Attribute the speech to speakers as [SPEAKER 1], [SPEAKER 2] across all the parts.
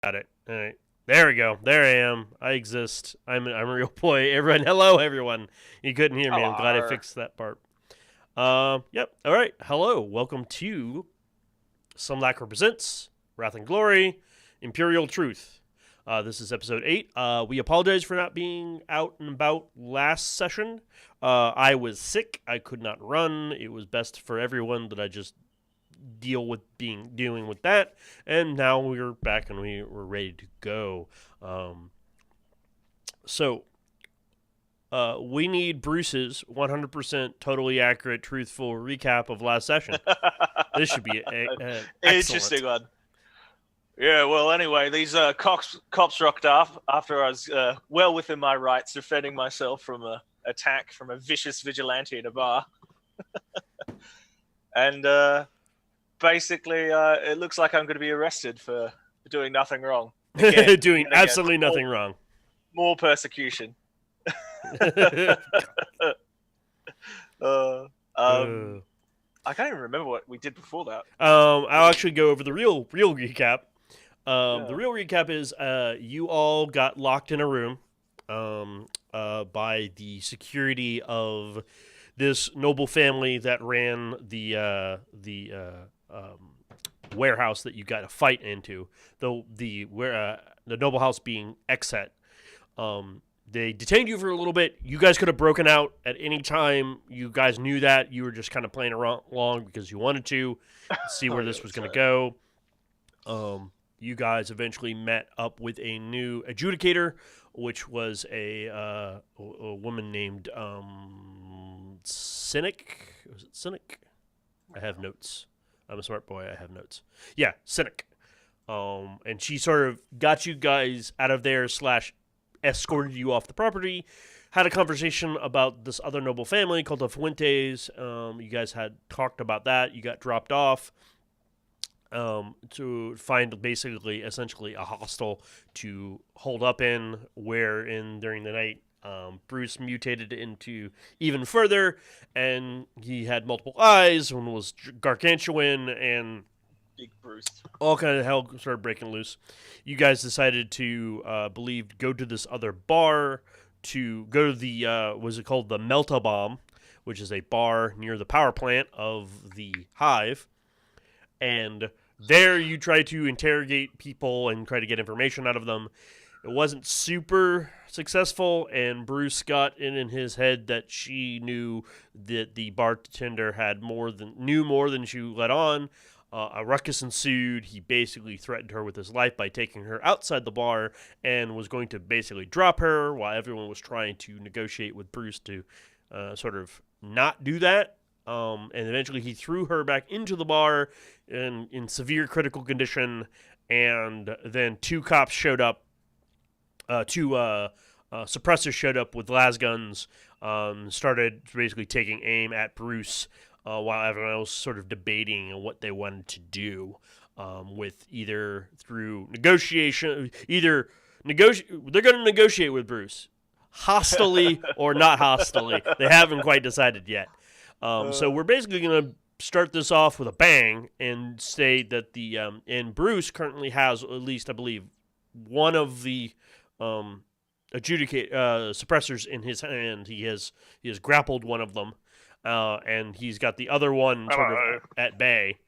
[SPEAKER 1] Got it. All right. There we go. There I am. I exist. I'm a real boy. Everyone, hello, everyone. You couldn't hear me. I'm glad I
[SPEAKER 2] Hello.
[SPEAKER 1] fixed that part. Yep. All right. Hello. Welcome to Some Lack Represents Wrath and Glory, Imperial Truth. This is episode 8. We apologize for not being out and about last session. I was sick. I could not run. It was best for everyone that I just dealing with that, and now we're back and we're ready to go. Um, so we need Bruce's 100% totally accurate, truthful recap of last session. This should be excellent.
[SPEAKER 2] Interesting one. Yeah, well, anyway, these cops rocked up after I was well within my rights defending myself from a attack from a vicious vigilante in a bar. And basically, it looks like I'm going to be arrested for doing nothing wrong. Again,
[SPEAKER 1] Doing
[SPEAKER 2] yet again,
[SPEAKER 1] absolutely nothing wrong.
[SPEAKER 2] more persecution. uh,
[SPEAKER 1] uh,
[SPEAKER 2] I can't even remember what we did before that.
[SPEAKER 1] I'll actually go over the real recap. The
[SPEAKER 2] Yeah.
[SPEAKER 1] real recap is you all got locked in a room by the security of this noble family that ran the warehouse that you got a fight into. Though the noble house being Exet. They detained you for a little bit. You guys could have broken out at any time. You guys knew that. You were just kind of playing along because you wanted to see where
[SPEAKER 2] Oh yeah,
[SPEAKER 1] this was
[SPEAKER 2] that's
[SPEAKER 1] going to
[SPEAKER 2] right.
[SPEAKER 1] go. You guys eventually met up with a new adjudicator, which was a woman named Cynic. Was it Cynic? I have notes. I'm a smart boy. I have notes. Yeah, Cynic. And she sort of got you guys out of there slash escorted you off the property. Had a conversation about this other noble family called the Fuentes. You guys had talked about that. You got dropped off to find basically, essentially, a hostel to hold up in, wherein during the night Bruce mutated into even further, and he had multiple eyes and was gargantuan, and
[SPEAKER 2] Big Bruce.
[SPEAKER 1] all kind of hell started breaking loose. You guys decided to go to this other bar to go to the was it called the Melta Bomb, which is a bar near the power plant of the Hive, and there you try to interrogate people and try to get information out of them. It wasn't super successful, and Bruce got in his head that she knew that the bartender knew more than she let on. A ruckus ensued. He basically threatened her with his life by taking her outside the bar and was going to basically drop her while everyone was trying to negotiate with Bruce to sort of not do that. And eventually he threw her back into the bar in severe critical condition, and then two cops showed up. Two suppressors showed up with las guns, started basically taking aim at Bruce, while everyone else sort of debating on what they wanted to do, with either through negotiation, they're going to negotiate with Bruce, hostilely or not hostilely. They haven't quite decided yet. So we're basically going to start this off with a bang and say that and Bruce currently has, at least I believe, one of the adjudicate suppressors in his hand. He has grappled one of them, and he's got the other one sort of
[SPEAKER 2] Hello.
[SPEAKER 1] at bay.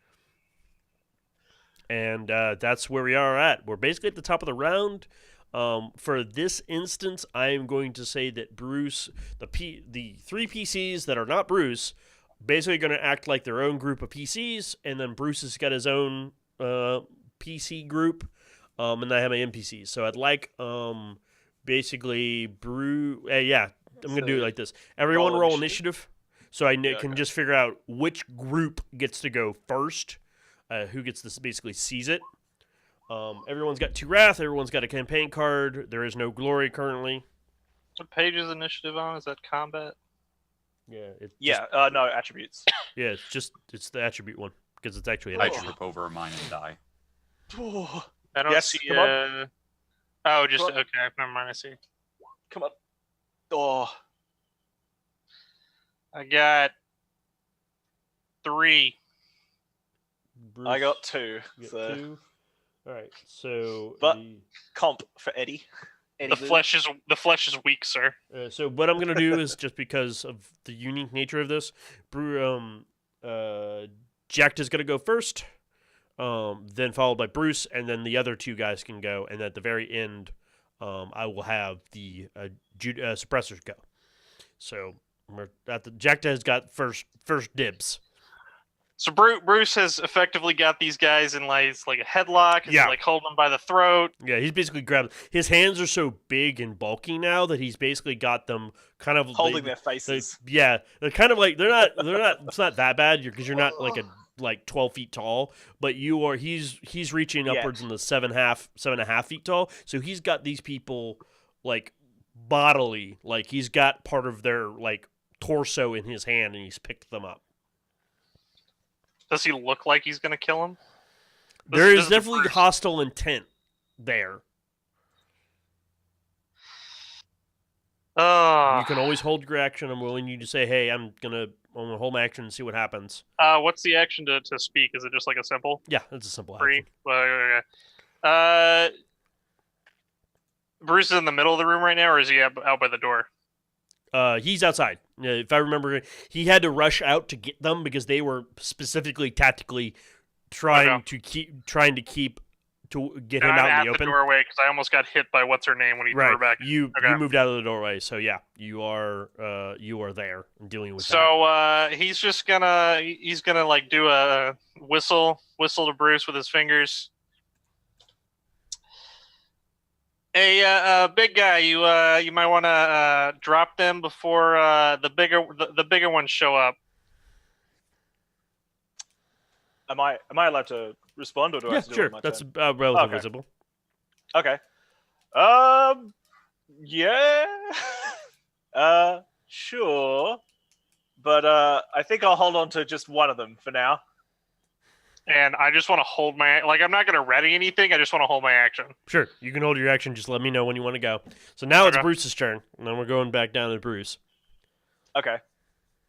[SPEAKER 1] And that's where we are at. We're basically at the top of the round. For this instance, I am going to say that Bruce, the three PCs that are not Bruce, basically going to act like their own group of PCs, and then Bruce has got his own PC group, and I have my NPCs. So I'd like basically Bruce. Yeah, I'm going to do it
[SPEAKER 2] So
[SPEAKER 1] like this. Everyone roll
[SPEAKER 2] initiative.
[SPEAKER 1] initiative, so I
[SPEAKER 2] Yeah.
[SPEAKER 1] can
[SPEAKER 2] Okay.
[SPEAKER 1] just figure out which group gets to go first. Who gets to basically seize it. Everyone's got two wrath. Everyone's got a campaign card. There is no glory currently.
[SPEAKER 3] What page is initiative on? Is that combat?
[SPEAKER 1] Yeah, it's
[SPEAKER 2] Yeah. No attributes.
[SPEAKER 1] it's the attribute one because it's actually an
[SPEAKER 4] I
[SPEAKER 1] attribute.
[SPEAKER 4] trip over mine and die.
[SPEAKER 3] I don't
[SPEAKER 2] Yes,
[SPEAKER 3] see.
[SPEAKER 2] come on.
[SPEAKER 3] Oh, just
[SPEAKER 2] Come on.
[SPEAKER 3] okay. Never mind. I see.
[SPEAKER 2] Come on. Oh,
[SPEAKER 3] I got 3.
[SPEAKER 1] Bruce,
[SPEAKER 2] I got two.
[SPEAKER 1] you got
[SPEAKER 2] So
[SPEAKER 1] two. All right. So
[SPEAKER 2] But- Comp for Eddie. Eddie
[SPEAKER 3] The
[SPEAKER 2] Boo.
[SPEAKER 3] flesh is weak, sir.
[SPEAKER 1] So what I'm gonna do is just because of the unique nature of this, Jack is gonna go first, then followed by Bruce, and then the other two guys can go, and at the very end, I will have the suppressors go. So Jack has got first dibs.
[SPEAKER 3] So Bruce has effectively got these guys in like a headlock. And
[SPEAKER 1] Yeah.
[SPEAKER 3] like holding them by the throat.
[SPEAKER 1] Yeah, he's basically grabbed. His hands are so big and bulky now that he's basically got them kind of
[SPEAKER 2] Holding their faces.
[SPEAKER 1] yeah, they're kind of like they're not. It's not that bad because you're not like 12 feet tall, but you are. He's reaching upwards in the 7.5 feet tall. So he's got these people like bodily, like he's got part of their like torso in his hand, and he's picked them up.
[SPEAKER 3] Does he look like he's gonna kill him?
[SPEAKER 1] There
[SPEAKER 3] This
[SPEAKER 1] is
[SPEAKER 3] is the
[SPEAKER 1] definitely
[SPEAKER 3] first.
[SPEAKER 1] hostile intent there. You can always hold your action. I'm willing you to say, "Hey, I'm gonna hold my action and see what happens."
[SPEAKER 3] What's the action to speak? Is it just like a simple
[SPEAKER 1] Yeah, that's a simple
[SPEAKER 3] free?
[SPEAKER 1] action.
[SPEAKER 3] Okay. Bruce is in the middle of the room right now, or is he out by the door?
[SPEAKER 1] He's outside. If I remember, he had to rush out to get them because they were specifically tactically trying to keep to get him
[SPEAKER 3] I'm
[SPEAKER 1] out
[SPEAKER 3] at
[SPEAKER 1] in the open.
[SPEAKER 3] doorway because I almost got hit by what's her name when he threw her
[SPEAKER 1] Right,
[SPEAKER 3] back.
[SPEAKER 1] you
[SPEAKER 3] Okay.
[SPEAKER 1] moved out of the doorway, so yeah, you are there and dealing with that.
[SPEAKER 3] So he's just gonna like do a whistle to Bruce with his fingers. Hey, big guy, you might want to drop them before the bigger ones show up.
[SPEAKER 2] Am I allowed to respond, or do I
[SPEAKER 1] Yeah,
[SPEAKER 2] have to do it
[SPEAKER 1] sure,
[SPEAKER 2] on my
[SPEAKER 1] that's
[SPEAKER 2] turn?
[SPEAKER 1] relatively
[SPEAKER 2] Okay.
[SPEAKER 1] visible.
[SPEAKER 2] Okay. Yeah. Sure. But I think I'll hold on to just one of them for now.
[SPEAKER 3] And I just want to hold my I'm not gonna ready anything. I just want to hold my action.
[SPEAKER 1] Sure, you can hold your action. Just let me know when you want to go. So now it's
[SPEAKER 3] Okay.
[SPEAKER 1] Bruce's turn, and then we're going back down to Bruce.
[SPEAKER 2] Okay.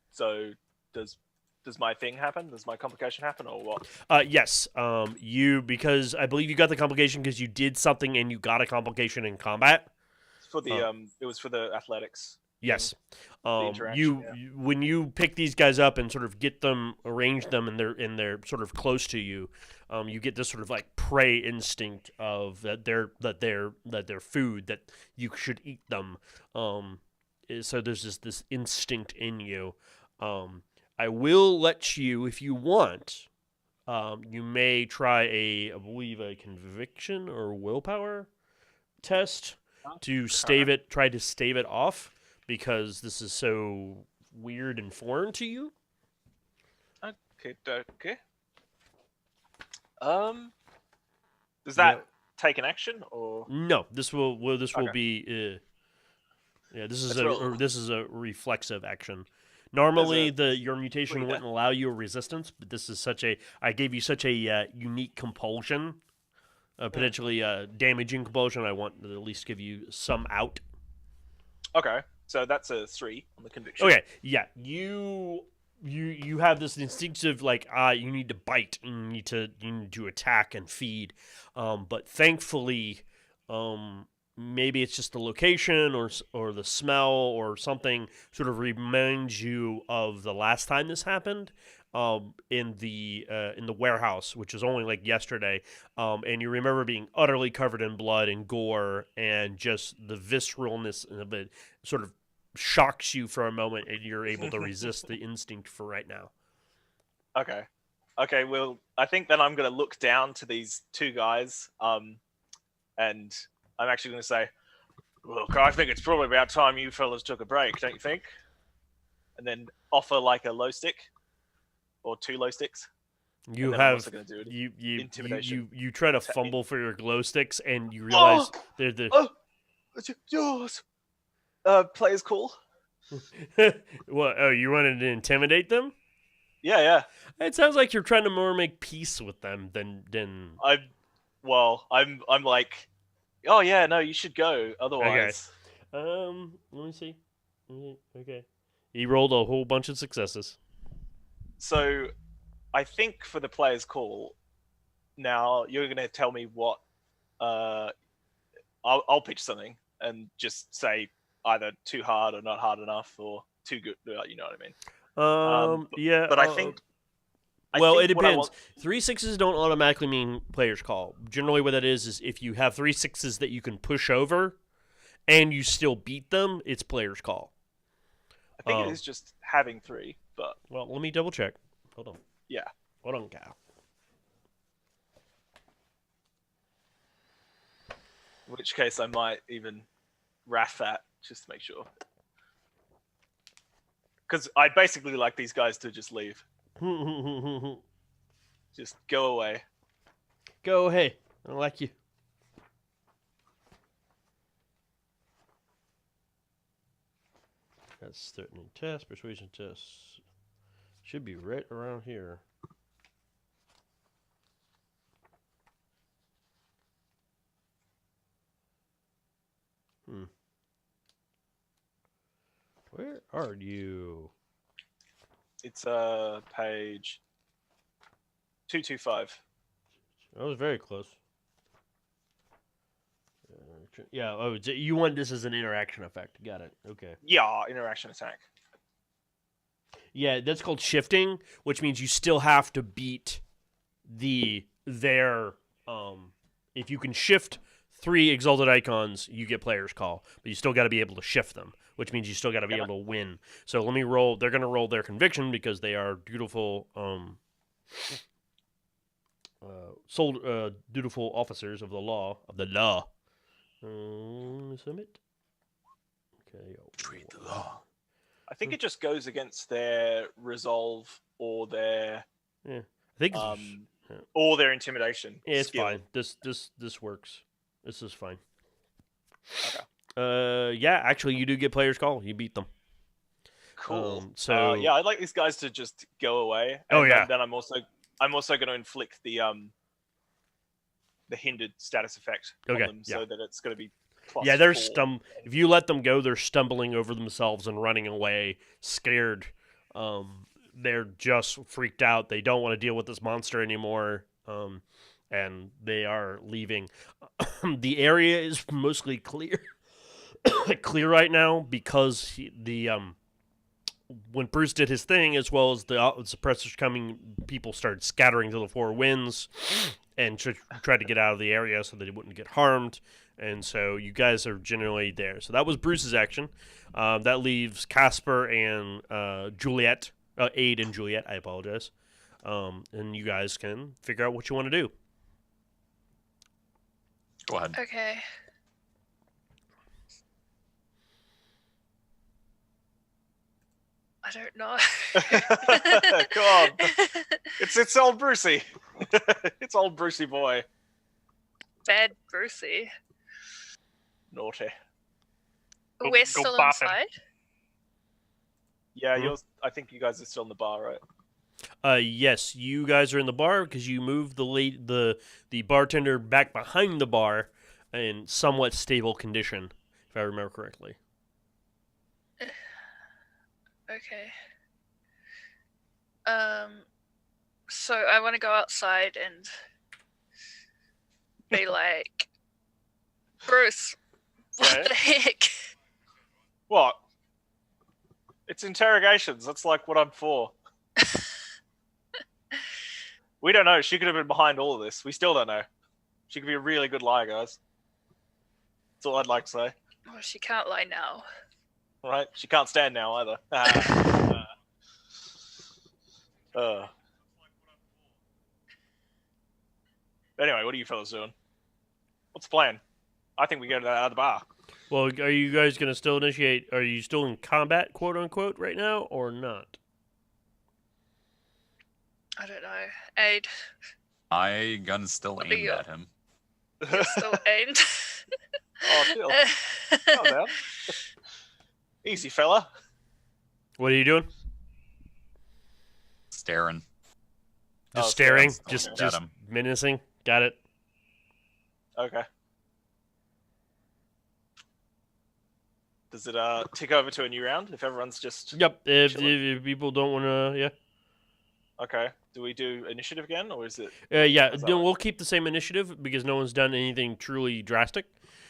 [SPEAKER 2] So does my thing happen? Does my complication happen, or what?
[SPEAKER 1] Yes. Because I believe you got the complication because you did something and you got a complication in combat.
[SPEAKER 2] For the it was for the athletics.
[SPEAKER 1] Yes.
[SPEAKER 2] interaction,
[SPEAKER 1] When you pick these guys up and sort of get them, arrange them, and they're sort of close to you, you get this sort of like prey instinct of that they're food, that you should eat them. So there's this instinct in you. I will let you, if you want, you may try I believe a conviction or willpower test to try to stave it off, because this is so weird and foreign to you.
[SPEAKER 2] Okay. Does that take an action, or
[SPEAKER 1] No, this will
[SPEAKER 2] Okay.
[SPEAKER 1] be. This is
[SPEAKER 2] Let's roll.
[SPEAKER 1] this is a reflexive action. Normally,
[SPEAKER 2] There's
[SPEAKER 1] your mutation
[SPEAKER 2] Wait,
[SPEAKER 1] wouldn't allow you a resistance, but this is I gave you such a unique compulsion, potentially damaging compulsion. I want to at least give you some out.
[SPEAKER 2] Okay, so that's a 3 on the conviction.
[SPEAKER 1] Okay, yeah, you have this instinctive you need to bite, you need to attack and feed, but thankfully, maybe it's just the location or the smell or something sort of reminds you of the last time this happened, in the warehouse, which was only like yesterday, and you remember being utterly covered in blood and gore, and just the visceralness of it sort of shocks you for a moment, and you're able to resist the instinct for right now.
[SPEAKER 2] Okay, well, I think then I'm going to look down to these two guys, and I'm actually going to say, look, I think it's probably about time you fellas took a break, don't you think? And then offer like a low stick, or 2 low sticks.
[SPEAKER 1] You
[SPEAKER 2] And then I'm
[SPEAKER 1] have
[SPEAKER 2] also gonna do it. Intimidation.
[SPEAKER 1] you try to
[SPEAKER 2] Technique.
[SPEAKER 1] fumble for your glow sticks, and you realize they're the
[SPEAKER 2] Oh, it's yours. Players cool.
[SPEAKER 1] what? Oh, you wanted to intimidate them?
[SPEAKER 2] Yeah.
[SPEAKER 1] It sounds like you're trying to more make peace with them than.
[SPEAKER 2] I'm like, oh yeah, no, you should go. Otherwise,
[SPEAKER 1] Let me see. Okay, he rolled a whole bunch of successes.
[SPEAKER 2] So I think for the players call, now you're going to tell me what. I'll pitch something and just say either too hard or not hard enough or too good. You know what I mean?
[SPEAKER 1] Yeah.
[SPEAKER 2] But I think.
[SPEAKER 1] Well, it
[SPEAKER 2] what I
[SPEAKER 1] depends.
[SPEAKER 2] want-
[SPEAKER 1] 3 sixes don't automatically mean player's call. Generally, what that is if you have 3 sixes that you can push over, and you still beat them, it's player's call.
[SPEAKER 2] I think it is just having 3, but
[SPEAKER 1] well, let me double check. Hold on.
[SPEAKER 2] yeah.
[SPEAKER 1] Hold on, Cal.
[SPEAKER 2] In which case, I might even RAF that just to make sure. Because I basically like these guys to just leave. Just go away.
[SPEAKER 1] Go, hey. I like you. That's threatening test, persuasion test. Should be right around here. Where are you?
[SPEAKER 2] It's page 225.
[SPEAKER 1] I was very close. Yeah, oh, you want this as an interaction effect. Got it. Okay.
[SPEAKER 2] Yeah, interaction attack.
[SPEAKER 1] Yeah, that's called shifting, which means you still have to beat their if you can shift 3 exalted icons, you get player's call, but you still got to be able to shift them, which means you still got to be able to win. So let me roll. They're going to roll their conviction because they are dutiful dutiful officers of the law Submit. Okay.
[SPEAKER 4] Treat the law.
[SPEAKER 2] I think it just goes against their resolve or their
[SPEAKER 1] I think
[SPEAKER 2] or their intimidation.
[SPEAKER 1] yeah, it's
[SPEAKER 2] skill.
[SPEAKER 1] fine. This works. This is fine.
[SPEAKER 2] Okay.
[SPEAKER 1] Yeah, actually, you do get player's call. You beat them.
[SPEAKER 2] Cool.
[SPEAKER 1] So
[SPEAKER 2] yeah, I'd like these guys to just go away.
[SPEAKER 1] Oh, yeah.
[SPEAKER 2] Then I'm also going to inflict the hindered status effect on
[SPEAKER 1] Okay,
[SPEAKER 2] them,
[SPEAKER 1] yeah.
[SPEAKER 2] so that it's going to be plus
[SPEAKER 1] yeah, they're
[SPEAKER 2] 4.
[SPEAKER 1] If you let them go, they're stumbling over themselves and running away, scared. They're just freaked out. They don't want to deal with this monster anymore. And they are leaving. The area is mostly clear, clear right now because when Bruce did his thing, as well as the suppressors coming, people started scattering to the 4 winds and tried to get out of the area so that they wouldn't get harmed. And so you guys are generally there. So that was Bruce's action. That leaves Casper and Juliet, Aid and Juliet. I apologize. And you guys can figure out what you want to do.
[SPEAKER 4] Go ahead.
[SPEAKER 5] Okay. I don't know.
[SPEAKER 2] Come on. It's old Brucey. It's old Brucey boy.
[SPEAKER 5] Bad Brucey.
[SPEAKER 2] Naughty.
[SPEAKER 3] Go
[SPEAKER 5] We're still
[SPEAKER 3] bopping.
[SPEAKER 5] inside.
[SPEAKER 2] Yeah, I think you guys are still in the bar, right?
[SPEAKER 1] Yes, you guys are in the bar because you moved the bartender back behind the bar in somewhat stable condition, if I remember correctly.
[SPEAKER 5] Okay. So I want to go outside and be like, Bruce, what
[SPEAKER 2] Right.
[SPEAKER 5] the heck?
[SPEAKER 2] What? It's interrogations. That's like what I'm for. We don't know. She could have been behind all of this. We still don't know. She could be a really good liar, guys. That's all I'd like to say.
[SPEAKER 5] Oh, she can't lie now.
[SPEAKER 2] All right? She can't stand now either. Anyway, what are you fellas doing? What's the plan? I think we get out of the bar.
[SPEAKER 1] Well, are you guys going to still initiate? Are you still in combat, quote unquote, right now, or not?
[SPEAKER 5] I don't know. Aid,
[SPEAKER 4] My gun's still
[SPEAKER 5] What do
[SPEAKER 4] aimed
[SPEAKER 5] you-
[SPEAKER 4] at him.
[SPEAKER 5] you're still aimed.
[SPEAKER 2] Oh, chill. Calm down. Easy, fella.
[SPEAKER 1] What are you doing?
[SPEAKER 4] Staring.
[SPEAKER 1] Just
[SPEAKER 2] Oh,
[SPEAKER 1] staring,
[SPEAKER 4] staring.
[SPEAKER 1] just
[SPEAKER 4] At
[SPEAKER 1] just
[SPEAKER 4] him.
[SPEAKER 1] menacing. Got it.
[SPEAKER 2] Okay. Does it tick over to a new round if everyone's just
[SPEAKER 1] Yep. If
[SPEAKER 2] Chilling.
[SPEAKER 1] people don't want to, yeah.
[SPEAKER 2] okay? Do we do initiative again, or is it?
[SPEAKER 1] Yeah,
[SPEAKER 2] how's that
[SPEAKER 1] no,
[SPEAKER 2] work?
[SPEAKER 1] we'll keep the same initiative because no one's done anything truly drastic.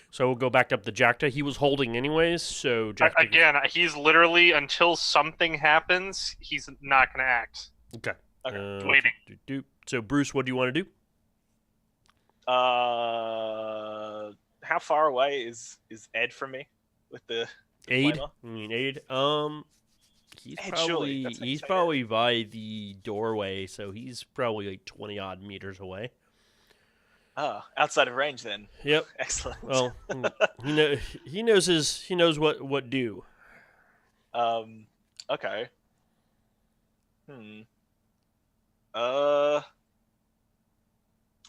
[SPEAKER 1] So we'll go back up to Jacta. He was holding anyways, so Jacta.
[SPEAKER 3] Again, he's literally, until something happens, he's not going to act.
[SPEAKER 1] Okay.
[SPEAKER 2] Okay.
[SPEAKER 3] Waiting.
[SPEAKER 1] So Bruce, what do you want to do?
[SPEAKER 2] How far away is Ed from me with the
[SPEAKER 1] Aid?
[SPEAKER 2] flamer?
[SPEAKER 1] I mean Aid. He's
[SPEAKER 2] Ed, surely.
[SPEAKER 1] probably
[SPEAKER 2] That's how you
[SPEAKER 1] he's
[SPEAKER 2] say
[SPEAKER 1] probably by the doorway, so he's probably like 20 odd meters away.
[SPEAKER 2] Ah, outside of range then.
[SPEAKER 1] Yep.
[SPEAKER 2] Excellent.
[SPEAKER 1] Well, he knows what do.
[SPEAKER 2] Okay.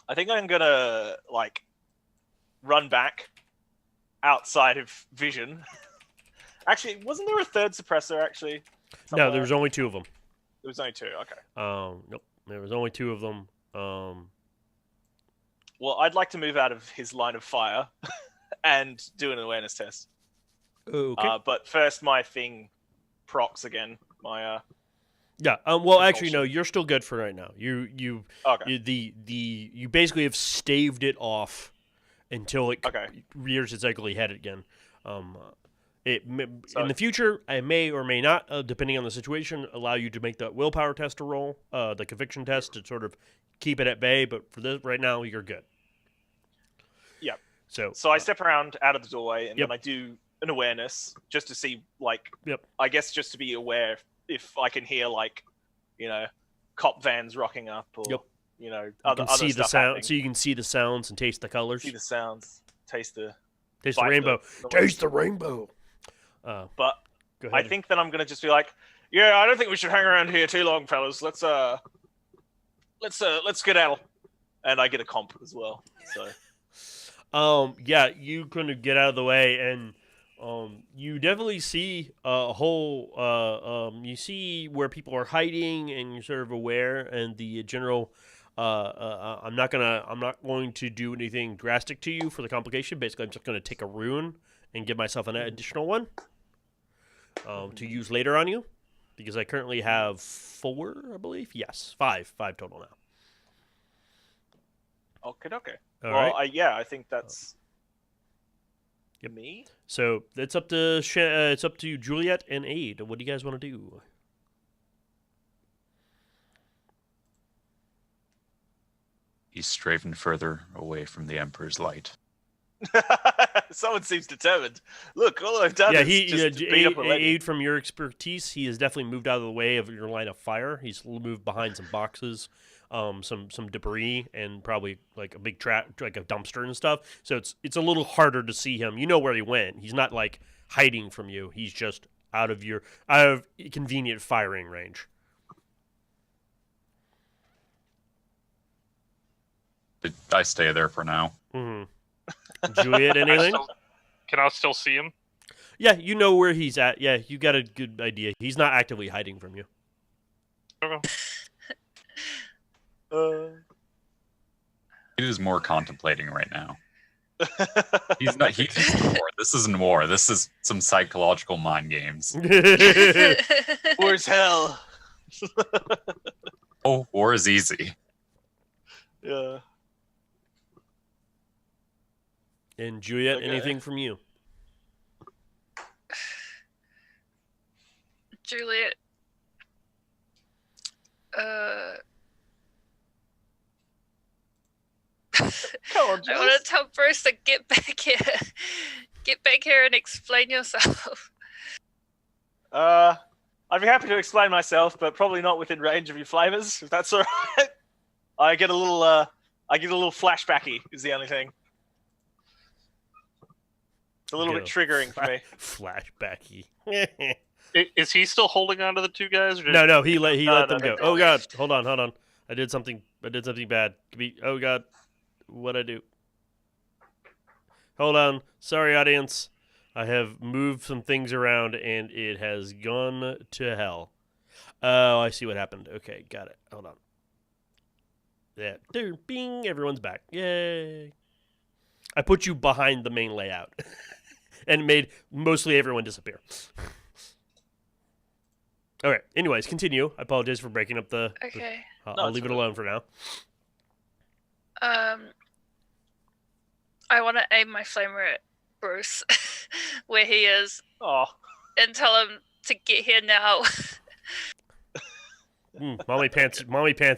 [SPEAKER 2] I think I'm gonna run back outside of vision. Actually, wasn't there a third suppressor? Actually,
[SPEAKER 1] No,
[SPEAKER 2] somewhere?
[SPEAKER 1] there was only two of them.
[SPEAKER 2] There was only two. Okay.
[SPEAKER 1] Nope, there was only two of them.
[SPEAKER 2] Well, I'd like to move out of his line of fire and do an awareness test.
[SPEAKER 1] Okay.
[SPEAKER 2] But first, my thing procs again. My
[SPEAKER 1] Yeah. Well, actually,
[SPEAKER 2] compulsion.
[SPEAKER 1] no. You're still good for right now. You
[SPEAKER 2] okay.
[SPEAKER 1] you basically have staved it off until it
[SPEAKER 2] Okay.
[SPEAKER 1] rears its ugly head again. In
[SPEAKER 2] So-
[SPEAKER 1] the future, I may or may not, depending on the situation, allow you to make the willpower test to roll, the conviction test to sort of keep it at bay. But for this right now, you're good.
[SPEAKER 2] Yep.
[SPEAKER 1] So
[SPEAKER 2] I step around out of the doorway and
[SPEAKER 1] Yep.
[SPEAKER 2] then I do an awareness just to see,
[SPEAKER 1] Yep.
[SPEAKER 2] I guess just to be aware if I can hear cop vans rocking up or
[SPEAKER 1] Yep.
[SPEAKER 2] you know
[SPEAKER 1] you
[SPEAKER 2] other
[SPEAKER 1] can see the
[SPEAKER 2] stuff
[SPEAKER 1] sound,
[SPEAKER 2] happening.
[SPEAKER 1] so you can see the sounds and taste the colors,
[SPEAKER 2] See the sounds, taste the
[SPEAKER 1] taste the
[SPEAKER 2] bite
[SPEAKER 1] rainbow,
[SPEAKER 2] the
[SPEAKER 1] taste the rainbow.
[SPEAKER 2] But
[SPEAKER 1] Go
[SPEAKER 2] I
[SPEAKER 1] ahead.
[SPEAKER 2] think that I'm gonna just be like, yeah, I don't think we should hang around here too long, fellas. Let's skedaddle. And I get a comp as well. So
[SPEAKER 1] Yeah, you kind of get out of the way, and you definitely see a whole. You see where people are hiding, and you're sort of aware. And the general. I'm not going to do anything drastic to you for the complication. Basically, I'm just going to take a rune and give myself an additional one to use later on you, because I currently have 4, I believe. Yes, 5 total now.
[SPEAKER 2] okay.
[SPEAKER 1] All
[SPEAKER 2] Well,
[SPEAKER 1] right.
[SPEAKER 2] I think that's
[SPEAKER 1] Yep.
[SPEAKER 2] me.
[SPEAKER 1] So it's up to it's up to Juliet and Aid. What do you guys want to do?
[SPEAKER 4] He's strafing further away from the Emperor's light.
[SPEAKER 2] Someone seems determined. Look, all I've done
[SPEAKER 1] Yeah,
[SPEAKER 2] is just beat up a lady.
[SPEAKER 1] Aid, from your expertise, he has definitely moved out of the way of your line of fire. He's moved behind some boxes, some debris, and probably like a big like a dumpster and stuff. So it's a little harder to see him. You know where he went. He's not like hiding from you. He's just out of convenient firing range.
[SPEAKER 4] I stay there for now.
[SPEAKER 1] Mm-hmm. Juliet, anything?
[SPEAKER 3] Can I still see him?
[SPEAKER 1] Yeah, you know where he's at. Yeah, you got a good idea. He's not actively hiding from you.
[SPEAKER 3] Okay.
[SPEAKER 4] He is more contemplating right now. He's not. He's in war. This isn't war. This is some psychological mind games.
[SPEAKER 2] Where's hell?
[SPEAKER 4] Oh, war is easy.
[SPEAKER 2] Yeah.
[SPEAKER 1] And Juliet,
[SPEAKER 2] Okay.
[SPEAKER 1] anything from you?
[SPEAKER 5] Juliet.
[SPEAKER 2] Come on,
[SPEAKER 5] I want to tell Bruce to get back here. Get back here and explain yourself.
[SPEAKER 2] I'd be happy to explain myself, but probably not within range of your flavors, if that's all right. I get a little flashbacky. Is the only thing. It's a little
[SPEAKER 1] Get
[SPEAKER 2] bit
[SPEAKER 1] a
[SPEAKER 2] triggering for me.
[SPEAKER 1] Flashbacky.
[SPEAKER 3] Is he still holding on to the two guys? Or did...
[SPEAKER 1] No, he let
[SPEAKER 2] No,
[SPEAKER 1] them go.
[SPEAKER 2] they
[SPEAKER 1] Oh God,
[SPEAKER 5] left.
[SPEAKER 1] hold on. I did something bad. Oh God, what'd I do? Hold on. Sorry, audience. I have moved some things around and it has gone to hell. Oh, I see what happened. Okay, got it. Hold on. Yeah, dude, bing, everyone's back. Yay. I put you behind the main layout and made mostly everyone disappear. Okay. Anyways, continue. I apologize for breaking up the.
[SPEAKER 5] Okay.
[SPEAKER 1] I'll leave it alone for now.
[SPEAKER 5] I want to aim my flamer at Bruce, where he is,
[SPEAKER 2] Oh,
[SPEAKER 5] and tell him to get here now.
[SPEAKER 1] Mommy pants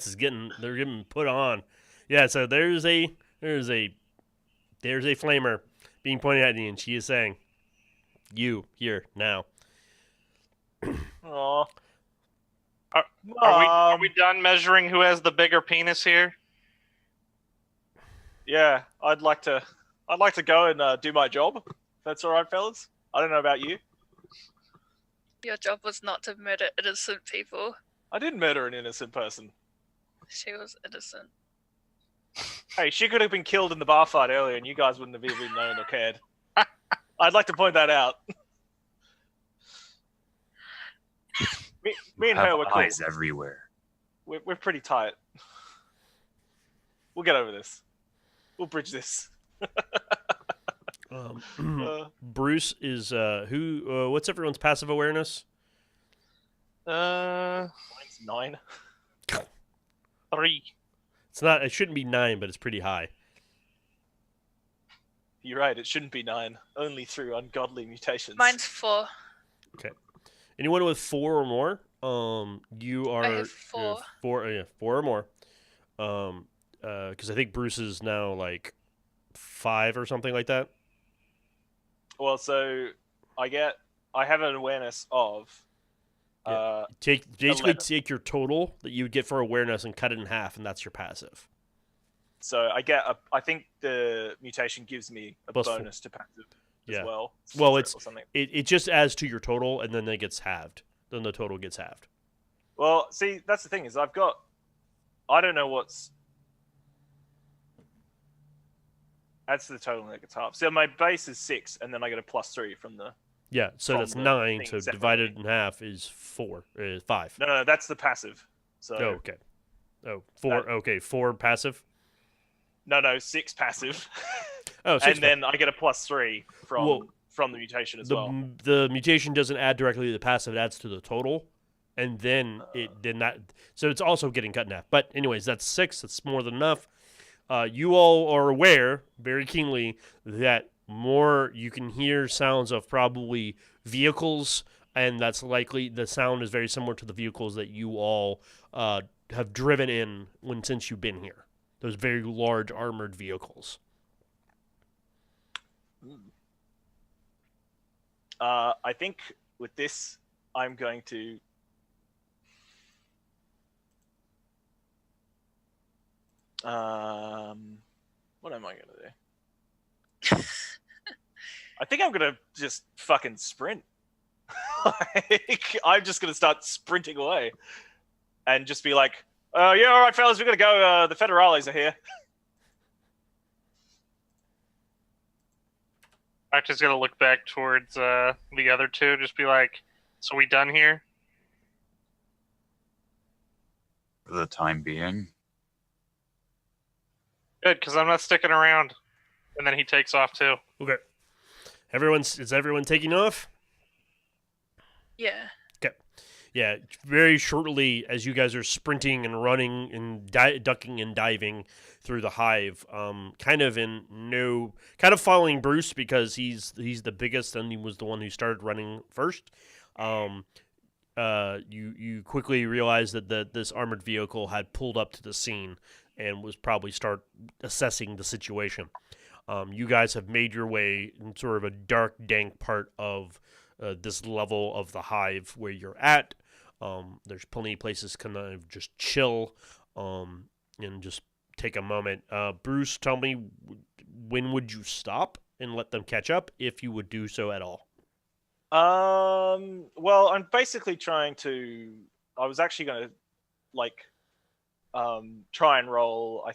[SPEAKER 1] is getting put on. Yeah. So there's a flamer being pointed at you, and she is saying, "You here now."
[SPEAKER 2] oh.
[SPEAKER 3] Are we done measuring who has the bigger penis here?
[SPEAKER 2] Yeah, I'd like to go and do my job. If that's all right, fellas. I don't know about you.
[SPEAKER 5] Your job was not to murder innocent people.
[SPEAKER 2] I didn't murder an innocent person.
[SPEAKER 5] She was innocent.
[SPEAKER 2] Hey, she could have been killed in the bar fight earlier, and you guys wouldn't have even known or cared. I'd like to point that out. Me and her
[SPEAKER 4] Have
[SPEAKER 2] were cool.
[SPEAKER 4] eyes everywhere.
[SPEAKER 2] We're pretty tight. We'll get over this. We'll bridge this.
[SPEAKER 1] Bruce is who? What's everyone's passive awareness?
[SPEAKER 2] Mine's 9.
[SPEAKER 3] 3.
[SPEAKER 1] It's not. It shouldn't be 9, but it's pretty high.
[SPEAKER 2] You're right. It shouldn't be 9. Only through ungodly mutations.
[SPEAKER 5] Mine's 4.
[SPEAKER 1] Anyone with 4 or more, you are
[SPEAKER 5] I have 4.
[SPEAKER 1] 4 or more. Because I think Bruce is now like 5 or something like that.
[SPEAKER 2] Well, so I have an awareness of.
[SPEAKER 1] Take
[SPEAKER 2] 11.
[SPEAKER 1] your total that you would get for awareness and cut it in half, and that's your passive.
[SPEAKER 2] So I think the mutation gives me a
[SPEAKER 1] Plus
[SPEAKER 2] bonus to passive
[SPEAKER 1] Yeah.
[SPEAKER 2] as well.
[SPEAKER 1] Well,
[SPEAKER 2] or
[SPEAKER 1] it's
[SPEAKER 2] something.
[SPEAKER 1] it just adds to your total, and then it gets halved. Then the total gets halved.
[SPEAKER 2] Well, see, that's the thing is I don't know what's. Adds to the total and it gets half. So my base is 6, and then I get a +3 from the.
[SPEAKER 1] Yeah, so
[SPEAKER 2] From
[SPEAKER 1] that's
[SPEAKER 2] the
[SPEAKER 1] 9.
[SPEAKER 2] thing
[SPEAKER 1] So
[SPEAKER 2] separately.
[SPEAKER 1] divided in half is 5.
[SPEAKER 2] No, that's the passive. So
[SPEAKER 1] Oh, okay. Oh, 4. Okay, 4 passive.
[SPEAKER 2] no, 6 passive,
[SPEAKER 1] Oh, 6
[SPEAKER 2] and then I get a +3
[SPEAKER 1] Well,
[SPEAKER 2] from the mutation as well.
[SPEAKER 1] The mutation doesn't add directly to the passive; it adds to the total, and then it did not. So it's also getting cut in half. But anyways, that's 6. That's more than enough. You all are aware very keenly that you can hear sounds of probably vehicles, and that's likely the sound is very similar to the vehicles that you all have driven in since you've been here. Those very large armored vehicles.
[SPEAKER 2] I think with this, I'm going to. What am I going to do? I think I'm going to just fucking sprint. I'm just going to start sprinting away. And just be like, yeah, all right, fellas, we're going to go. The Federales are here.
[SPEAKER 3] I'm just gonna look back towards the other two, just be like, "So we done here?"
[SPEAKER 4] For the time being.
[SPEAKER 3] Good, because I'm not sticking around. And then he takes off too.
[SPEAKER 1] Okay. Is everyone taking off?
[SPEAKER 5] Yeah.
[SPEAKER 1] Yeah, very shortly as you guys are sprinting and running and ducking and diving through the hive, kind of following Bruce because he's the biggest and he was the one who started running first. You quickly realize that this armored vehicle had pulled up to the scene and was probably start assessing the situation. You guys have made your way in sort of a dark, dank part of this level of the hive where you're at. There's plenty of places kind of just chill and just take a moment. Bruce, tell me, when would you stop and let them catch up, if you would do so at all?
[SPEAKER 2] Well, I'm basically trying to. I was actually going to try and roll.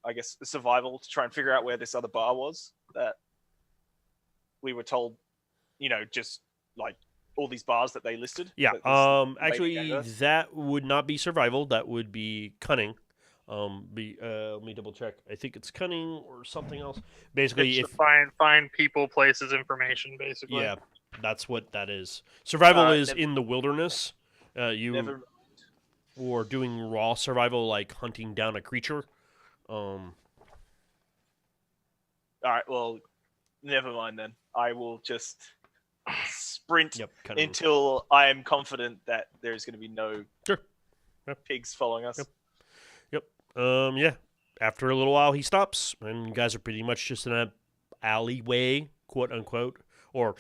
[SPEAKER 2] I guess survival to try and figure out where this other bar was that we were told. Just like all these bars that they listed.
[SPEAKER 1] Yeah.
[SPEAKER 2] that this lady
[SPEAKER 1] Actually,
[SPEAKER 2] gave us.
[SPEAKER 1] that would not be survival. That would be cunning. Let me double check. I think it's cunning or something else. Basically,
[SPEAKER 3] It's to find people, places, information, basically.
[SPEAKER 1] yeah, that's what that is. Survival is
[SPEAKER 2] then-
[SPEAKER 1] in the wilderness. You
[SPEAKER 2] Never.
[SPEAKER 1] or doing raw survival, like hunting down a creature.
[SPEAKER 2] All right. Well, never mind then. I will just sprint
[SPEAKER 1] Yep. Kind of.
[SPEAKER 2] until I am confident that there's going to be no
[SPEAKER 1] Sure. Yep.
[SPEAKER 2] pigs following us.
[SPEAKER 1] Yep. Yeah. After a little while, he stops, and you guys are pretty much just in a alleyway, quote unquote, or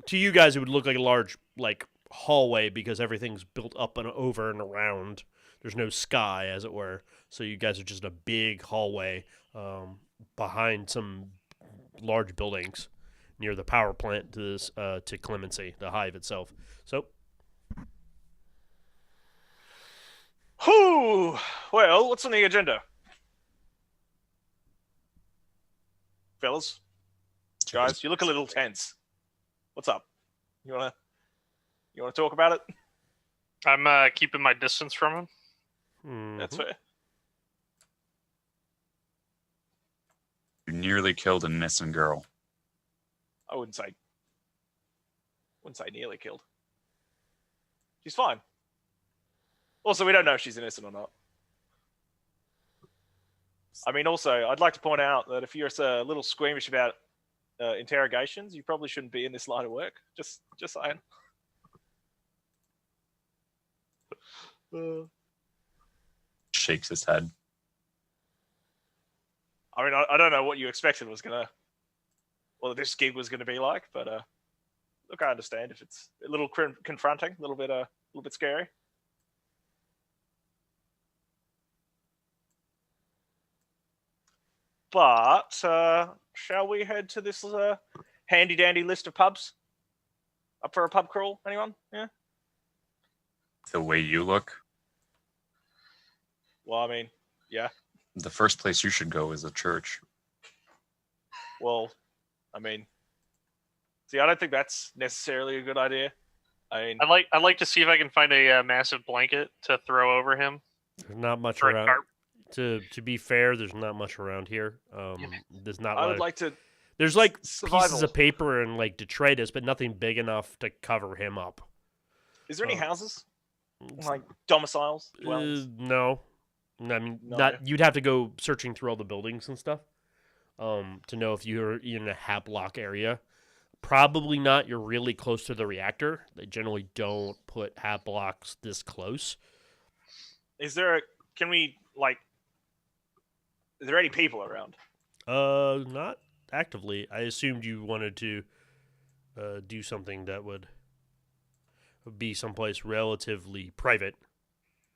[SPEAKER 1] to you guys, it would look like a large like hallway because everything's built up and over and around. There's no sky, as it were. So you guys are just a big hallway behind some large buildings near the power plant to this to Clemency, the hive itself. So,
[SPEAKER 2] Whew. Well, what's on the agenda, fellas? Guys, you look a little tense. What's up? You wanna talk about it?
[SPEAKER 3] I'm keeping my distance from him.
[SPEAKER 2] That's fair.
[SPEAKER 4] You nearly killed an innocent girl.
[SPEAKER 2] I wouldn't say nearly killed. She's fine. Also, we don't know if she's innocent or not. I mean, also, I'd like to point out that if you're a little squeamish about interrogations, you probably shouldn't be in this line of work. Just saying.
[SPEAKER 4] Shakes his head.
[SPEAKER 2] I mean, I don't know what you expected this gig was gonna be like, but look, I understand if it's a little confronting, a little bit scary. But shall we head to this handy dandy list of pubs? Up for a pub crawl? Anyone? Yeah.
[SPEAKER 4] The way you look,
[SPEAKER 2] Well, I mean, yeah.
[SPEAKER 4] the first place you should go is a church.
[SPEAKER 2] Well, I mean, see, I don't think that's necessarily a good idea. I mean,
[SPEAKER 3] I'd like to see if I can find a massive blanket to throw over him.
[SPEAKER 1] there's not much
[SPEAKER 3] For a
[SPEAKER 1] around.
[SPEAKER 3] tarp.
[SPEAKER 1] To be fair, there's not much around here. There's not.
[SPEAKER 2] I would like to.
[SPEAKER 1] There's like
[SPEAKER 2] survival.
[SPEAKER 1] pieces of paper and like detritus, but nothing big enough to cover him up.
[SPEAKER 2] Is there any
[SPEAKER 1] Uh,
[SPEAKER 2] houses? Like domiciles?
[SPEAKER 1] No, I mean,
[SPEAKER 2] No.
[SPEAKER 1] not. You'd have to go searching through all the buildings and stuff, to know if you're in a Haplok area. Probably not. You're really close to the reactor. They generally don't put Haploks this close.
[SPEAKER 2] Is there a? Can we like? Is there any people around?
[SPEAKER 1] Not actively. I assumed you wanted to do something that would be someplace relatively private.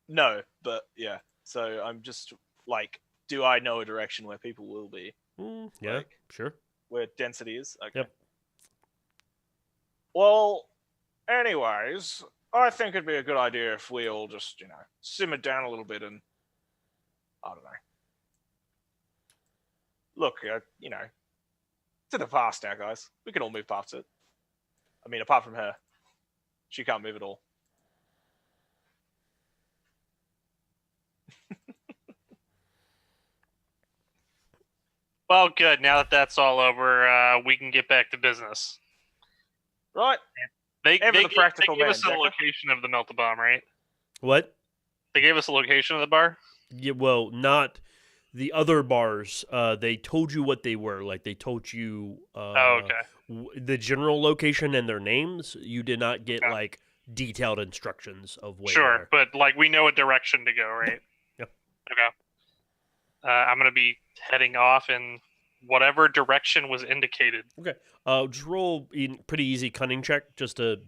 [SPEAKER 2] No, but yeah. So I'm just like, do I know a direction where people will be?
[SPEAKER 1] Yeah,
[SPEAKER 2] Like-
[SPEAKER 1] sure.
[SPEAKER 2] Where density is? Okay.
[SPEAKER 1] Yep.
[SPEAKER 2] Well, anyways, I think it'd be a good idea if we all just, simmer down a little bit and, I don't know. Look, it's in the past now, guys. We can all move past it. I mean, apart from her. She can't move at all.
[SPEAKER 3] Well, good. Now that that's all over, we can get back to business.
[SPEAKER 2] Right?
[SPEAKER 3] They
[SPEAKER 2] Ever the practical
[SPEAKER 3] they gave
[SPEAKER 2] man,
[SPEAKER 3] us the
[SPEAKER 2] Decker.
[SPEAKER 3] location of the melt-a-bomb, right?
[SPEAKER 1] What?
[SPEAKER 3] They gave us a location of the bar.
[SPEAKER 1] Yeah, well, not the other bars. They told you what they were. Like they told you.
[SPEAKER 3] Oh, okay.
[SPEAKER 1] The general location and their names. You did not get
[SPEAKER 3] Okay.
[SPEAKER 1] like detailed instructions of where.
[SPEAKER 3] Sure, but like we know a direction to go, right?
[SPEAKER 1] Yep.
[SPEAKER 3] Okay. I'm gonna be heading off in whatever direction was indicated.
[SPEAKER 1] Just roll a pretty easy cunning check just to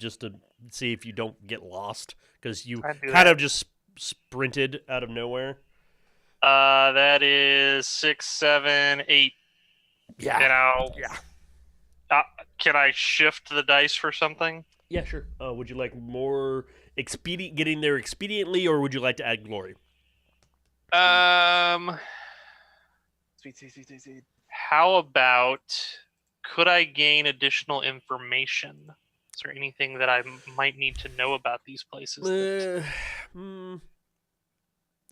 [SPEAKER 1] see if you don't get lost because you
[SPEAKER 3] I do
[SPEAKER 1] kind
[SPEAKER 3] that.
[SPEAKER 1] of just sprinted out of nowhere.
[SPEAKER 3] That is 6, 7, 8.
[SPEAKER 1] Yeah.
[SPEAKER 3] You know,
[SPEAKER 1] Yeah.
[SPEAKER 3] can I shift the dice for something?
[SPEAKER 1] Yeah, sure. Would you like more getting there expediently, or would you like to add glory?
[SPEAKER 2] Sweet.
[SPEAKER 3] How about could I gain additional information? Is there anything that I might need to know about these places?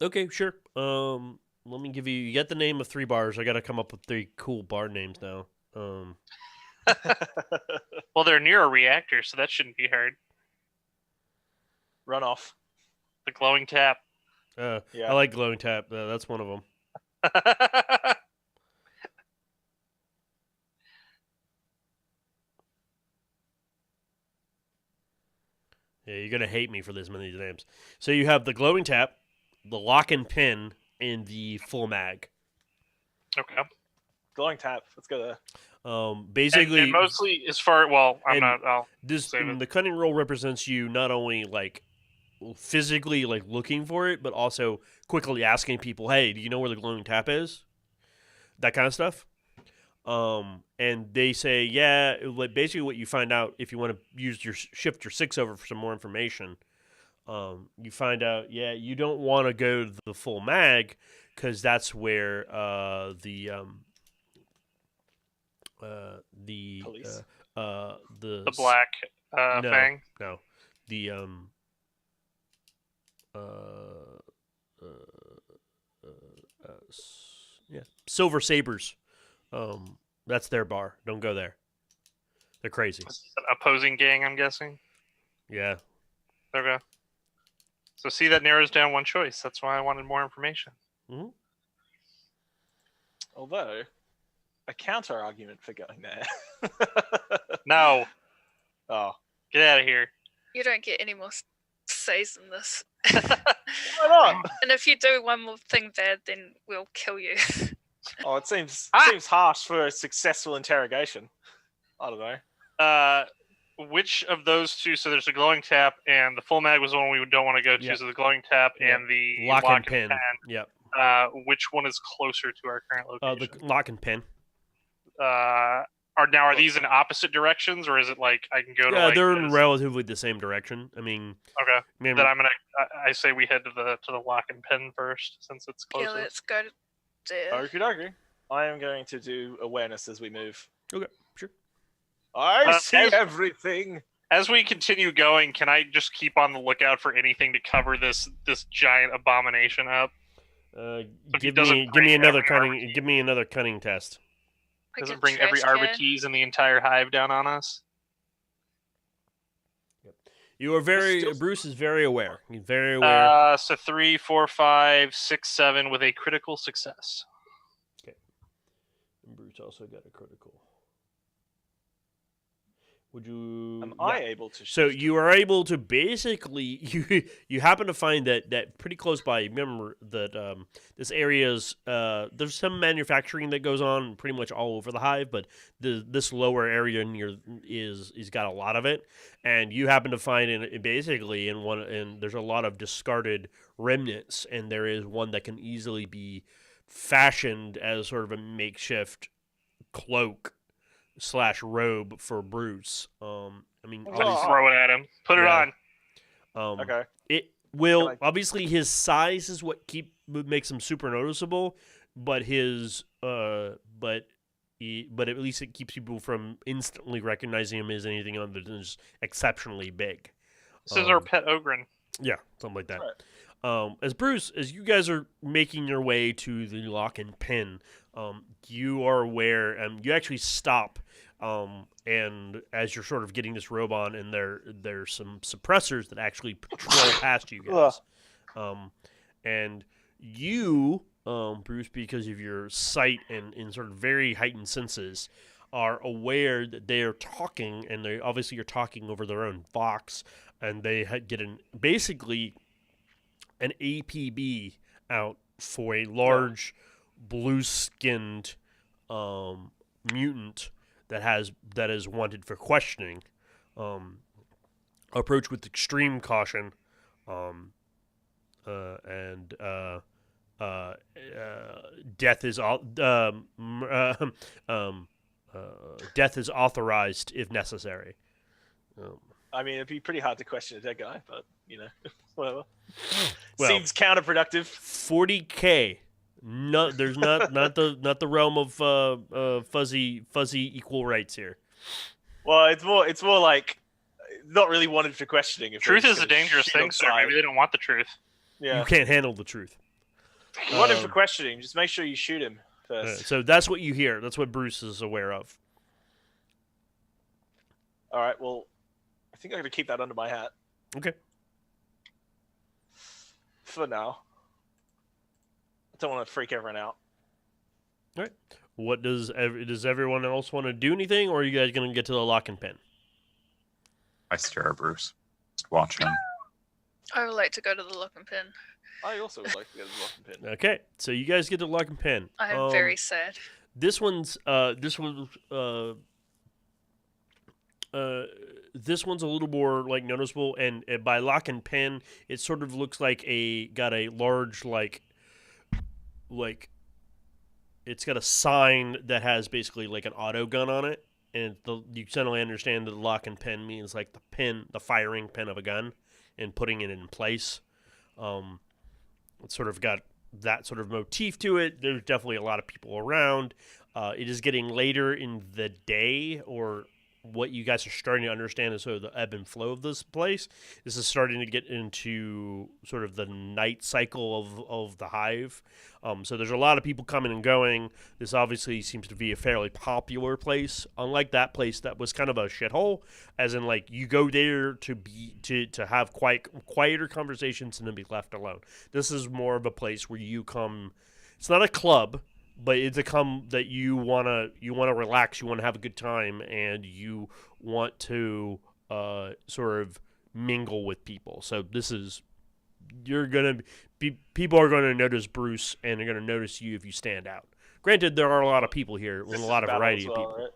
[SPEAKER 1] Okay, sure. Let me give you get the name of 3 bars. I got to come up with 3 cool bar names now.
[SPEAKER 3] Well, they're near a reactor, so that shouldn't be hard.
[SPEAKER 2] Run off.
[SPEAKER 3] The glowing tap.
[SPEAKER 2] Yeah.
[SPEAKER 1] I like glowing tap. That's one of them. Yeah, you're gonna hate me for this many names. So you have the glowing tap, the lock and pin, and the full mag.
[SPEAKER 3] Okay.
[SPEAKER 2] Glowing tap. Let's go there.
[SPEAKER 1] Basically,
[SPEAKER 3] and mostly as far I'm
[SPEAKER 1] and
[SPEAKER 3] not. I'll
[SPEAKER 1] this
[SPEAKER 3] save it.
[SPEAKER 1] the cunning roll represents you not only like physically like looking for it, but also quickly asking people, "Hey, do you know where the glowing tap is?" That kind of stuff. And they say, yeah. Like basically, what you find out if you want to use your shift your 6 over for some more information, you find out, yeah, you don't want to go to the full mag because that's where the
[SPEAKER 2] Police.
[SPEAKER 3] The black
[SPEAKER 1] no,
[SPEAKER 3] fang.
[SPEAKER 1] no, the uh, uh, yeah, Silver Sabers. That's their bar. Don't go there. They're crazy.
[SPEAKER 3] This is an opposing gang, I'm guessing.
[SPEAKER 1] Yeah.
[SPEAKER 3] Okay. So see, that narrows down one choice. That's why I wanted more information.
[SPEAKER 1] Mm-hmm.
[SPEAKER 2] Although, a counter argument for going there.
[SPEAKER 3] No.
[SPEAKER 2] Oh.
[SPEAKER 3] Get out of here.
[SPEAKER 5] You don't get any more says than this.
[SPEAKER 2] Why not?
[SPEAKER 5] And if you do one more thing bad, then we'll kill you.
[SPEAKER 2] Oh, it seems
[SPEAKER 3] Ah!
[SPEAKER 2] seems harsh for a successful interrogation. I don't know.
[SPEAKER 3] Which of those two? So there's a glowing tap, and the full mag was the one we don't want to go to.
[SPEAKER 1] Yep.
[SPEAKER 3] So the glowing tap
[SPEAKER 1] Yep.
[SPEAKER 3] and the
[SPEAKER 1] Lock and pin. Yep.
[SPEAKER 3] Which one is closer to our current location?
[SPEAKER 1] The lock and pin.
[SPEAKER 3] Are these in opposite directions, or is it like I can go to?
[SPEAKER 1] Yeah,
[SPEAKER 3] like,
[SPEAKER 1] they're in relatively the same direction. I mean,
[SPEAKER 3] Okay.
[SPEAKER 1] maybe,
[SPEAKER 3] Then I say we head to the lock and pin first, since it's
[SPEAKER 5] Yeah,
[SPEAKER 3] closer.
[SPEAKER 5] let's go there.
[SPEAKER 2] Okie dokie. I am going to do awareness as we move.
[SPEAKER 1] okay, sure.
[SPEAKER 2] I see
[SPEAKER 3] as-
[SPEAKER 2] everything.
[SPEAKER 3] As we continue going, can I just keep on the lookout for anything to cover this giant abomination up? he
[SPEAKER 1] Give
[SPEAKER 3] doesn't
[SPEAKER 1] me
[SPEAKER 3] bring
[SPEAKER 1] another
[SPEAKER 3] every
[SPEAKER 1] cunning.
[SPEAKER 3] Arboree.
[SPEAKER 1] Give me another cunning test.
[SPEAKER 5] Like
[SPEAKER 3] Doesn't
[SPEAKER 5] a
[SPEAKER 3] bring every
[SPEAKER 5] trash can.
[SPEAKER 3] Arboree in the entire hive down on us?
[SPEAKER 1] You are very.
[SPEAKER 2] Still-
[SPEAKER 1] Bruce is very aware. He's very aware.
[SPEAKER 3] So 3, 4, 5, 6, 7 with a critical success.
[SPEAKER 1] And Bruce also got a critical. Would you?
[SPEAKER 2] Am
[SPEAKER 1] yeah.
[SPEAKER 2] I able to?
[SPEAKER 1] So
[SPEAKER 2] shift?
[SPEAKER 1] you are able to basically you happen to find that pretty close by. Remember that this area's there's some manufacturing that goes on pretty much all over the hive, but this lower area near is got a lot of it, and you happen to find basically in one, and there's a lot of discarded remnants, and there is one that can easily be fashioned as sort of a makeshift cloak / robe for Bruce. I mean,
[SPEAKER 2] Oh.
[SPEAKER 1] obviously,
[SPEAKER 3] Throw it at him. Put it
[SPEAKER 1] Yeah.
[SPEAKER 3] on.
[SPEAKER 2] Okay.
[SPEAKER 1] it will
[SPEAKER 2] Can
[SPEAKER 1] obviously his size is what makes him super noticeable, but his but at least it keeps people from instantly recognizing him as anything other than just exceptionally big.
[SPEAKER 3] This is our pet Ogren.
[SPEAKER 1] Yeah, something like that.
[SPEAKER 2] Right.
[SPEAKER 1] As you guys are making your way to the lock and pin, you are aware, and you actually stop, and as you're sort of getting this robe on, and there's some suppressors that actually patrol past you guys, and you, Bruce, because of your sight and sort of very heightened senses, are aware that they are talking, and they obviously are talking over their own vox, and they get basically an APB out for a large blue-skinned mutant that is wanted for questioning. Approach with extreme caution, and death is death is authorized if necessary.
[SPEAKER 2] I mean, it'd be pretty hard to question a dead guy, but whatever.
[SPEAKER 1] Well,
[SPEAKER 2] Seems counterproductive.
[SPEAKER 1] 40K. No, there's not the realm of fuzzy equal rights here.
[SPEAKER 2] Well, it's more like not really wanted for questioning. If
[SPEAKER 3] Truth
[SPEAKER 2] they're
[SPEAKER 3] is
[SPEAKER 2] just
[SPEAKER 3] a
[SPEAKER 2] gonna
[SPEAKER 3] dangerous
[SPEAKER 2] shoot
[SPEAKER 3] thing,
[SPEAKER 2] on
[SPEAKER 3] sir.
[SPEAKER 2] sight.
[SPEAKER 3] Maybe they don't want the truth.
[SPEAKER 2] Yeah,
[SPEAKER 1] You can't handle the truth.
[SPEAKER 2] you want him for questioning. Just make sure you shoot him first.
[SPEAKER 1] So that's what you hear. That's what Bruce is aware of.
[SPEAKER 2] All right. Well, I think I'm gonna keep that under my hat.
[SPEAKER 1] Okay.
[SPEAKER 2] for now. I don't want to freak everyone out.
[SPEAKER 1] All right. What does everyone else want to do anything, or are you guys going to get to the lock and pin?
[SPEAKER 4] I stare at Bruce. Just watch him.
[SPEAKER 5] I would like to go to the lock and pin.
[SPEAKER 2] I also would like to go to the lock and pin.
[SPEAKER 1] Okay, so you guys get to the lock and pin.
[SPEAKER 5] I am very sad.
[SPEAKER 1] This one's a little more like noticeable, and by lock and pin, it sort of looks like got a large like it's got a sign that has basically like an auto gun on it, and you suddenly understand that the lock and pin means like the firing pin of a gun, and putting it in place. It's sort of got that sort of motif to it. There's definitely a lot of people around. It is getting later in the day, or what you guys are starting to understand is sort of the ebb and flow of this place. This is starting to get into sort of the night cycle of the hive. So there's a lot of people coming and going. This obviously seems to be a fairly popular place, unlike that place that was kind of a shithole, as in like you go there to have quieter conversations and then be left alone. This is more of a place where you come. It's not a club, but it's a come that you wanna relax, you wanna have a good time, and you want to sort of mingle with people. So people are gonna notice Bruce, and they're gonna notice you if you stand out. Granted, there are a lot of people here, with a lot of variety of people.
[SPEAKER 2] Right?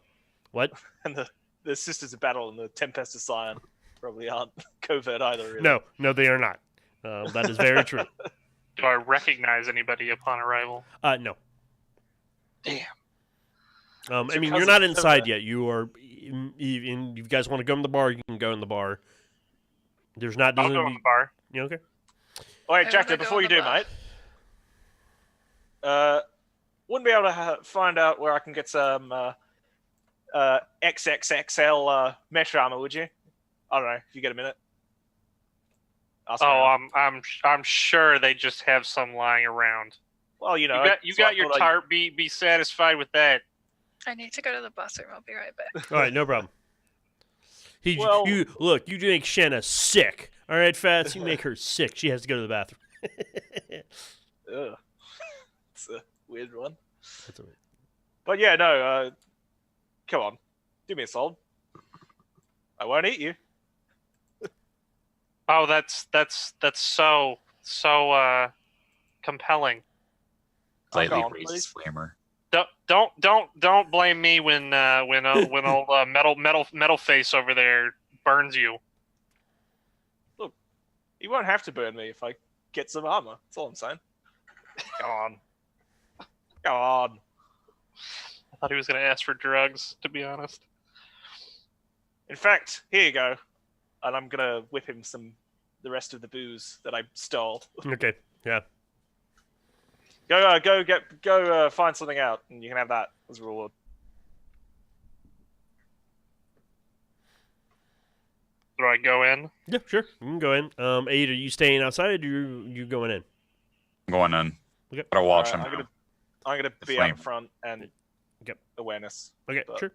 [SPEAKER 1] What?
[SPEAKER 2] And the Sisters of Battle and the Tempest of Sion probably aren't covert either. Really.
[SPEAKER 1] No, they are not. That is very true.
[SPEAKER 3] Do I recognize anybody upon arrival?
[SPEAKER 1] No.
[SPEAKER 3] Damn.
[SPEAKER 1] I mean, you're not inside yet. You are. You guys want to go in the bar? You can go in the bar. There's not.
[SPEAKER 3] I'll go in the bar.
[SPEAKER 1] Yeah, okay.
[SPEAKER 2] All right,
[SPEAKER 5] I
[SPEAKER 2] Jack.
[SPEAKER 5] wanna go
[SPEAKER 2] Before
[SPEAKER 5] in
[SPEAKER 2] you
[SPEAKER 5] the
[SPEAKER 2] do,
[SPEAKER 5] bar.
[SPEAKER 2] mate. Wouldn't be able to find out where I can get some XXXL mesh armor, would you? I don't know. If you get a minute. Ask around.
[SPEAKER 3] I'm sure they just have some lying around.
[SPEAKER 2] Well, you know,
[SPEAKER 3] You
[SPEAKER 2] so I
[SPEAKER 3] got your
[SPEAKER 2] thought
[SPEAKER 3] tarp. Be satisfied with that.
[SPEAKER 5] I need to go to the bathroom. I'll be right back.
[SPEAKER 1] All right, no problem.
[SPEAKER 2] Well-
[SPEAKER 1] You make Shanna sick. All right, Fats, you make her sick. She has to go to the bathroom.
[SPEAKER 2] Ugh. It's a weird one.
[SPEAKER 1] That's all right.
[SPEAKER 2] But yeah, no. Come on, do me a solid. I won't eat you.
[SPEAKER 3] Oh, that's so compelling.
[SPEAKER 4] Slightly
[SPEAKER 2] on,
[SPEAKER 4] raises
[SPEAKER 2] please.
[SPEAKER 4] flamer.
[SPEAKER 3] Don't blame me when old metal face over there burns you.
[SPEAKER 2] You won't have to burn me if I get some armor. That's all I'm saying. Come on. Come on.
[SPEAKER 3] I thought he was going to ask for drugs, to be honest.
[SPEAKER 2] In fact, here you go. And I'm gonna whip him the rest of the booze that I stole.
[SPEAKER 1] Okay, yeah.
[SPEAKER 2] Go find something out, and you can have that as a reward.
[SPEAKER 3] Do I go in?
[SPEAKER 1] Yeah, sure. You can go in. Aid, are you staying outside, or you going in?
[SPEAKER 4] I'm going in.
[SPEAKER 1] Okay.
[SPEAKER 4] Gotta watch
[SPEAKER 2] Alright,
[SPEAKER 4] him.
[SPEAKER 2] I'm gonna
[SPEAKER 4] The
[SPEAKER 2] be
[SPEAKER 4] flame.
[SPEAKER 2] out front and
[SPEAKER 1] Yep.
[SPEAKER 2] awareness.
[SPEAKER 1] Okay,
[SPEAKER 2] But-
[SPEAKER 1] sure.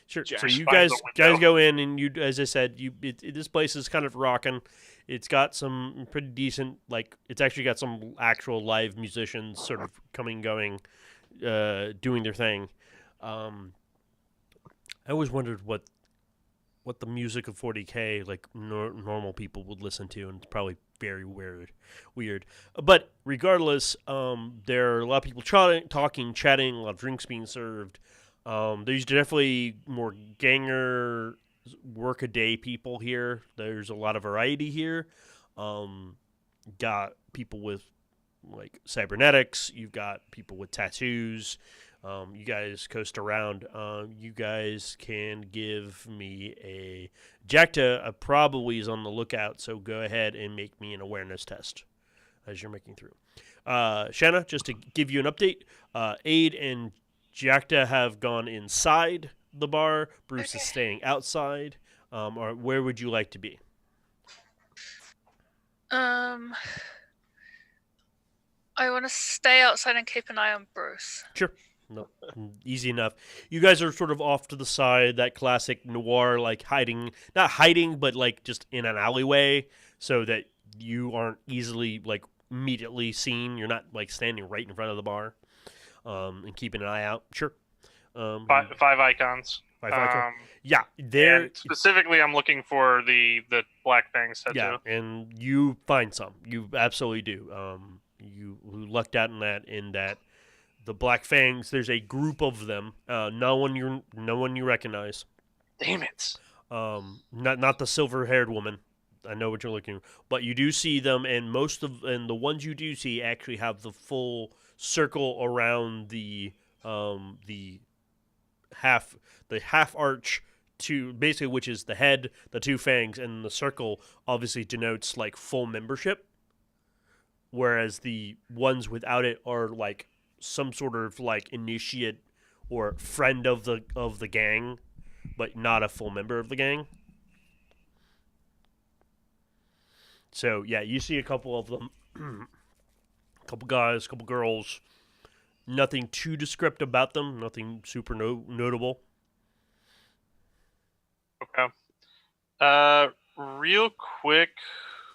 [SPEAKER 1] So
[SPEAKER 2] Josh
[SPEAKER 1] you
[SPEAKER 3] finds
[SPEAKER 1] guys
[SPEAKER 3] a window.
[SPEAKER 1] go in, and you, as I said, this place is kind of rocking. It's got some pretty decent, like, it's actually got some actual live musicians sort of coming, going, doing their thing. I always wondered what the music of 40K, like, normal people would listen to, and it's probably very weird. But regardless, there are a lot of people talking, chatting, a lot of drinks being served. There's definitely more ganger, work-a-day people here. There's a lot of variety here. Got people with, like, cybernetics. You've got people with tattoos. You guys coast around. You guys can give me a... Jacta probably is on the lookout, so go ahead and make me an awareness test as you're making through. Shanna, just to give you an update, Aid and Jacta have gone inside the bar. Bruce is staying outside. Or where would you like to be?
[SPEAKER 5] I want to stay outside and keep an eye on Bruce.
[SPEAKER 1] Sure. No, easy enough. You guys are sort of off to the side, that classic noir, like not hiding, but like just in an alleyway, so that you aren't easily like immediately seen. You're not like standing right in front of the bar, and keeping an eye out. Sure.
[SPEAKER 3] Five icons.
[SPEAKER 1] Five icons. Yeah, there.
[SPEAKER 3] And specifically, I'm looking for the Black Fangs tattoo.
[SPEAKER 1] Yeah, and you find some. You absolutely do. You lucked out in that the Black Fangs. There's a group of them. No one you recognize.
[SPEAKER 3] Damn it.
[SPEAKER 1] Not the silver-haired woman. I know what you're looking for, but you do see them, and the ones you do see actually have the full circle around the half arch to basically, which is the head, the two fangs, and the circle obviously denotes like full membership, whereas the ones without it are like some sort of like initiate or friend of the gang, but not a full member of the gang. So yeah, you see a couple of them, a couple guys, a couple girls. Nothing too descriptive about them. Nothing super notable.
[SPEAKER 3] Okay. Real quick,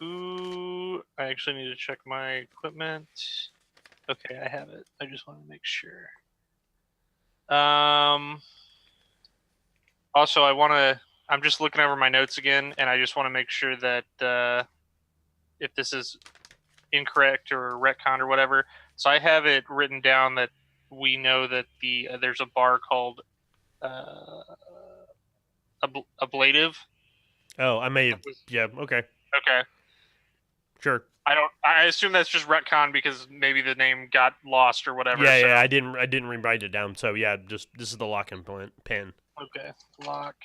[SPEAKER 3] I actually need to check my equipment. Okay, I have it. I just want to make sure. Also, I'm just looking over my notes again, and I just want to make sure that if this is incorrect or retcon or whatever. So I have it written down that we know that there's a bar called Ablative.
[SPEAKER 1] Oh, I may have. Yeah. Okay.
[SPEAKER 3] Okay.
[SPEAKER 1] Sure.
[SPEAKER 3] I assume that's just retcon because maybe the name got lost or whatever.
[SPEAKER 1] Yeah,
[SPEAKER 3] so.
[SPEAKER 1] yeah. I didn't rewrite it down. So yeah, just this is the lock and pen.
[SPEAKER 3] Okay. Lock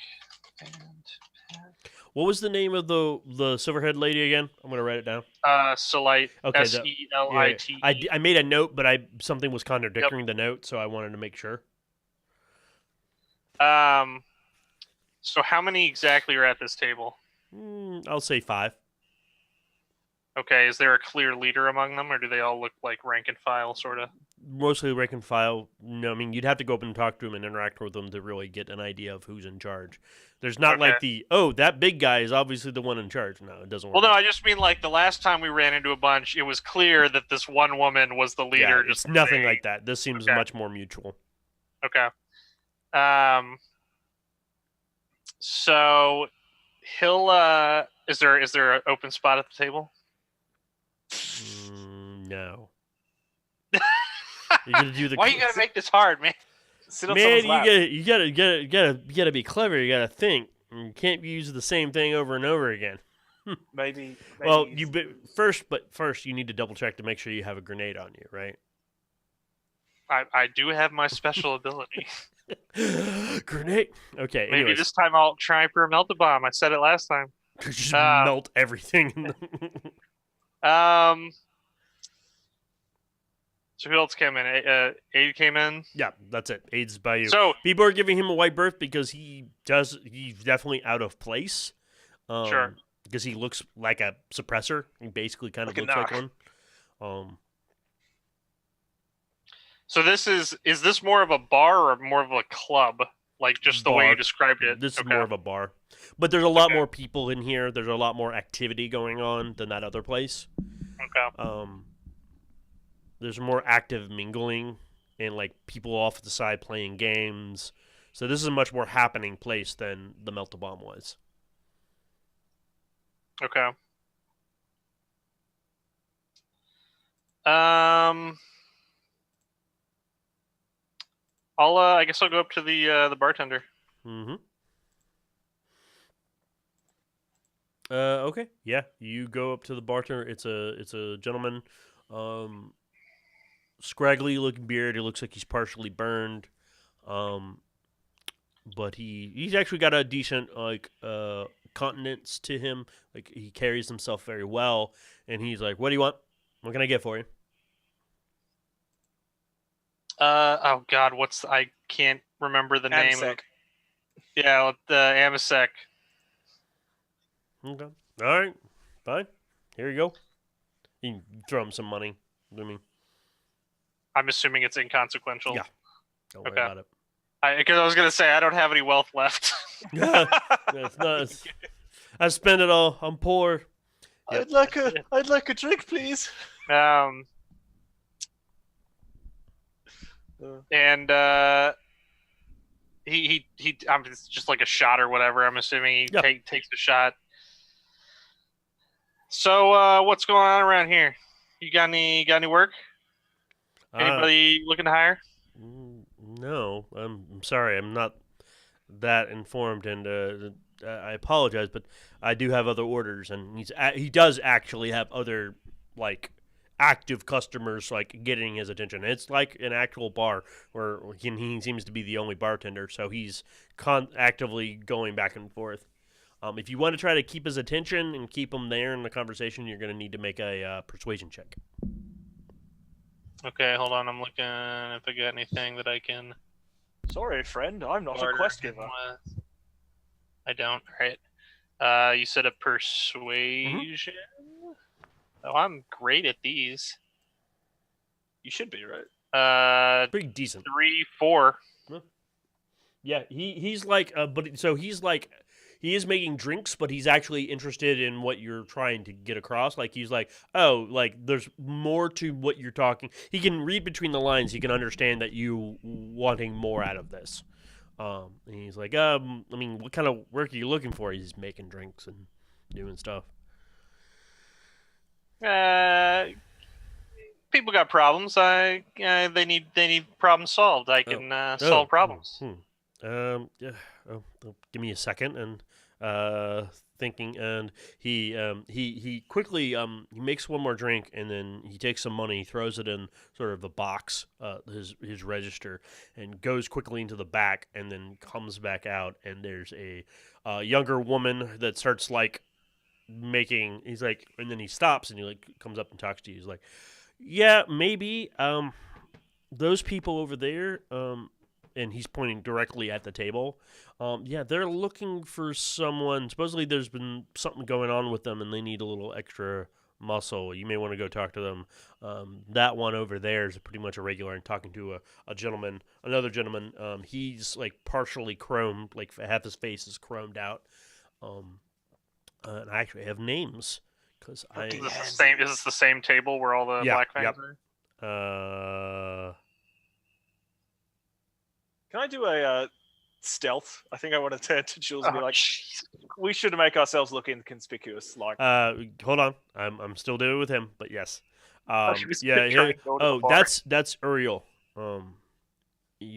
[SPEAKER 3] and pen.
[SPEAKER 1] What was the name of the silverhead lady again? I'm gonna write it down.
[SPEAKER 3] Selite.
[SPEAKER 1] Okay.
[SPEAKER 3] Selite.
[SPEAKER 1] Yeah, I made a note, but something was contradicting the note, so I wanted to make sure.
[SPEAKER 3] So how many exactly are at this table?
[SPEAKER 1] I'll say 5.
[SPEAKER 3] Okay, is there a clear leader among them, or do they all look like rank and file, sort of?
[SPEAKER 1] Mostly rank and file. No, I mean, you'd have to go up and talk to them and interact with them to really get an idea of who's in charge. There's not like that big guy is obviously the one in charge. No, it doesn't work.
[SPEAKER 3] Well, no, I just mean like the last time we ran into a bunch, it was clear that this one woman was the leader.
[SPEAKER 1] Yeah, it's nothing like that. This seems much more mutual.
[SPEAKER 3] Okay. So he'll is there an open spot at the table?
[SPEAKER 1] No. You're gonna do the.
[SPEAKER 3] Why you gotta make this hard, man?
[SPEAKER 2] Sit on
[SPEAKER 1] Man,
[SPEAKER 2] someone's lap.
[SPEAKER 1] you gotta be clever. You gotta think. You can't use the same thing over and over again.
[SPEAKER 2] Maybe.
[SPEAKER 1] Well, first you need to double check to make sure you have a grenade on you, right?
[SPEAKER 3] I do have my special ability.
[SPEAKER 1] Grenade. Okay.
[SPEAKER 3] Maybe
[SPEAKER 1] anyways.
[SPEAKER 3] this time I'll try for a melt-a-bomb. I said it last time.
[SPEAKER 1] Just melt everything.
[SPEAKER 3] So who else came in? Aid came in.
[SPEAKER 1] Yeah, that's it. Aid's by you.
[SPEAKER 3] So
[SPEAKER 1] people are giving him a white berth because he's definitely out of place.
[SPEAKER 3] Sure.
[SPEAKER 1] Because he looks like a suppressor. He basically kind of
[SPEAKER 2] Like a
[SPEAKER 1] looks like
[SPEAKER 2] knock.
[SPEAKER 1] one.
[SPEAKER 3] So is this more of a bar or more of a club? Like just the way
[SPEAKER 1] Bar.
[SPEAKER 3] you described it.
[SPEAKER 1] This is
[SPEAKER 3] Okay.
[SPEAKER 1] more of a bar. But there's a lot more people in here. There's a lot more activity going on than that other place.
[SPEAKER 3] Okay.
[SPEAKER 1] There's more active mingling and like people off to the side playing games. So this is a much more happening place than the Melt-A-Bomb was.
[SPEAKER 3] Okay. I guess I'll go up to the bartender.
[SPEAKER 1] Mm-hmm. Okay. Yeah, you go up to the bartender. It's a gentleman, scraggly looking beard. He looks like he's partially burned, but he's actually got a decent continence to him. Like he carries himself very well, and he's like, "What do you want? What can I get for you?"
[SPEAKER 3] Oh God, I can't remember the name.
[SPEAKER 2] Amsec.
[SPEAKER 3] Yeah, the Amasec.
[SPEAKER 1] Okay. All right. Fine. Here you go. You can throw him some money. I mean,
[SPEAKER 3] I'm assuming it's inconsequential.
[SPEAKER 1] Yeah. don't worry
[SPEAKER 3] Okay.
[SPEAKER 1] about it.
[SPEAKER 3] Because I was gonna say I don't have any wealth left.
[SPEAKER 1] It's not. I spend it all. I'm poor.
[SPEAKER 2] I'd like a drink, please.
[SPEAKER 3] And he it's just like a shot or whatever. I'm assuming he takes a shot. So what's going on around here? You got any work? Anybody looking to hire?
[SPEAKER 1] No, I'm sorry, I'm not that informed, and I apologize, but I do have other orders, and he does actually have other like active customers like getting his attention. It's like an actual bar where he seems to be the only bartender, so he's actively going back and forth. If you want to try to keep his attention and keep him there in the conversation, you're going to need to make a persuasion check.
[SPEAKER 3] Okay, hold on. I'm looking if I got anything that I can.
[SPEAKER 2] Sorry, friend. I'm not a quest giver.
[SPEAKER 3] I don't. Right. You said a persuasion. Oh, I'm great at these.
[SPEAKER 2] You should be, right?
[SPEAKER 1] Pretty decent.
[SPEAKER 3] 3, 4.
[SPEAKER 1] Yeah, he's like, but so he's like, he is making drinks, but he's actually interested in what you're trying to get across. Like he's like, oh, like there's more to what you're talking. He can read between the lines. He can understand that you wanting more out of this. And he's like, I mean, what kind of work are you looking for? He's making drinks and doing stuff.
[SPEAKER 3] People got problems. They need problems solved. I can solve problems.
[SPEAKER 1] Give me a second, and thinking, and he quickly he makes one more drink, and then he takes some money, throws it in sort of a box, his register, and goes quickly into the back, and then comes back out, and there's a younger woman that starts like making. He's like, and then he stops, and he like comes up and talks to you. He's like, yeah, maybe those people over there, and he's pointing directly at the table. Yeah, they're looking for someone. Supposedly there's been something going on with them, and they need a little extra muscle. You may want to go talk to them. That one over there is pretty much a regular, and talking to another gentleman. He's like partially chromed, like half his face is chromed out. And I actually have names. Is
[SPEAKER 3] this the same table where all the black fangs
[SPEAKER 1] are?
[SPEAKER 2] Can I do a stealth? I think I want to turn to Jules and be like, we should make ourselves look inconspicuous. Like,
[SPEAKER 1] hold on, I'm still doing it with him, but yes, that's Uriel. You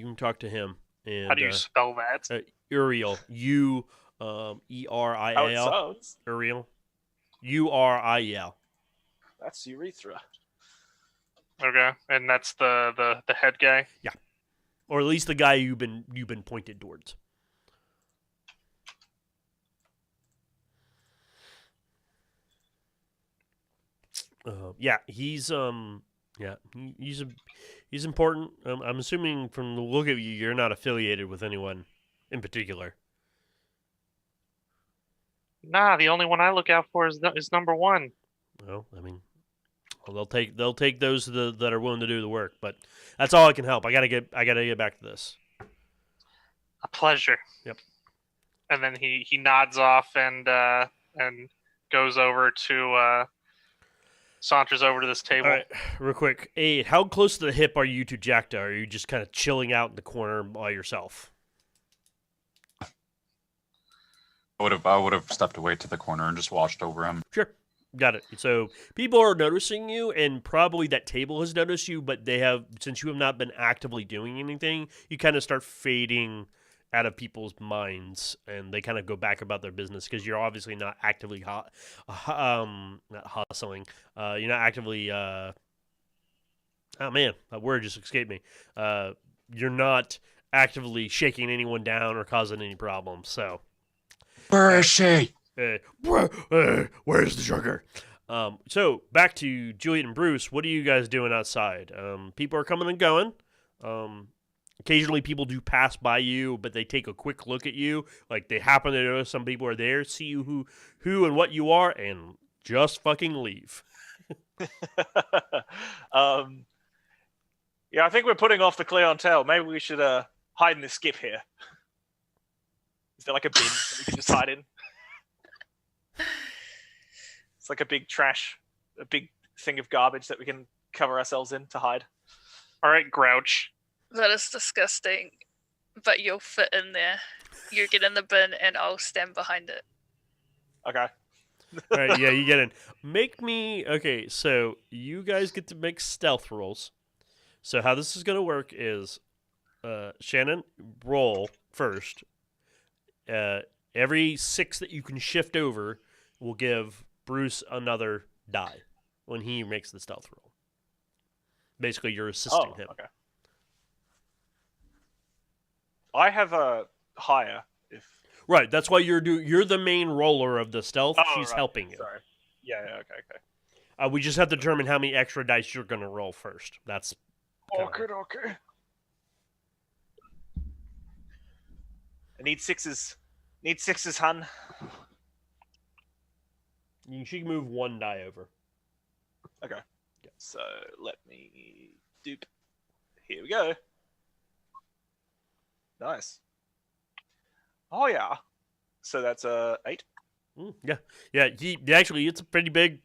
[SPEAKER 1] can talk to him. And,
[SPEAKER 3] how do you spell that?
[SPEAKER 1] Uriel, Uriel. Uriel. Uriel.
[SPEAKER 2] That's urethra.
[SPEAKER 3] Okay, and that's the head guy.
[SPEAKER 1] Yeah, or at least the guy you've been pointed towards. He's important. I'm assuming from the look of you, you're not affiliated with anyone in particular.
[SPEAKER 3] Nah, the only one I look out for is number one.
[SPEAKER 1] Well, I mean, they'll take those that are willing to do the work, but that's all I can help. I gotta get back to this.
[SPEAKER 3] A pleasure.
[SPEAKER 1] Yep.
[SPEAKER 3] And then he nods off and goes over to saunters over to this table.
[SPEAKER 1] All right, real quick. Hey, how close to the hip are you to Jacta? Are you just kind of chilling out in the corner by yourself?
[SPEAKER 4] I would have stepped away to the corner and just watched over him.
[SPEAKER 1] Sure. Got it. So people are noticing you, and probably that table has noticed you, but they have, since you have not been actively doing anything, you kind of start fading out of people's minds, and they kind of go back about their business because you're obviously not actively not hustling. You're not actively. Oh man, that word just escaped me. You're not actively shaking anyone down or causing any problems. So.
[SPEAKER 4] Where is she?
[SPEAKER 1] Where's the sugar? So back to Juliet and Bruce. What are you guys doing outside? People are coming and going. Occasionally people do pass by you, but they take a quick look at you. Like they happen to notice some people are there, see you who and what you are, and just fucking leave.
[SPEAKER 2] Yeah, I think we're putting off the clientele. Maybe we should hide in the skip here. Is there like a bin that we can just hide in? It's like a big thing of garbage that we can cover ourselves in to hide.
[SPEAKER 3] All right, Grouch.
[SPEAKER 5] That is disgusting, but you'll fit in there. You get in the bin, and I'll stand behind it.
[SPEAKER 2] Okay.
[SPEAKER 1] All right, yeah, you get in. Okay, so you guys get to make stealth rolls. So how this is going to work is Shannon, roll first. Every 6 that you can shift over will give Bruce another die when he makes the stealth roll. Basically, you're assisting him.
[SPEAKER 2] Okay. I have a higher if.
[SPEAKER 1] Right, that's why you're the main roller of the stealth.
[SPEAKER 2] Oh,
[SPEAKER 1] She's
[SPEAKER 2] right.
[SPEAKER 1] helping you.
[SPEAKER 2] Sorry. Yeah. Okay.
[SPEAKER 1] We just have to determine how many extra dice you're going to roll first. That's
[SPEAKER 2] Okay. I need sixes. Hun.
[SPEAKER 1] She can move 1 die over.
[SPEAKER 2] Okay. So let me dupe. Here we go. Nice. Oh yeah. So that's 8.
[SPEAKER 1] Yeah. Actually, it's pretty big.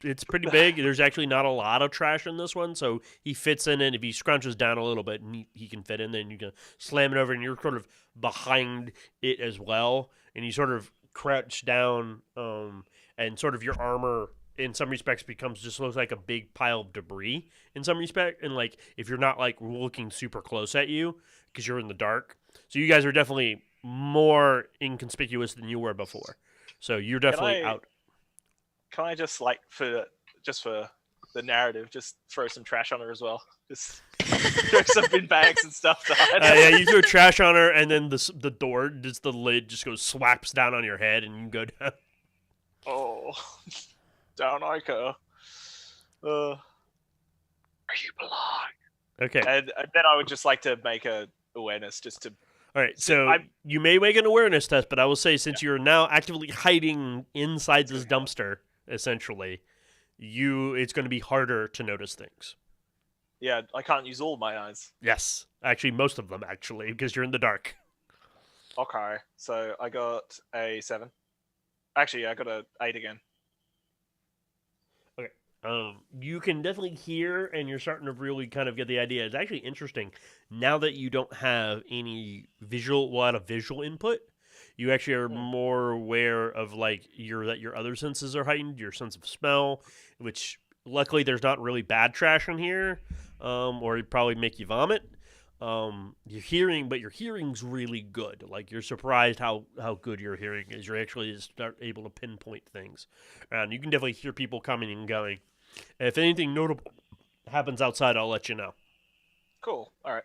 [SPEAKER 1] It's pretty big. There's actually not a lot of trash in this one, so he fits in it. If he scrunches down a little bit, and he can fit in there, and you can slam it over, and you're sort of behind it as well, and you sort of crouch down, and sort of your armor in some respects looks like a big pile of debris in some respect, and like if you're not like looking super close at you because you're in the dark, so you guys are definitely more inconspicuous than you were before. So you're definitely out.
[SPEAKER 2] Can I just for the narrative, just throw some trash on her as well? Just throw some bin bags and stuff to hide.
[SPEAKER 1] Yeah, you throw trash on her, and then the door, just the lid, just goes swaps down on your head, and you go down.
[SPEAKER 2] Oh, down I go.
[SPEAKER 3] Are you blind?
[SPEAKER 1] Okay.
[SPEAKER 2] And then I would just like to make a awareness just to.
[SPEAKER 1] All right, so you may make an awareness test, but I will say since you're now actively hiding inside this dumpster, essentially, it's going to be harder to notice things.
[SPEAKER 2] Yeah, I can't use all my eyes.
[SPEAKER 1] Yes, actually, most of them, because you're in the dark.
[SPEAKER 2] Okay, so I got a 7. Actually, I got a 8 again.
[SPEAKER 1] Okay. You can definitely hear, and you're starting to really kind of get the idea. It's actually interesting now that you don't have a lot of visual input. You actually are more aware of that your other senses are heightened. Your sense of smell, which luckily there's not really bad trash in here, or it'd probably make you vomit. Your hearing's really good. Like you're surprised how good your hearing is. You're actually start able to pinpoint things, and you can definitely hear people coming and going. If anything notable happens outside, I'll let you know.
[SPEAKER 2] Cool. All right.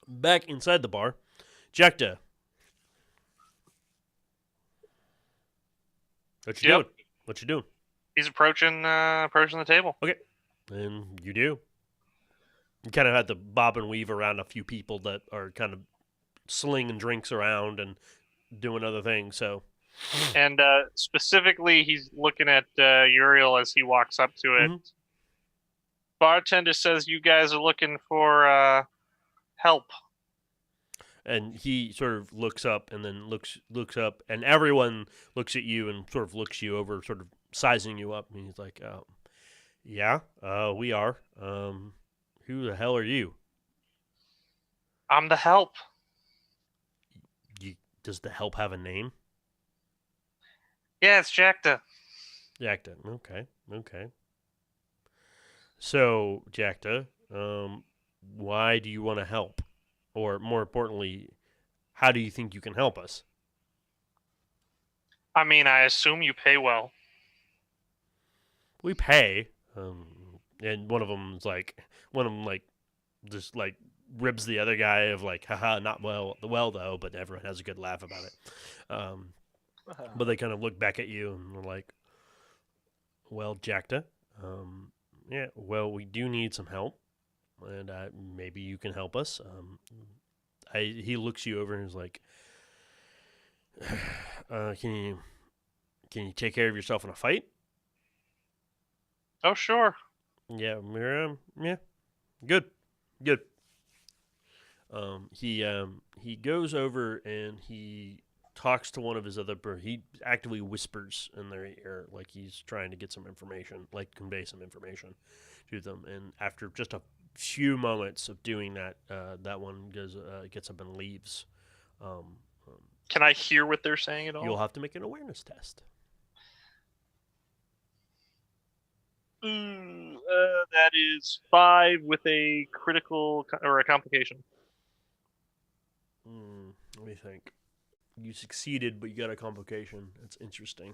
[SPEAKER 1] Back inside the bar, Jekta. What you doing?
[SPEAKER 3] He's approaching the table.
[SPEAKER 1] Okay. And you do. You kind of had to bob and weave around a few people that are kind of slinging drinks around and doing other things. So,
[SPEAKER 3] and specifically, he's looking at Uriel as he walks up to it. Mm-hmm. Bartender says you guys are looking for help.
[SPEAKER 1] And he sort of looks up and then looks up, and everyone looks at you and sort of looks you over, sort of sizing you up. And he's like, "Yeah, we are. Who the hell are you?"
[SPEAKER 3] I'm the help.
[SPEAKER 1] Does the help have a name?
[SPEAKER 3] Yeah, it's Jekta.
[SPEAKER 1] Jekta. Okay. So, Jekta, why do you want to help? Or more importantly, how do you think you can help us?
[SPEAKER 3] I mean, I assume you pay well.
[SPEAKER 1] We pay. And one of them just like ribs the other guy of like, haha, not well though, but everyone has a good laugh about it. But they kind of look back at you and they're like, well, Jekta, yeah, well, we do need some help. And maybe you can help us. He looks you over and is like, can you take care of yourself in a fight?
[SPEAKER 3] Oh, sure.
[SPEAKER 1] Yeah, yeah, good. He goes over and he talks to one of his other he actively whispers in their ear like he's trying to get some information, like convey some information to them. And after just a few moments of doing that, that one gets up and leaves.
[SPEAKER 3] Can I hear what they're saying at all?
[SPEAKER 1] You'll have to make an awareness test.
[SPEAKER 3] That is 5 with a critical or a complication.
[SPEAKER 1] Let me think. You succeeded, but you got a complication. That's interesting.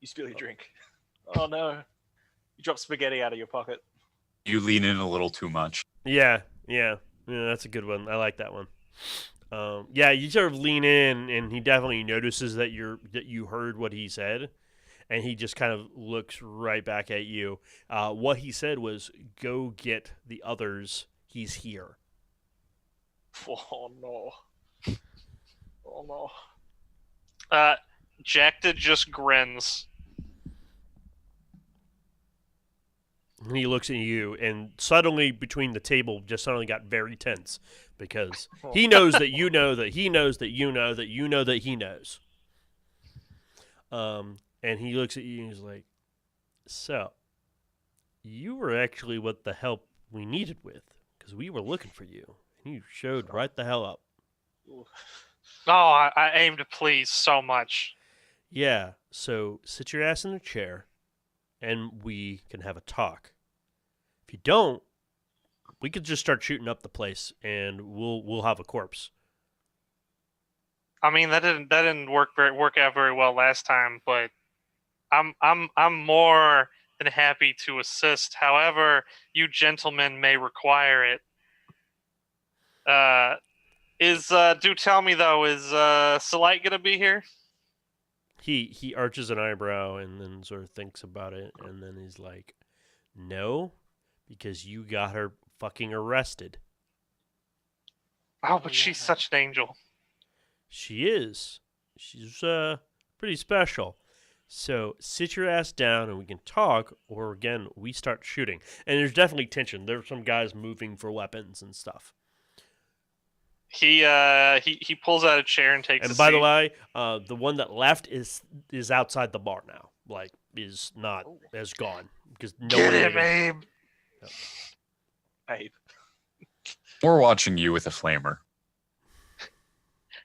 [SPEAKER 2] You spill your drink. Oh no! You drop spaghetti out of your pocket.
[SPEAKER 4] You lean in a little too much.
[SPEAKER 1] Yeah, that's a good one. I like that one. Yeah, you sort of lean in, and he definitely notices that you heard what he said, and he just kind of looks right back at you. What he said was, "Go get the others. He's here."
[SPEAKER 2] Oh no! Oh no!
[SPEAKER 3] Jacta just grins.
[SPEAKER 1] And he looks at you, and suddenly between the table just suddenly got very tense because he knows that you know that he knows that you know that you know that he knows. And he looks at you and he's like, "So, you were actually what the help we needed with, because we were looking for you, and you showed right the hell up."
[SPEAKER 3] Oh, I aim to please so much.
[SPEAKER 1] Yeah, so sit your ass in a chair, and we can have a talk. If you don't, we could just start shooting up the place, and we'll have a corpse.
[SPEAKER 3] I mean, that didn't work out very well last time, but I'm more than happy to assist. However, you gentlemen may require it. Do tell me though, is Salite gonna be here?
[SPEAKER 1] He arches an eyebrow and then sort of thinks about it, and then he's like, "No, because you got her fucking arrested."
[SPEAKER 3] Oh, but she's such an angel.
[SPEAKER 1] She is. She's pretty special. So sit your ass down and we can talk, or again, we start shooting. And there's definitely tension. There's some guys moving for weapons and stuff.
[SPEAKER 3] He pulls out a chair and takes.
[SPEAKER 1] And
[SPEAKER 3] a
[SPEAKER 1] by
[SPEAKER 3] seat.
[SPEAKER 1] the way, the one that left is outside the bar now. Like, is not as gone because no
[SPEAKER 3] Get
[SPEAKER 1] one
[SPEAKER 3] him,
[SPEAKER 1] even-
[SPEAKER 3] Abe.
[SPEAKER 2] Abe.
[SPEAKER 4] We're watching you with a flamer.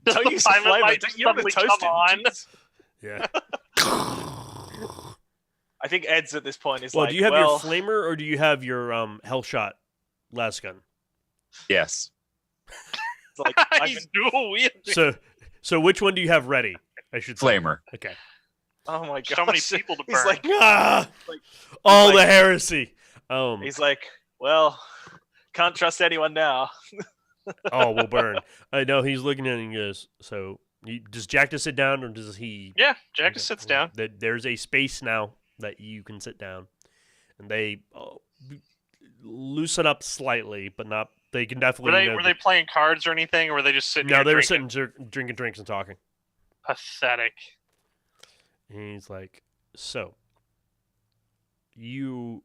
[SPEAKER 3] Does
[SPEAKER 2] Don't
[SPEAKER 3] the
[SPEAKER 2] use the
[SPEAKER 3] pilot
[SPEAKER 2] flavor.
[SPEAKER 3] light
[SPEAKER 2] You don't want to
[SPEAKER 3] suddenly
[SPEAKER 2] toast
[SPEAKER 3] come
[SPEAKER 2] him.
[SPEAKER 3] on?
[SPEAKER 2] Jeez.
[SPEAKER 1] Yeah.
[SPEAKER 2] I think Ed's at this point is
[SPEAKER 1] Well,
[SPEAKER 2] like,
[SPEAKER 1] do you have
[SPEAKER 2] well,
[SPEAKER 1] your flamer or do you have your hell shot last gun?
[SPEAKER 4] Yes.
[SPEAKER 2] it's like I've
[SPEAKER 3] He's
[SPEAKER 2] been-
[SPEAKER 3] dual wielding.
[SPEAKER 1] So which one do you have ready? I should say.
[SPEAKER 4] Flamer.
[SPEAKER 1] Okay.
[SPEAKER 2] oh my god,
[SPEAKER 3] So many people to
[SPEAKER 2] He's
[SPEAKER 3] burn.
[SPEAKER 2] like,
[SPEAKER 1] Ah!
[SPEAKER 2] Like-
[SPEAKER 1] All
[SPEAKER 2] like-
[SPEAKER 1] the heresy.
[SPEAKER 2] he's like, well, can't trust anyone now.
[SPEAKER 1] Oh, we'll burn. I know he's looking at it and he goes, so does Jack just sit down or does he?
[SPEAKER 3] Yeah, Jack just sits down.
[SPEAKER 1] There's a space now that you can sit down. And they loosen up slightly, but not, they can definitely.
[SPEAKER 3] Were they playing cards or anything, or were they just sitting?
[SPEAKER 1] No,
[SPEAKER 3] here
[SPEAKER 1] they were
[SPEAKER 3] drinking?
[SPEAKER 1] sitting drinking drinks and talking.
[SPEAKER 3] Pathetic.
[SPEAKER 1] And he's like, so, you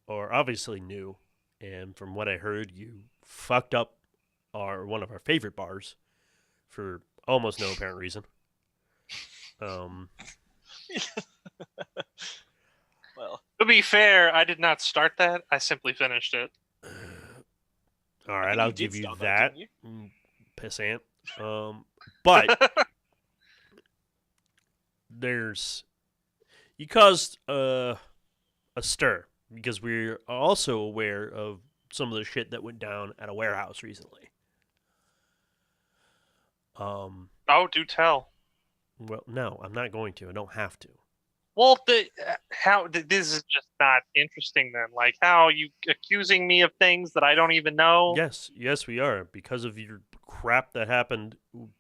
[SPEAKER 1] are obviously new, and from what I heard, you fucked up one of our favorite bars for almost no apparent reason.
[SPEAKER 2] Well,
[SPEAKER 3] To be fair, I did not start that. I simply finished it.
[SPEAKER 1] All
[SPEAKER 2] I
[SPEAKER 1] right,
[SPEAKER 2] think
[SPEAKER 1] I'll
[SPEAKER 2] you did
[SPEAKER 1] give you
[SPEAKER 2] start
[SPEAKER 1] that,
[SPEAKER 2] didn't you?
[SPEAKER 1] pissant. But you caused a stir because we're also aware of some of the shit that went down at a warehouse recently.
[SPEAKER 3] Oh, do tell.
[SPEAKER 1] Well, no, I'm not going to. I don't have to.
[SPEAKER 3] Well, this is just not interesting then. Like, how are you accusing me of things that I don't even know?
[SPEAKER 1] Yes, we are because of your crap that happened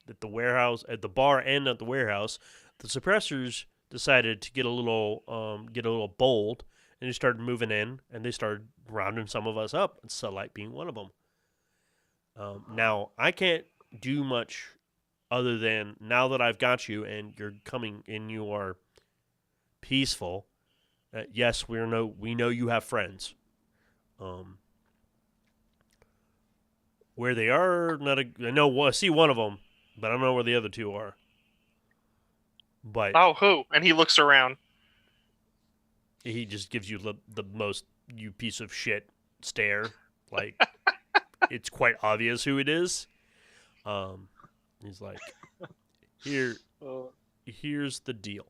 [SPEAKER 1] at the warehouse, at the bar, and at the warehouse. The suppressors decided to get a little bold, and they started moving in, and they started rounding some of us up. And Sunlight being one of them. Now I can't do much other than now that I've got you, and you're coming, and you are peaceful. Yes, we know you have friends. Where they are, I know. I see one of them, but I don't know where the other two are. But
[SPEAKER 3] Oh, who? And he looks around.
[SPEAKER 1] he just gives you the most you piece of shit stare. Like it's quite obvious who it is. He's like, here's the deal.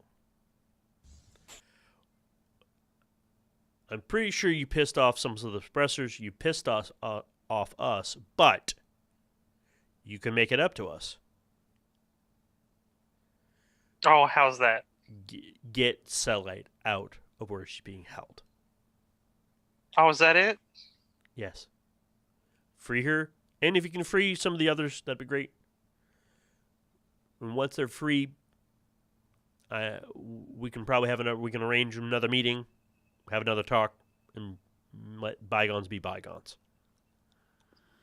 [SPEAKER 1] I'm pretty sure you pissed off some of the suppressors. You pissed off us, but you can make it up to us.
[SPEAKER 3] Oh, how's that?
[SPEAKER 1] Get Cellite out of where she's being held.
[SPEAKER 3] Oh, is that it?
[SPEAKER 1] Yes. Free her, and if you can free some of the others, that'd be great. And once they're free, we can probably we can arrange another meeting, have another talk, and let bygones be bygones.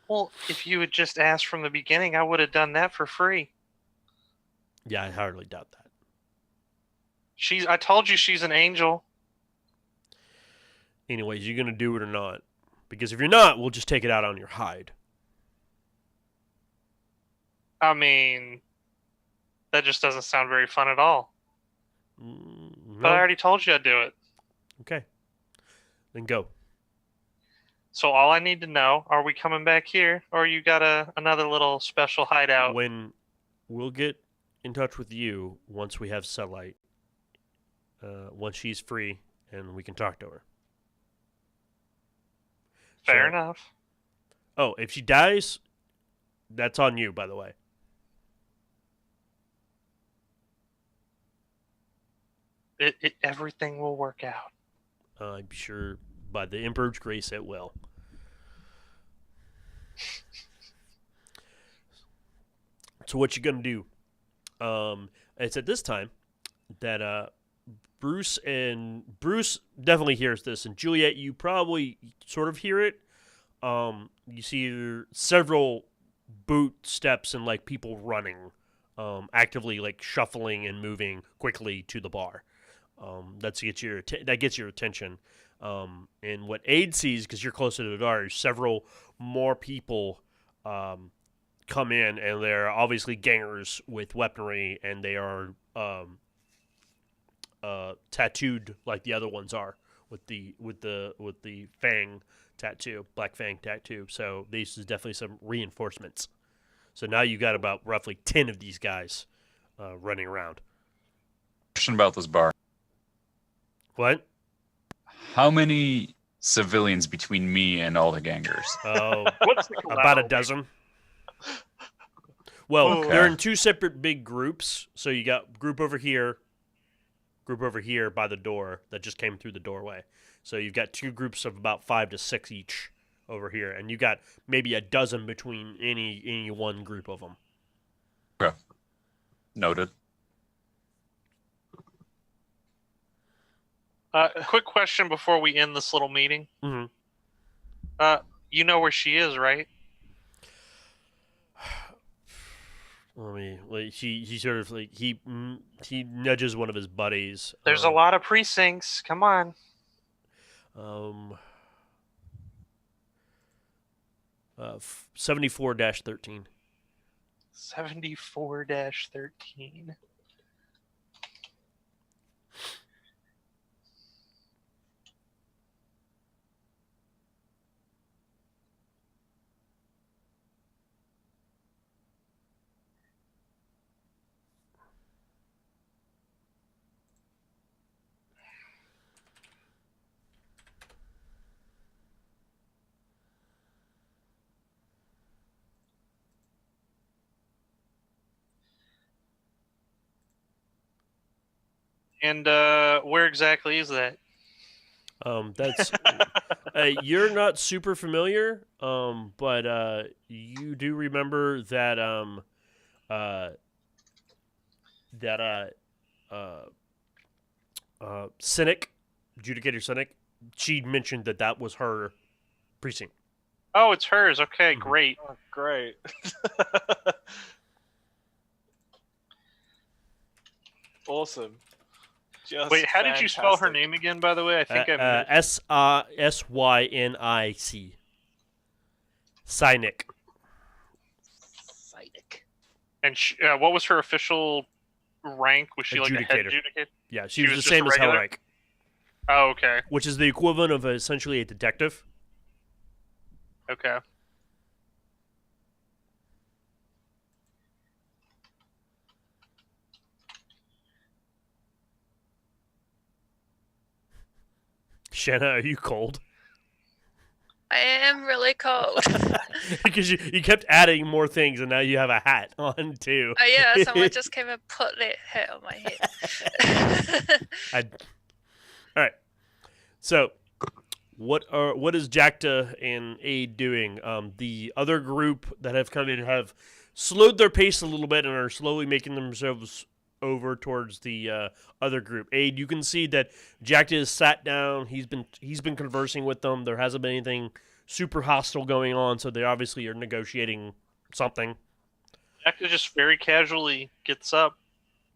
[SPEAKER 3] Well, if you had just asked from the beginning, I would have done that for free.
[SPEAKER 1] Yeah, I hardly doubt that.
[SPEAKER 3] I told you she's an angel.
[SPEAKER 1] Anyways, you gonna do it or not? Because if you're not, we'll just take it out on your hide.
[SPEAKER 3] I mean, that just doesn't sound very fun at all.
[SPEAKER 1] No?
[SPEAKER 3] But I already told you I'd do it.
[SPEAKER 1] Okay. Then go.
[SPEAKER 3] So all I need to know, are we coming back here, or you got another little special hideout?
[SPEAKER 1] When we'll get in touch with you once we have Cellite. Once she's free and we can talk to her.
[SPEAKER 3] Fair enough.
[SPEAKER 1] Oh, if she dies, that's on you, by the way.
[SPEAKER 3] Everything will work out.
[SPEAKER 1] I'm sure by the Emperor's grace it will. So what you gonna do? It's at this time that Bruce definitely hears this, and Juliet, you probably sort of hear it. You see several boot steps and like people running, actively like shuffling and moving quickly to the bar. That gets your attention. And what Aid sees, because you're closer to the door, is several more people come in, and they're obviously gangers with weaponry, and they are tattooed like the other ones are with the fang tattoo, black fang tattoo. So these is definitely some reinforcements. So now you got about roughly 10 of these guys running around.
[SPEAKER 4] Question about this bar.
[SPEAKER 1] What?
[SPEAKER 4] How many civilians between me and all the gangers?
[SPEAKER 1] Oh,
[SPEAKER 3] What's the
[SPEAKER 1] about a
[SPEAKER 3] collateral?
[SPEAKER 1] dozen. Well,
[SPEAKER 3] Okay.
[SPEAKER 1] they're in two separate big groups. So you got group over here by the door that just came through the doorway. So you've got two groups of about 5 to 6 each over here, and you got maybe a dozen between any one group of them.
[SPEAKER 4] Okay. Noted.
[SPEAKER 3] Quick question before we end this little meeting.
[SPEAKER 1] Mm-hmm.
[SPEAKER 3] You know where she is, right?
[SPEAKER 1] He sort of like he nudges one of his buddies.
[SPEAKER 3] There's a lot of precincts. Come on.
[SPEAKER 1] 74-13.
[SPEAKER 3] 74-13. And where exactly is that?
[SPEAKER 1] That's you're not super familiar, but you do remember that Cynic, Adjudicator Cynic, she mentioned that was her precinct.
[SPEAKER 3] Oh, it's hers. Okay,
[SPEAKER 1] Mhm.
[SPEAKER 3] great.
[SPEAKER 2] Oh, great. Awesome. Just
[SPEAKER 3] Wait, how did you spell her
[SPEAKER 2] fantastic.
[SPEAKER 3] name again, by the way? I think I
[SPEAKER 1] Synic.
[SPEAKER 3] Cynic. And what was her official rank? Was she like a head
[SPEAKER 1] Adjudicator.
[SPEAKER 3] adjudicator?
[SPEAKER 1] Yeah,
[SPEAKER 3] She
[SPEAKER 1] she was
[SPEAKER 3] was
[SPEAKER 1] the
[SPEAKER 3] just
[SPEAKER 1] same
[SPEAKER 3] a
[SPEAKER 1] as
[SPEAKER 3] regular?
[SPEAKER 1] Hellreich,
[SPEAKER 3] Oh, okay.
[SPEAKER 1] which is the equivalent of essentially a detective.
[SPEAKER 3] Okay.
[SPEAKER 1] Shanna, are you cold?
[SPEAKER 5] I am really cold.
[SPEAKER 1] Because you kept adding more things, and now you have a hat on too.
[SPEAKER 5] Oh yeah, someone just came and put their hat on my head.
[SPEAKER 1] All right. So, what is Jacta and Aid doing? The other group that have come in have slowed their pace a little bit and are slowly making themselves over towards the other group. Aid, you can see that Jacta is sat down. He's been conversing with them. There hasn't been anything super hostile going on, so they obviously are negotiating something.
[SPEAKER 3] Jacta just very casually gets up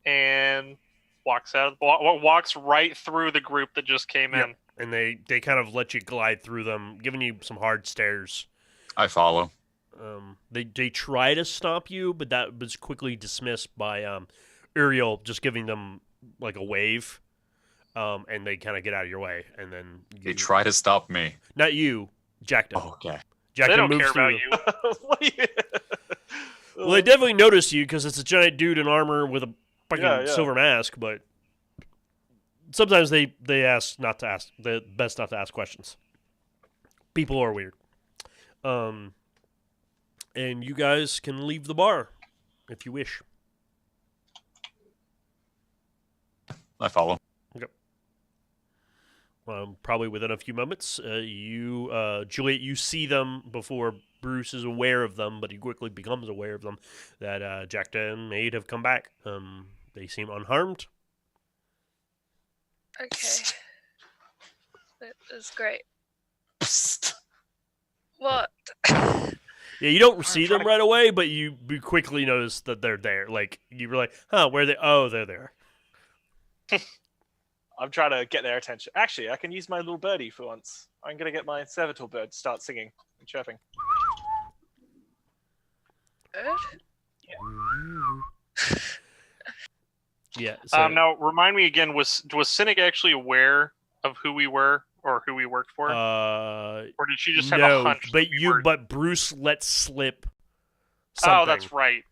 [SPEAKER 3] and walks right through the group that just came
[SPEAKER 1] Yep.
[SPEAKER 3] in.
[SPEAKER 1] And they kind of let you glide through them, giving you some hard stares.
[SPEAKER 4] I follow.
[SPEAKER 1] They try to stop you, but that was quickly dismissed by Uriel just giving them like a wave, and they kind of get out of your way, and then
[SPEAKER 4] They try to stop me.
[SPEAKER 1] not you, Jacta.
[SPEAKER 4] Oh, okay.
[SPEAKER 1] Jacta
[SPEAKER 3] They don't
[SPEAKER 1] moves
[SPEAKER 3] care
[SPEAKER 1] through
[SPEAKER 3] about
[SPEAKER 1] them.
[SPEAKER 3] you.
[SPEAKER 2] What are you-
[SPEAKER 1] Well, they definitely notice you because it's a giant dude in armor with a fucking
[SPEAKER 2] Yeah, yeah.
[SPEAKER 1] silver mask, but sometimes they ask not to ask. The best not to ask questions. People are weird. And you guys can leave the bar if you wish.
[SPEAKER 4] I follow.
[SPEAKER 1] Probably within a few moments, Juliet, you see them before Bruce is aware of them, but he quickly becomes aware of them, that Jacta and Maid have come back. They seem unharmed.
[SPEAKER 5] Okay. That is great.
[SPEAKER 4] Psst.
[SPEAKER 5] What?
[SPEAKER 1] Yeah, you don't see them right away, but you quickly notice that they're there. Like, you were like, huh, where are they? Oh, they're there.
[SPEAKER 2] I'm trying to get their attention. Actually, I can use my little birdie for once. I'm going to get my servitor bird to start singing and chirping.
[SPEAKER 5] Bird?
[SPEAKER 1] Yeah. So,
[SPEAKER 3] Now, remind me again, was Cynic actually aware of who we were or who we worked for? Or did she just have a hunch?
[SPEAKER 1] but
[SPEAKER 3] that we were-
[SPEAKER 1] but Bruce let slip something.
[SPEAKER 3] Oh, that's right.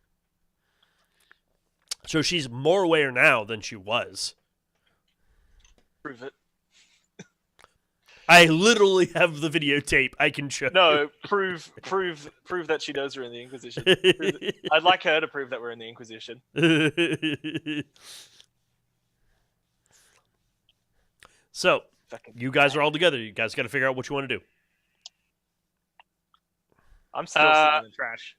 [SPEAKER 1] So she's more aware now than she was.
[SPEAKER 2] Prove it.
[SPEAKER 1] I literally have the videotape. I can show.
[SPEAKER 2] No, prove that she knows we're in the Inquisition. I'd like her to prove that we're in the Inquisition.
[SPEAKER 1] So,
[SPEAKER 2] Fucking
[SPEAKER 1] you guys are all together. You guys got to figure out what you want to do.
[SPEAKER 2] I'm still sitting in the trash.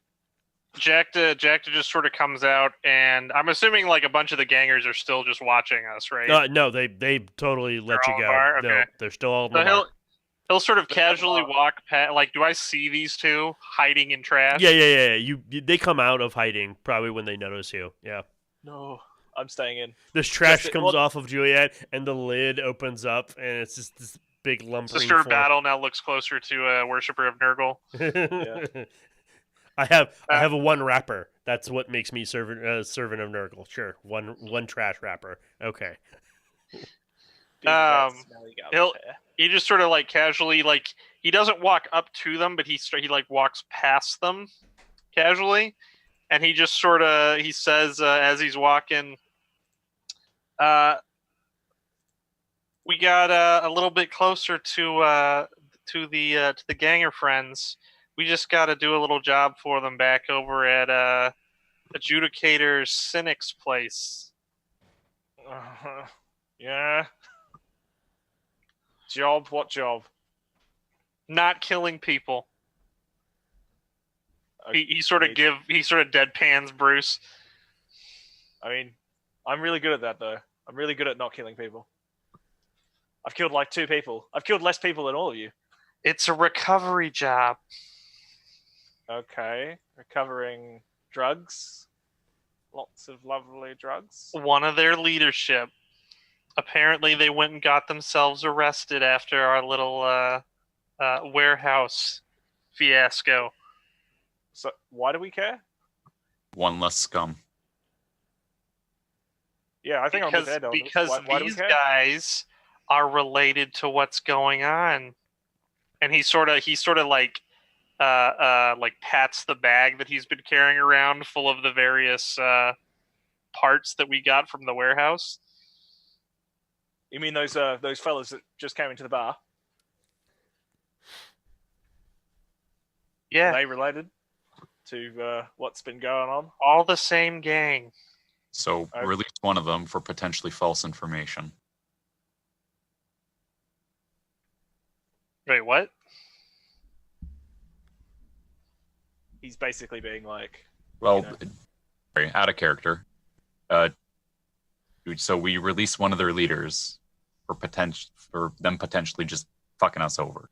[SPEAKER 3] Jacta just sort of comes out, and I'm assuming like a bunch of the gangers are still just watching us, right?
[SPEAKER 1] No, they totally let
[SPEAKER 3] They're
[SPEAKER 1] you
[SPEAKER 3] all in
[SPEAKER 1] go.
[SPEAKER 3] the bar?
[SPEAKER 1] No,
[SPEAKER 3] Okay.
[SPEAKER 1] they're still all in
[SPEAKER 3] So
[SPEAKER 1] the bar.
[SPEAKER 3] he'll sort of
[SPEAKER 2] They're in the
[SPEAKER 3] casually
[SPEAKER 2] bar.
[SPEAKER 3] walk past. Like, do I see these two hiding in trash?
[SPEAKER 1] Yeah. They come out of hiding probably when they notice you. Yeah.
[SPEAKER 2] No, I'm staying in.
[SPEAKER 1] This trash
[SPEAKER 2] Just-
[SPEAKER 1] comes
[SPEAKER 2] well-
[SPEAKER 1] off of Juliet, and the lid opens up, and it's just this big lumbering
[SPEAKER 3] Sister of
[SPEAKER 1] form.
[SPEAKER 3] Battle now looks closer to a worshiper of Nurgle.
[SPEAKER 1] I have a one wrapper. That's what makes me servant of Nurgle. Sure, one trash wrapper. Okay.
[SPEAKER 2] Dude, that smelly garbage
[SPEAKER 3] he'll-
[SPEAKER 2] hair.
[SPEAKER 3] He just sort of like casually, like, he doesn't walk up to them, but he like walks past them casually, and he just sort of he says as he's walking, we got a little bit closer to the ganger friends. We just got to do a little job for them back over at Adjudicator Cynic's place.
[SPEAKER 2] Yeah. Job? What job?
[SPEAKER 3] Not killing people.
[SPEAKER 2] Okay.
[SPEAKER 3] He sort of deadpans Bruce.
[SPEAKER 2] I mean, I'm really good at that, though. I'm really good at not killing people. I've killed like 2 people. I've killed less people than all of you.
[SPEAKER 3] It's a recovery job.
[SPEAKER 2] Okay. Recovering drugs. Lots of lovely drugs.
[SPEAKER 3] One of their leadership. Apparently, they went and got themselves arrested after our little warehouse fiasco.
[SPEAKER 2] So, why do we care?
[SPEAKER 4] One less scum.
[SPEAKER 2] Yeah, I think I'm with Ed on this.
[SPEAKER 3] Because
[SPEAKER 2] Why do we
[SPEAKER 3] these
[SPEAKER 2] care?
[SPEAKER 3] guys are related to what's going on, and he sort of like pats the bag that he's been carrying around full of the various parts that we got from the warehouse.
[SPEAKER 2] You mean those fellas that just came into the bar?
[SPEAKER 3] Yeah,
[SPEAKER 2] Are they related to what's been going on?
[SPEAKER 3] all the same gang.
[SPEAKER 4] So
[SPEAKER 2] Okay.
[SPEAKER 4] release one of them for potentially false information.
[SPEAKER 3] Wait, what?
[SPEAKER 2] He's basically being like,
[SPEAKER 4] Well,
[SPEAKER 2] You
[SPEAKER 4] sorry, out of character. So we release one of their leaders for them potentially just fucking us over.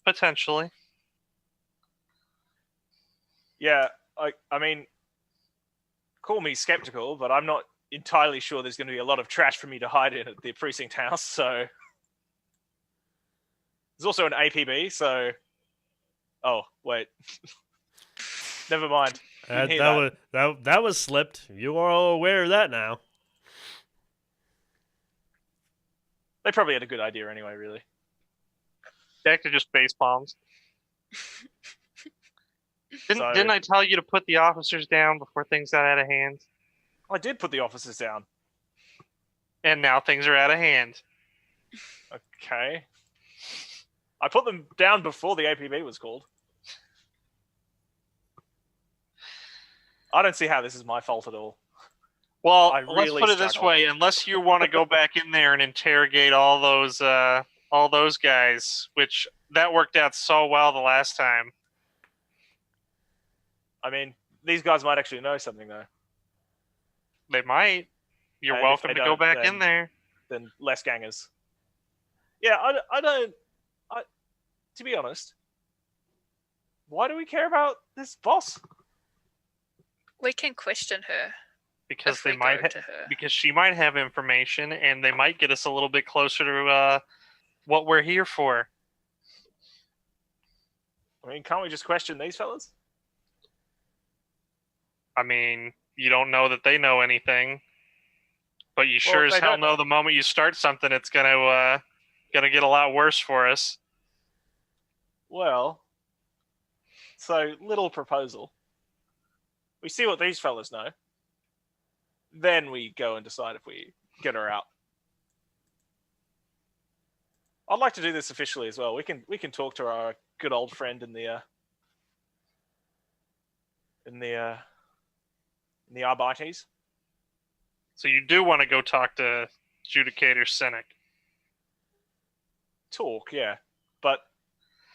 [SPEAKER 3] Potentially.
[SPEAKER 2] yeah, I mean, call me skeptical, but I'm not entirely sure there's going to be a lot of trash for me to hide in at the precinct house. So there's also an APB. So, oh wait, never mind. Didn't hear
[SPEAKER 1] That was slipped. You are all aware of that now.
[SPEAKER 2] They probably had a good idea anyway. Really.
[SPEAKER 3] Back to just face palms.
[SPEAKER 2] So-
[SPEAKER 3] Didn't I tell you to put the officers down before things got out of hand?
[SPEAKER 2] I did put the officers down.
[SPEAKER 3] And now things are out of hand.
[SPEAKER 2] Okay. I put them down before the APB was called. I don't see how this is my fault at all.
[SPEAKER 3] Well,
[SPEAKER 2] I
[SPEAKER 3] let's
[SPEAKER 2] really
[SPEAKER 3] put it this
[SPEAKER 2] struggle.
[SPEAKER 3] way: unless you want to go back in there and interrogate all those guys, which that worked out so well the last time.
[SPEAKER 2] I mean, these guys might actually know something though.
[SPEAKER 3] They might. You're
[SPEAKER 2] And if
[SPEAKER 3] welcome
[SPEAKER 2] they
[SPEAKER 3] to go
[SPEAKER 2] don't,
[SPEAKER 3] back
[SPEAKER 2] then-
[SPEAKER 3] in there.
[SPEAKER 2] Then less gangers. Yeah, I don't. To be honest, why do we care about this boss?
[SPEAKER 5] We can question her
[SPEAKER 3] Because
[SPEAKER 5] if
[SPEAKER 3] they
[SPEAKER 5] we
[SPEAKER 3] might
[SPEAKER 5] go to her.
[SPEAKER 3] because she might have information, and they might get us a little bit closer to what we're here for.
[SPEAKER 2] I mean, can't we just question these fellas?
[SPEAKER 3] I mean, you don't know that they know anything, but you sure as
[SPEAKER 2] they
[SPEAKER 3] hell
[SPEAKER 2] don't.
[SPEAKER 3] know the moment you start something, it's gonna get a lot worse for us.
[SPEAKER 2] Well, so little proposal. We see what these fellas know. Then we go and decide if we get her out. I'd like to do this officially as well. We can talk to our good old friend in the Arbites.
[SPEAKER 3] So you do want to go talk to Judicator Cynic.
[SPEAKER 2] Talk, yeah, but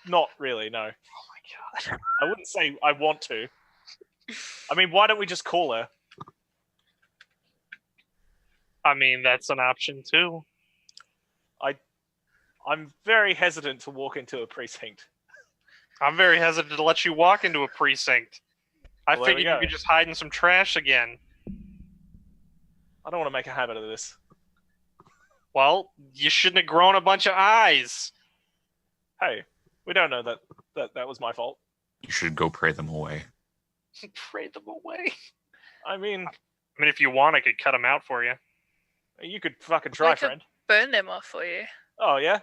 [SPEAKER 2] not really. No,
[SPEAKER 3] Oh my god.
[SPEAKER 2] I wouldn't say I want to. I mean, why don't we just call her?
[SPEAKER 3] I mean, that's an option too.
[SPEAKER 2] I'm very hesitant to walk into a precinct.
[SPEAKER 3] I'm very hesitant to let you walk into a precinct. I
[SPEAKER 2] Well, there we
[SPEAKER 3] figured you
[SPEAKER 2] go.
[SPEAKER 3] could just hide in some trash again.
[SPEAKER 2] I don't want to make a habit of this.
[SPEAKER 3] Well, you shouldn't have grown a bunch of eyes.
[SPEAKER 2] Hey, we don't know that was my fault.
[SPEAKER 4] You should go pray them away.
[SPEAKER 3] Pray them away.
[SPEAKER 2] I mean,
[SPEAKER 3] I mean, if you want, I could cut them out for you.
[SPEAKER 2] you could fucking try,
[SPEAKER 5] We could-
[SPEAKER 2] friend.
[SPEAKER 5] Burn them off for you.
[SPEAKER 2] Oh yeah,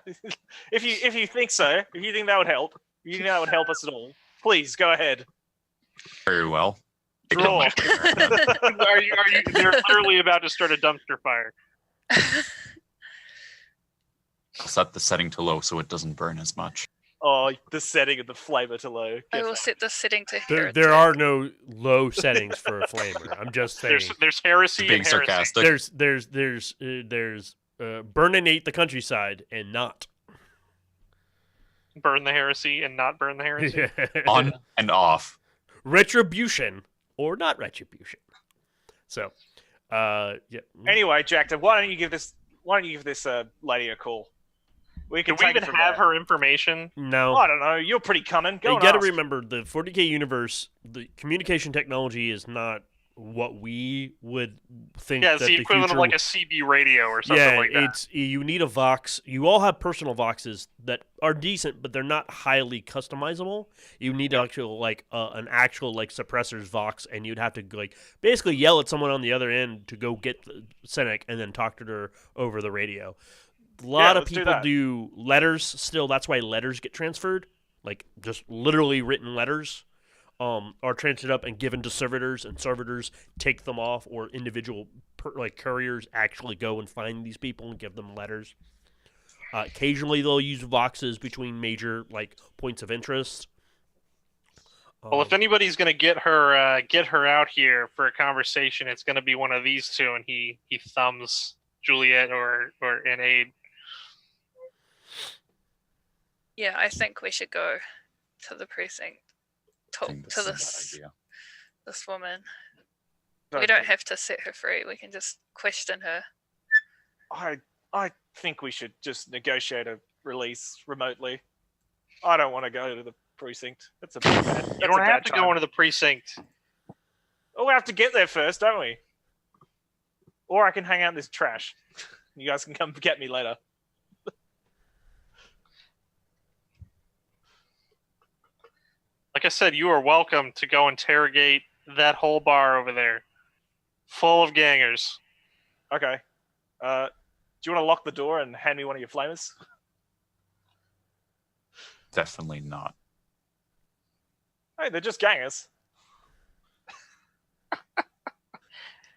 [SPEAKER 2] if you think so, if you think that would help, if you think that would help us at all, please go ahead.
[SPEAKER 4] Very well.
[SPEAKER 2] Draw.
[SPEAKER 3] Are you? They're literally about to start a dumpster fire.
[SPEAKER 4] Set the setting to low so it doesn't burn as much.
[SPEAKER 2] Oh, the setting of the flavor to low.
[SPEAKER 5] I
[SPEAKER 2] Get
[SPEAKER 5] will
[SPEAKER 2] fucked.
[SPEAKER 5] set the setting to
[SPEAKER 1] There
[SPEAKER 5] heretic.
[SPEAKER 1] are no low settings for a flamer. I'm just saying.
[SPEAKER 3] There's heresy
[SPEAKER 4] Being
[SPEAKER 3] and heresy.
[SPEAKER 4] sarcastic.
[SPEAKER 1] There's burninate the countryside and not.
[SPEAKER 3] Burn the heresy and not burn the heresy.
[SPEAKER 4] On and off.
[SPEAKER 1] Retribution or not retribution. So, yeah.
[SPEAKER 2] Anyway, Jack, why don't you give this lady a call? We
[SPEAKER 3] Do
[SPEAKER 2] can
[SPEAKER 3] we
[SPEAKER 2] take
[SPEAKER 3] even
[SPEAKER 2] it from
[SPEAKER 3] have
[SPEAKER 2] there.
[SPEAKER 3] her information?
[SPEAKER 1] No.
[SPEAKER 2] I don't know. You're pretty cunning. Go
[SPEAKER 1] You
[SPEAKER 2] and
[SPEAKER 1] got to
[SPEAKER 2] ask.
[SPEAKER 1] remember the 40K universe. The communication technology is not what we would think
[SPEAKER 3] Yeah,
[SPEAKER 1] that
[SPEAKER 3] it's the equivalent
[SPEAKER 1] future
[SPEAKER 3] of like a CB radio or something
[SPEAKER 1] yeah,
[SPEAKER 3] like that.
[SPEAKER 1] it's you need a Vox. You all have personal Voxes that are decent, but they're not highly customizable. You need actual an actual like suppressor's Vox, and you'd have to like basically yell at someone on the other end to go get the Senec and then talk to her over the radio. A lot of
[SPEAKER 2] let's do
[SPEAKER 1] people
[SPEAKER 2] that.
[SPEAKER 1] do letters still. That's why letters get transferred, like just literally written letters. Are transferred up and given to servitors, and servitors take them off, or individual couriers actually go and find these people and give them letters. Occasionally, they'll use Voxes between major points of interest.
[SPEAKER 3] Well, if anybody's going to get her out here for a conversation, it's going to be one of these two, and he thumbs Juliet or an aide.
[SPEAKER 5] Yeah, I think we should go to the precinct.
[SPEAKER 4] I
[SPEAKER 5] Talk
[SPEAKER 4] think
[SPEAKER 5] to
[SPEAKER 4] this is a bad idea.
[SPEAKER 5] this woman.
[SPEAKER 2] No,
[SPEAKER 5] We don't have to set her free. We can just question her.
[SPEAKER 2] I think we should just negotiate a release remotely. I don't want to go to the precinct. That's a bad.
[SPEAKER 3] You don't have to go into the precinct.
[SPEAKER 2] Oh, we have to get there first, don't we? Or I can hang out in this trash. You guys can come get me later.
[SPEAKER 3] Like I said, you are welcome to go interrogate that whole bar over there, full of gangers.
[SPEAKER 2] Okay. Do you want to lock the door and hand me one of your flamers?
[SPEAKER 4] Definitely not.
[SPEAKER 2] Hey, they're just gangers.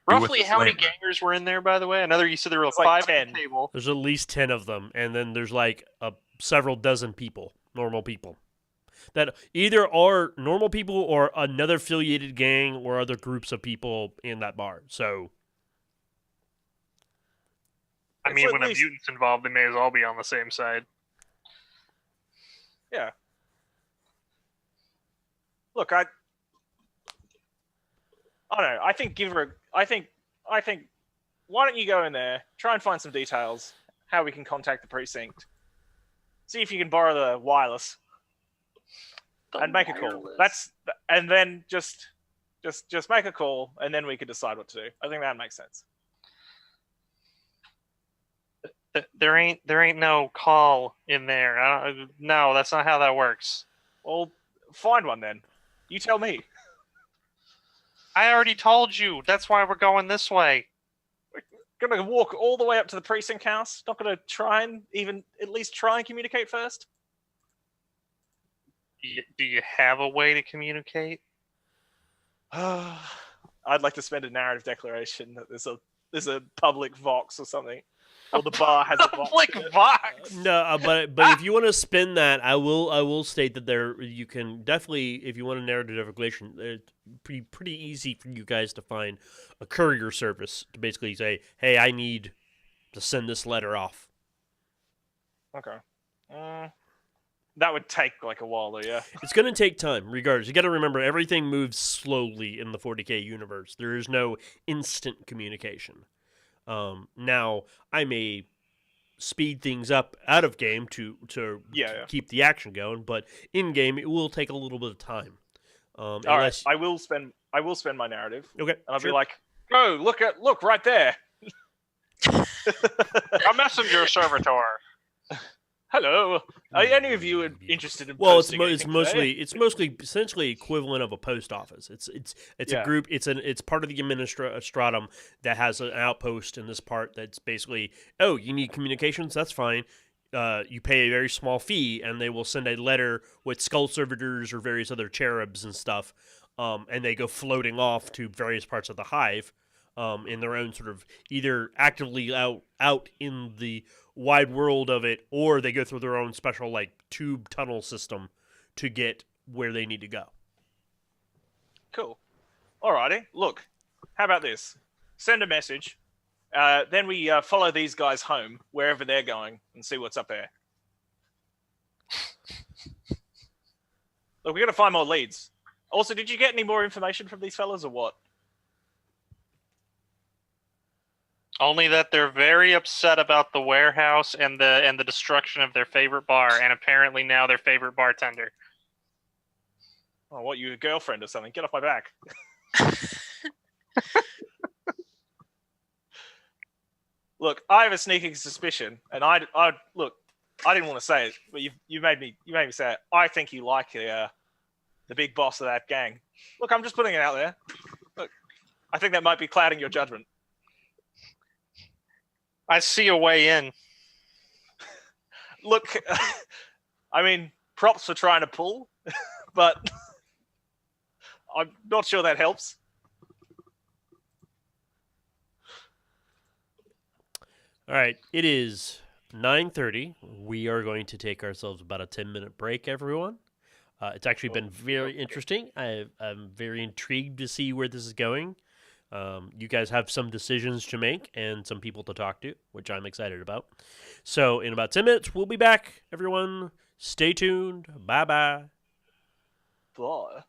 [SPEAKER 3] Roughly
[SPEAKER 4] the
[SPEAKER 3] how many
[SPEAKER 4] flavor.
[SPEAKER 3] gangers were in there, by the way? You said there were
[SPEAKER 2] It's like
[SPEAKER 3] 5 at
[SPEAKER 2] 10.
[SPEAKER 3] the table.
[SPEAKER 1] There's at least 10 of them, and then there's several dozen people, normal people, that either are normal people or another affiliated gang or other groups of people in that bar. So
[SPEAKER 3] I
[SPEAKER 2] It's
[SPEAKER 3] mean,
[SPEAKER 2] at
[SPEAKER 3] when a
[SPEAKER 2] least-
[SPEAKER 3] mutant's involved, they may as well be on the same side.
[SPEAKER 2] Yeah. Look, I don't know. I think give her. I think. Why don't you go in there, try and find some details, how we can contact the precinct, see if you can borrow the wireless, and make a call. And then just make a call, and then we can decide what to do. I think that makes sense.
[SPEAKER 3] There ain't no call in there. No, that's not how that works.
[SPEAKER 2] Well, find one then. You tell me.
[SPEAKER 3] I already told you. That's why we're going this way.
[SPEAKER 2] Gonna walk all the way up to the precinct house. Not gonna try and at least try and communicate first.
[SPEAKER 3] Do you have a way to communicate?
[SPEAKER 2] I'd like to spend a narrative declaration that there's a public Vox or something, or the bar has a Vox.
[SPEAKER 3] Like Vox.
[SPEAKER 1] no, but if you want to spin that, I will state that you can definitely, if you want a narrative declaration, it's pretty easy for you guys to find a courier service to basically say, hey, I need to send this letter off.
[SPEAKER 2] Okay. That would take like a while though, yeah.
[SPEAKER 1] It's going to take time, regardless. You got to remember, everything moves slowly in the 40K universe. There is no instant communication. Now, I may speed things up out of game to
[SPEAKER 2] Yeah.
[SPEAKER 1] keep the action going, but in game it will take a little bit of time.
[SPEAKER 2] All right.
[SPEAKER 1] Unless
[SPEAKER 2] I will spend my narrative,
[SPEAKER 1] okay,
[SPEAKER 2] and I'll
[SPEAKER 1] sure.
[SPEAKER 2] be like, "Oh, look right there.
[SPEAKER 3] A messenger servitor.
[SPEAKER 2] Hello. Are any of you interested in?"
[SPEAKER 1] Well, it's
[SPEAKER 2] posting anything today?"
[SPEAKER 1] it's mostly essentially equivalent of a post office. It's
[SPEAKER 2] Yeah.
[SPEAKER 1] a group. It's part of the administratum that has an outpost in this part. That's basically, oh, you need communications. That's fine. You pay a very small fee, and they will send a letter with skull servitors or various other cherubs and stuff, and they go floating off to various parts of the hive, in their own sort of either actively out in the wide world of it, or they go through their own special tube tunnel system to get where they need to go.
[SPEAKER 2] Cool. Alrighty. Look, how about this? Send a message. Then we follow these guys home, wherever they're going, and see what's up there. Look, we got to find more leads. Also, did you get any more information from these fellas, or what?
[SPEAKER 3] Only that they're very upset about the warehouse and the destruction of their favorite bar, and apparently now their favorite bartender.
[SPEAKER 2] Oh, what, you a girlfriend or something? Get off my back. Look, I have a sneaking suspicion, and I look. I didn't want to say it, but you made me say it. I think you like the big boss of that gang. Look, I'm just putting it out there. Look, I think that might be clouding your judgment.
[SPEAKER 3] I see a way in.
[SPEAKER 2] Look, I mean, props for trying to pull, but I'm not sure that helps.
[SPEAKER 1] All right, it is 9:30. We are going to take ourselves about a 10-minute break, everyone. It's actually been very interesting. I'm very intrigued to see where this is going. You guys have some decisions to make and some people to talk to, which I'm excited about. So in about 10 minutes, we'll be back, everyone. Stay tuned. Bye-bye.
[SPEAKER 2] Blah.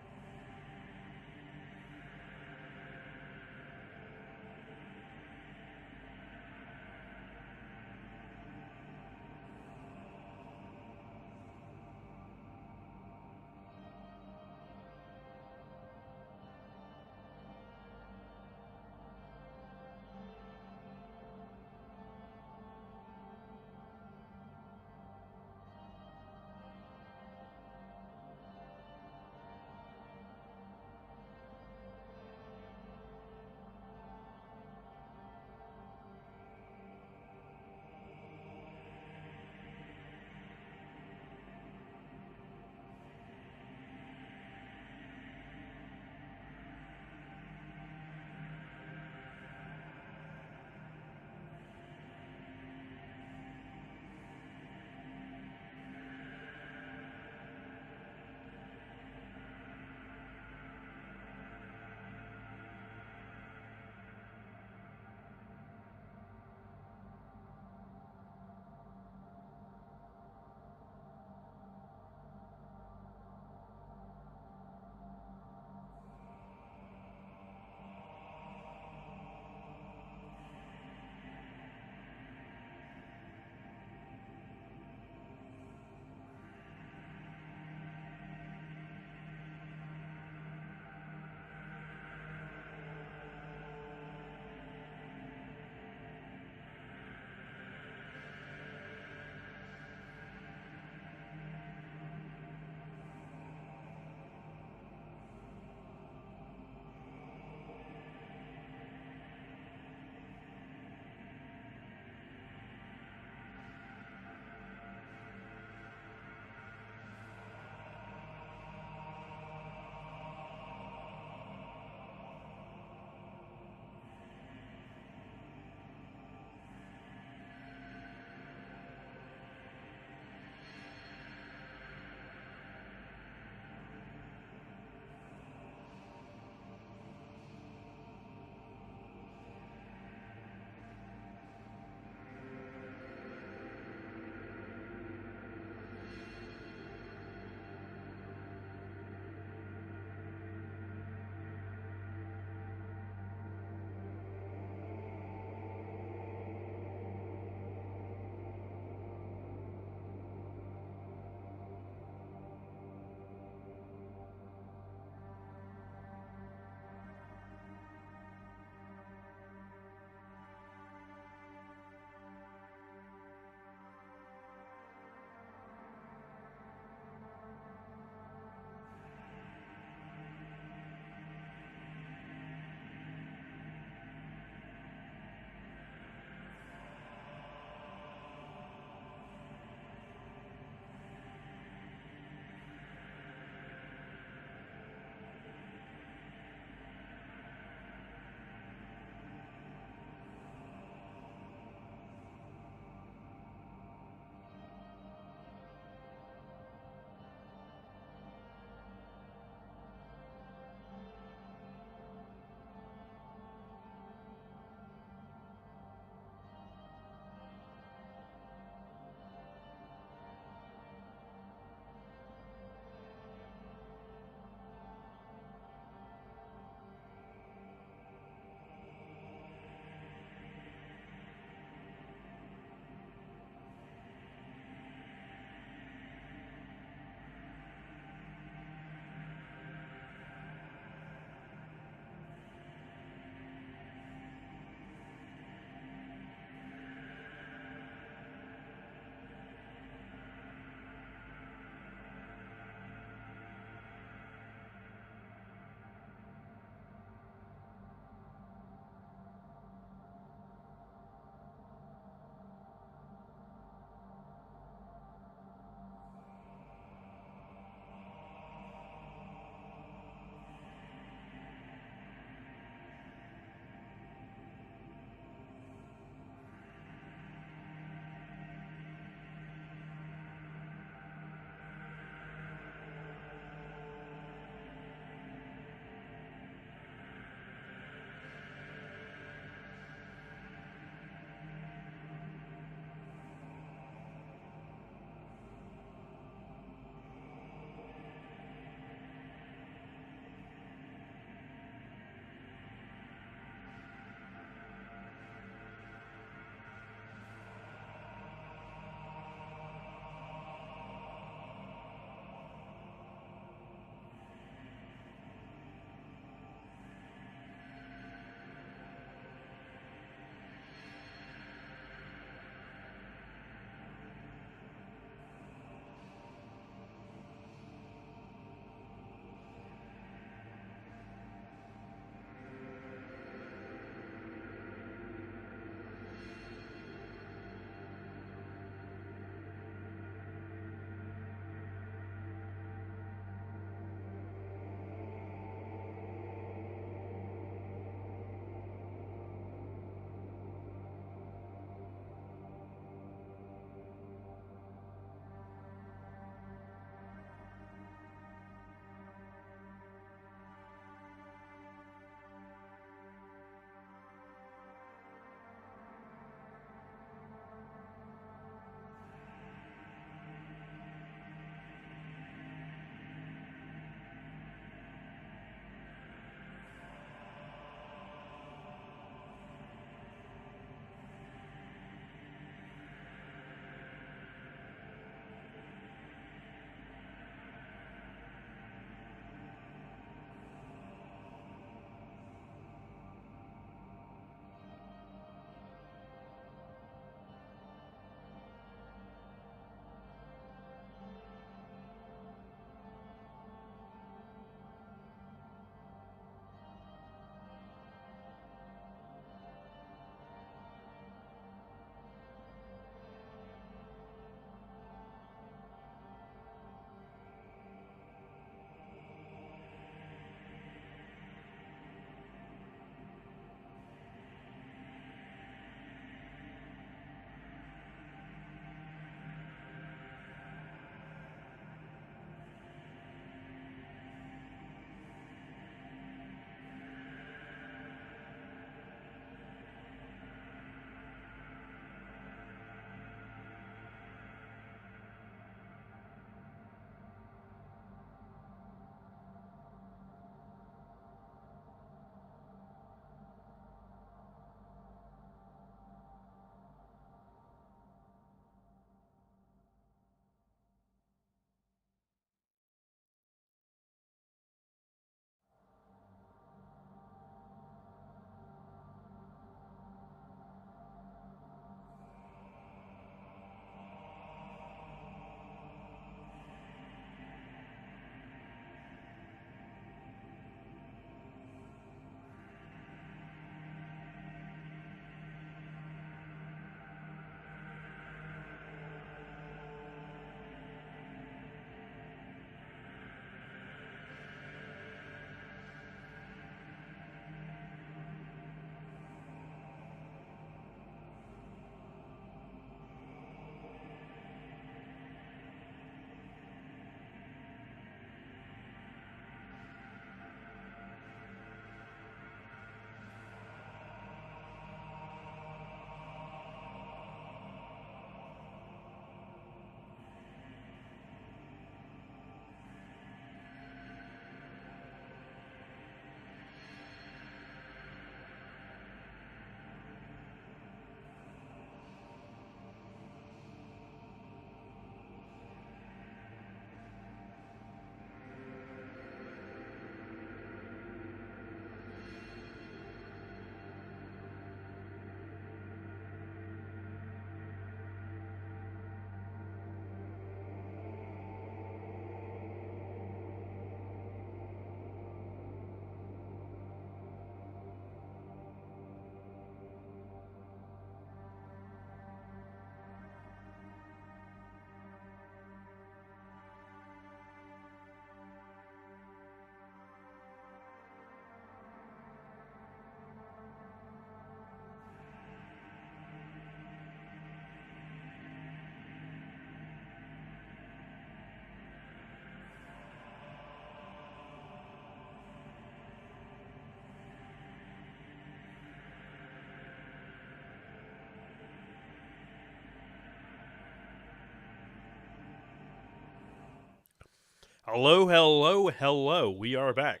[SPEAKER 1] Hello, hello, hello. We are back.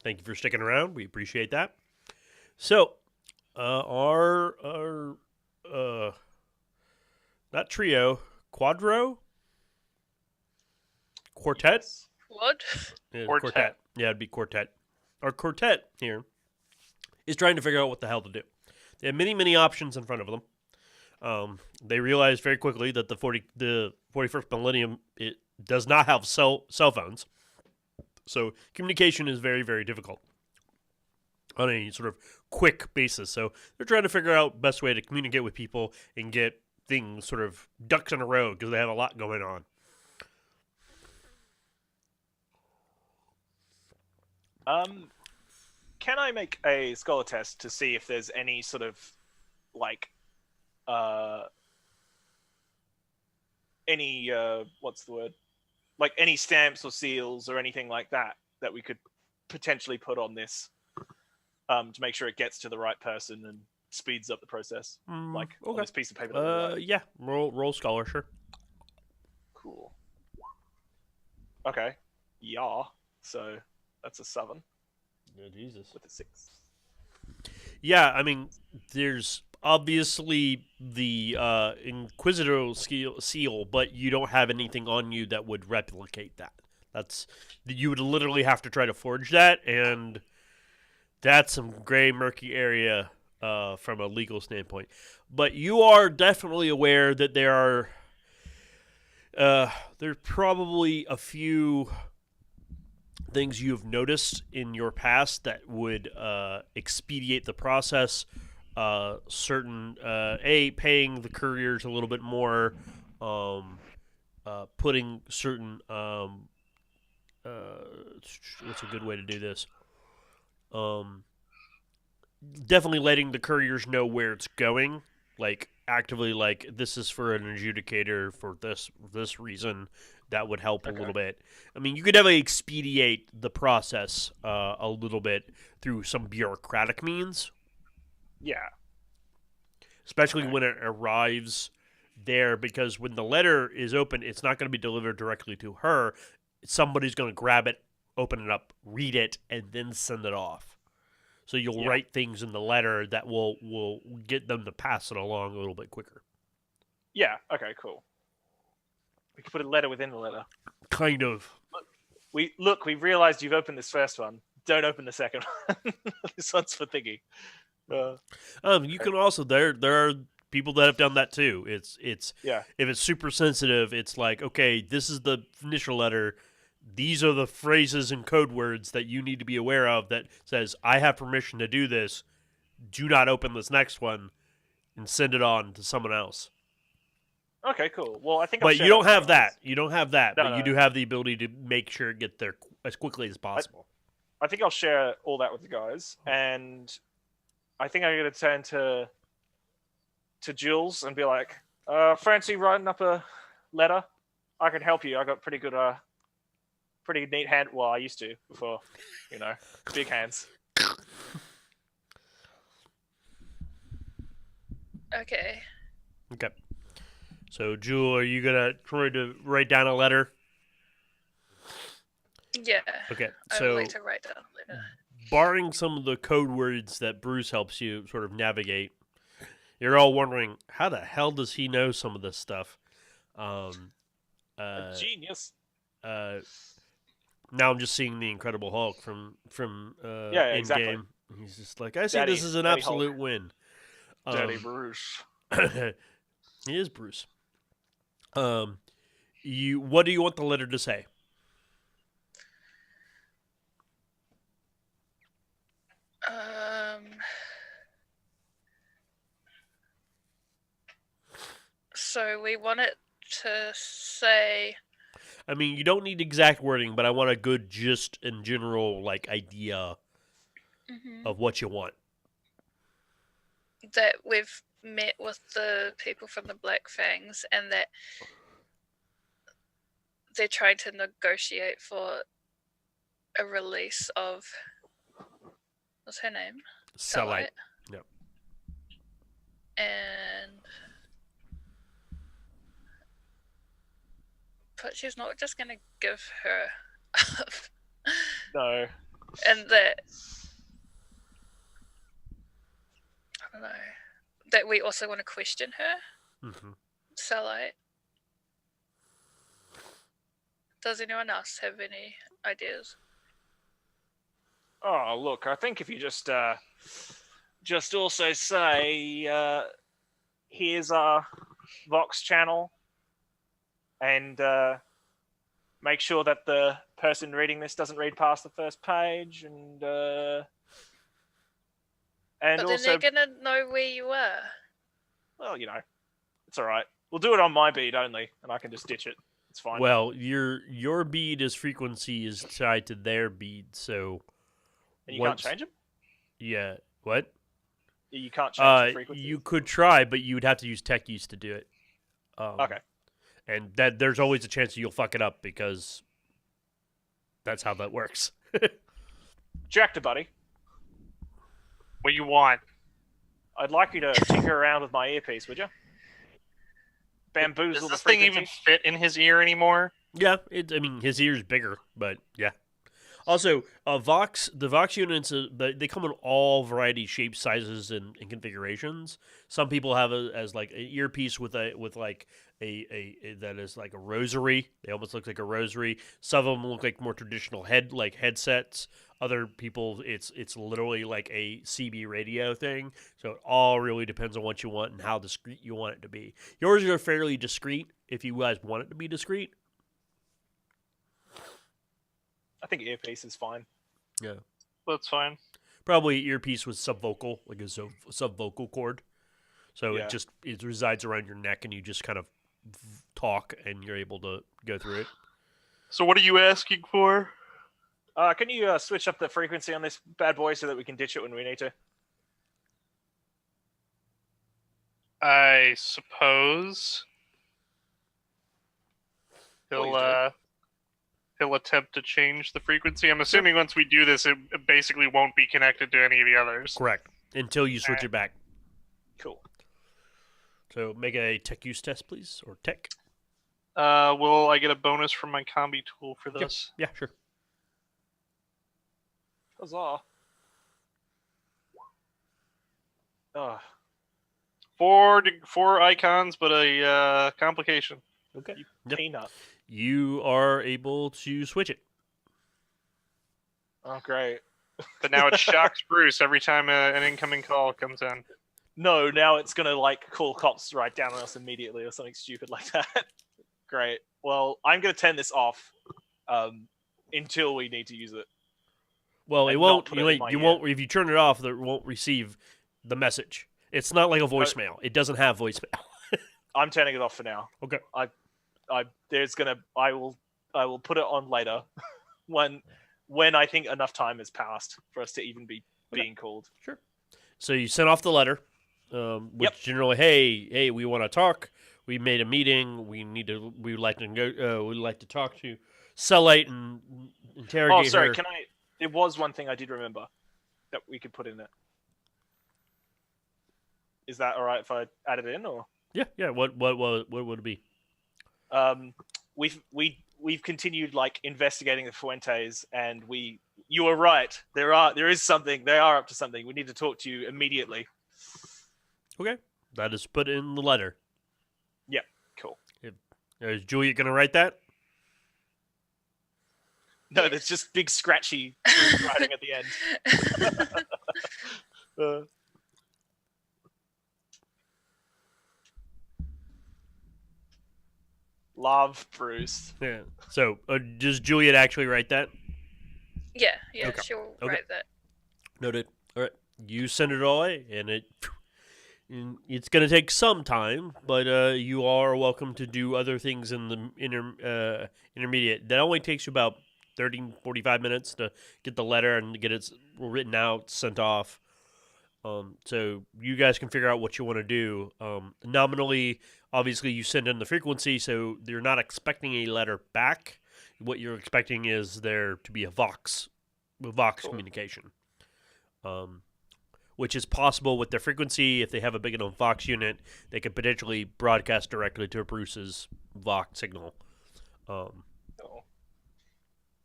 [SPEAKER 1] Thank you for sticking around. We appreciate that. So, our not trio, quadro, quartet.
[SPEAKER 2] Yes.
[SPEAKER 5] What?
[SPEAKER 1] Yeah,
[SPEAKER 3] Quartet.
[SPEAKER 1] Yeah, it'd be quartet. Our quartet here is trying to figure out what the hell to do. They have many, many options in front of them. They realize very quickly that the 41st millennium it does not have cell phones, so communication is very, very difficult on a sort of quick basis. So they're trying to figure out best way to communicate with people and get things sort of ducks in a row because they have a lot going on.
[SPEAKER 2] Can I make a scholar test to see if there's any sort of like any what's the word? Like any stamps or seals or anything like that that we could potentially put on this to make sure it gets to the right person and speeds up the process, like on
[SPEAKER 1] Okay.
[SPEAKER 2] this piece of paper. That we write.
[SPEAKER 1] Yeah. Roll scholar, sure.
[SPEAKER 2] Cool. Okay. Yeah. So that's a 7
[SPEAKER 1] Oh, Jesus.
[SPEAKER 2] with a 6.
[SPEAKER 1] Yeah, I mean, there's obviously the Inquisitor seal, but you don't have anything on you that would replicate that. You would literally have to try to forge that, and that's some gray, murky area from a legal standpoint. But you are definitely aware that there's probably a few things you've noticed in your past that would expedite the process. Paying the couriers a little bit more, putting certain what's a good way to do this? Definitely letting the couriers know where it's going, like actively, like this is for an adjudicator for this reason. That would help a little bit. I mean, you could definitely expedite the process a little bit through some bureaucratic means.
[SPEAKER 2] Yeah.
[SPEAKER 1] Especially when it arrives there, because when the letter is open, it's not going to be delivered directly to her. Somebody's going to grab it, open it up, read it, and then send it off. So you'll write things in the letter that will get them to pass it along a little bit quicker.
[SPEAKER 2] Yeah. Okay. Cool. We could put a letter within the letter.
[SPEAKER 1] Kind of.
[SPEAKER 2] We realized you've opened this first one. Don't open the second one. This one's for thingy.
[SPEAKER 1] You can also there are people that have done that too. It's
[SPEAKER 2] Yeah.
[SPEAKER 1] If it's super sensitive, it's like, okay, this is the initial letter. These are the phrases and code words that you need to be aware of that says, I have permission to do this. Do not open this next one and send it on to someone else.
[SPEAKER 2] Okay, cool. Well, I think.
[SPEAKER 1] But you don't have that. You don't have that.
[SPEAKER 2] No,
[SPEAKER 1] but you do have the ability to make sure it gets there as quickly as possible.
[SPEAKER 2] I think I'll share all that with the guys, and I think I'm going to turn to Jules and be like, "Fancy writing up a letter? I can help you. I got pretty neat hand. Well, I used to before, big hands."
[SPEAKER 5] Okay.
[SPEAKER 1] Okay. So, Jewel, are you going to try to write down a letter?
[SPEAKER 5] Yeah.
[SPEAKER 1] Okay.
[SPEAKER 5] I
[SPEAKER 1] So,
[SPEAKER 5] would like to write down a letter.
[SPEAKER 1] barring some of the code words that Bruce helps you sort of navigate, you're all wondering, how the hell does he know some of this stuff?
[SPEAKER 2] A genius.
[SPEAKER 1] Now I'm just seeing the Incredible Hulk from
[SPEAKER 2] Yeah, exactly.
[SPEAKER 1] in-game. He's just like, I see this is an
[SPEAKER 2] Daddy
[SPEAKER 1] absolute
[SPEAKER 2] Hulk.
[SPEAKER 1] win.
[SPEAKER 2] Daddy Bruce.
[SPEAKER 1] He is Bruce. What do you want the letter to say?
[SPEAKER 5] So we want it to say.
[SPEAKER 1] I mean, you don't need exact wording, but I want a good gist and general idea of what you want.
[SPEAKER 5] That we've met with the people from the Black Fangs and that they're trying to negotiate for a release of, what's her name?
[SPEAKER 1] Cellite. Yep.
[SPEAKER 5] And but she's not just gonna give her up.
[SPEAKER 2] No.
[SPEAKER 5] And that, I don't know, that we also want to question her.
[SPEAKER 1] Mm-hmm.
[SPEAKER 5] So, like, does anyone else have any ideas?
[SPEAKER 2] Oh, look, I think if you just also say, here's our Vox channel, and make sure that the person reading this doesn't read past the first page, and
[SPEAKER 5] But then
[SPEAKER 2] also,
[SPEAKER 5] they're gonna know where you are.
[SPEAKER 2] well, it's all right. We'll do it on my beat only, and I can just ditch it. It's fine.
[SPEAKER 1] Well, your bead is frequency is tied to their bead, so
[SPEAKER 2] and you can't change them.
[SPEAKER 1] Yeah. What?
[SPEAKER 2] You can't change the frequency.
[SPEAKER 1] You could try, but you would have to use tech use to do it.
[SPEAKER 2] Okay.
[SPEAKER 1] And that there's always a chance that you'll fuck it up because that's how that works.
[SPEAKER 2] Jacked, buddy.
[SPEAKER 3] What you want?
[SPEAKER 2] I'd like you to tinker around with my earpiece, would you? Bamboozle
[SPEAKER 3] Does
[SPEAKER 2] the
[SPEAKER 3] this thing
[SPEAKER 2] frequency.
[SPEAKER 3] even fit in his ear anymore?
[SPEAKER 1] Yeah, I mean, his ear's bigger, but yeah. Also, the Vox units, they come in all variety, shapes, sizes, and configurations. Some people have it as like an earpiece with like a that is like a rosary. They almost look like a rosary. Some of them look like more traditional headsets. Other people, it's literally like a CB radio thing. So it all really depends on what you want and how discreet you want it to be. Yours are fairly discreet if you guys want it to be discreet.
[SPEAKER 2] I think earpiece is fine.
[SPEAKER 1] Yeah.
[SPEAKER 3] That's fine.
[SPEAKER 1] Probably earpiece with subvocal, like a subvocal cord. So
[SPEAKER 2] Yeah.
[SPEAKER 1] it resides around your neck, and you just kind of talk, and you're able to go through it.
[SPEAKER 3] So what are you asking for?
[SPEAKER 2] Can you switch up the frequency on this bad boy so that we can ditch it when we need to?
[SPEAKER 3] I suppose
[SPEAKER 2] Please do.
[SPEAKER 3] he'll attempt to change the frequency. I'm assuming once we do this, it basically won't be connected to any of the others.
[SPEAKER 1] Correct. Until you switch it back.
[SPEAKER 2] Cool.
[SPEAKER 1] So make a tech use test, please, or tech.
[SPEAKER 3] Will I get a bonus from my combi tool for this?
[SPEAKER 1] Yeah, sure.
[SPEAKER 2] Huzzah. Oh,
[SPEAKER 3] Four icons, but a complication.
[SPEAKER 1] Okay.
[SPEAKER 2] peanut.
[SPEAKER 1] You are able to switch it.
[SPEAKER 2] Oh, great.
[SPEAKER 3] But now it shocks Bruce every time an incoming call comes in.
[SPEAKER 2] No, now it's gonna call cops right down on us immediately or something stupid like that. Great. Well, I'm gonna turn this off until we need to use it.
[SPEAKER 1] Well, it
[SPEAKER 2] And
[SPEAKER 1] won't.
[SPEAKER 2] not put it in my
[SPEAKER 1] You
[SPEAKER 2] ear.
[SPEAKER 1] won't. If you turn it off, it won't receive the message. It's not like a voicemail. It doesn't have voicemail.
[SPEAKER 2] I'm turning it off for now.
[SPEAKER 1] Okay.
[SPEAKER 2] I will put it on later when I think enough time has passed for us to even be being called.
[SPEAKER 1] Sure. So you sent off the letter, which generally, hey, we want to talk. We made a meeting. We would like to go. We'd like to talk to Cellite and interrogate
[SPEAKER 2] Oh, sorry.
[SPEAKER 1] her.
[SPEAKER 2] There was one thing I did remember that we could put in it. Is that all right if I add it in, or?
[SPEAKER 1] Yeah. What would it be?
[SPEAKER 2] We've continued investigating the Fuentes, and you were right. There is something. They are up to something. We need to talk to you immediately.
[SPEAKER 1] Okay, that is put in the letter.
[SPEAKER 2] Yeah, cool.
[SPEAKER 1] Is Juliet going to write that?
[SPEAKER 2] No,
[SPEAKER 5] Yeah.
[SPEAKER 2] there's just big scratchy writing at the end. Love, Bruce.
[SPEAKER 1] Yeah. So does Juliet actually write that?
[SPEAKER 5] Yeah,
[SPEAKER 1] Okay.
[SPEAKER 5] she'll
[SPEAKER 1] Okay.
[SPEAKER 5] write that.
[SPEAKER 1] Noted. All right. You send it all away, and it's going to take some time, but you are welcome to do other things in the intermediate. That only takes you about 30, 45 minutes to get the letter and get it written out, sent off. So you guys can figure out what you want to do. Nominally, obviously, you send in the frequency, so you're not expecting a letter back. What you're expecting is there to be a Vox
[SPEAKER 2] Cool.
[SPEAKER 1] communication, which is possible with their frequency. If they have a big enough Vox unit, they could potentially broadcast directly to Bruce's Vox signal.
[SPEAKER 2] Oh.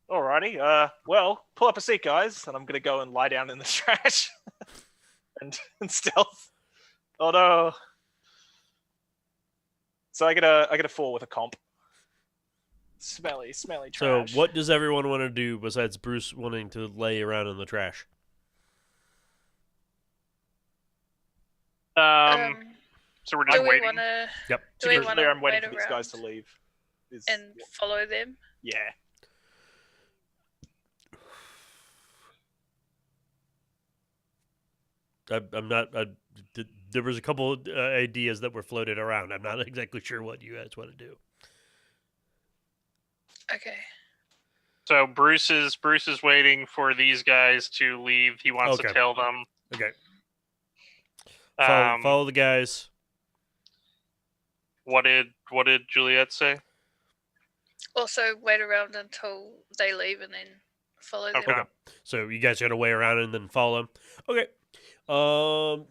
[SPEAKER 2] Alrighty. Well, pull up a seat, guys, and I'm gonna go and lie down in the trash and stealth. Oh no. So I get a 4 with a comp. Smelly
[SPEAKER 1] So,
[SPEAKER 2] trash.
[SPEAKER 1] what does everyone want to do besides Bruce wanting to lay around in the trash?
[SPEAKER 3] So we're
[SPEAKER 5] do
[SPEAKER 3] just
[SPEAKER 5] we
[SPEAKER 3] waiting.
[SPEAKER 5] want to
[SPEAKER 1] Yep.
[SPEAKER 5] do we
[SPEAKER 2] To be
[SPEAKER 5] want
[SPEAKER 2] clear,
[SPEAKER 5] to
[SPEAKER 2] I'm waiting
[SPEAKER 5] wait
[SPEAKER 2] for these guys to
[SPEAKER 5] around
[SPEAKER 2] leave.
[SPEAKER 5] and follow them?
[SPEAKER 2] Yeah.
[SPEAKER 1] I'm not. There was a couple ideas that were floated around. I'm not exactly sure what you guys want to do.
[SPEAKER 5] Okay.
[SPEAKER 3] So Bruce is waiting for these guys to leave. He wants
[SPEAKER 1] Okay.
[SPEAKER 3] to tell them.
[SPEAKER 1] Okay. Follow,
[SPEAKER 3] Um,
[SPEAKER 1] follow the guys.
[SPEAKER 3] What did Juliet say?
[SPEAKER 5] Also, wait around until they leave and then follow them.
[SPEAKER 3] Okay.
[SPEAKER 1] So you guys got to wait around and then follow them. Okay.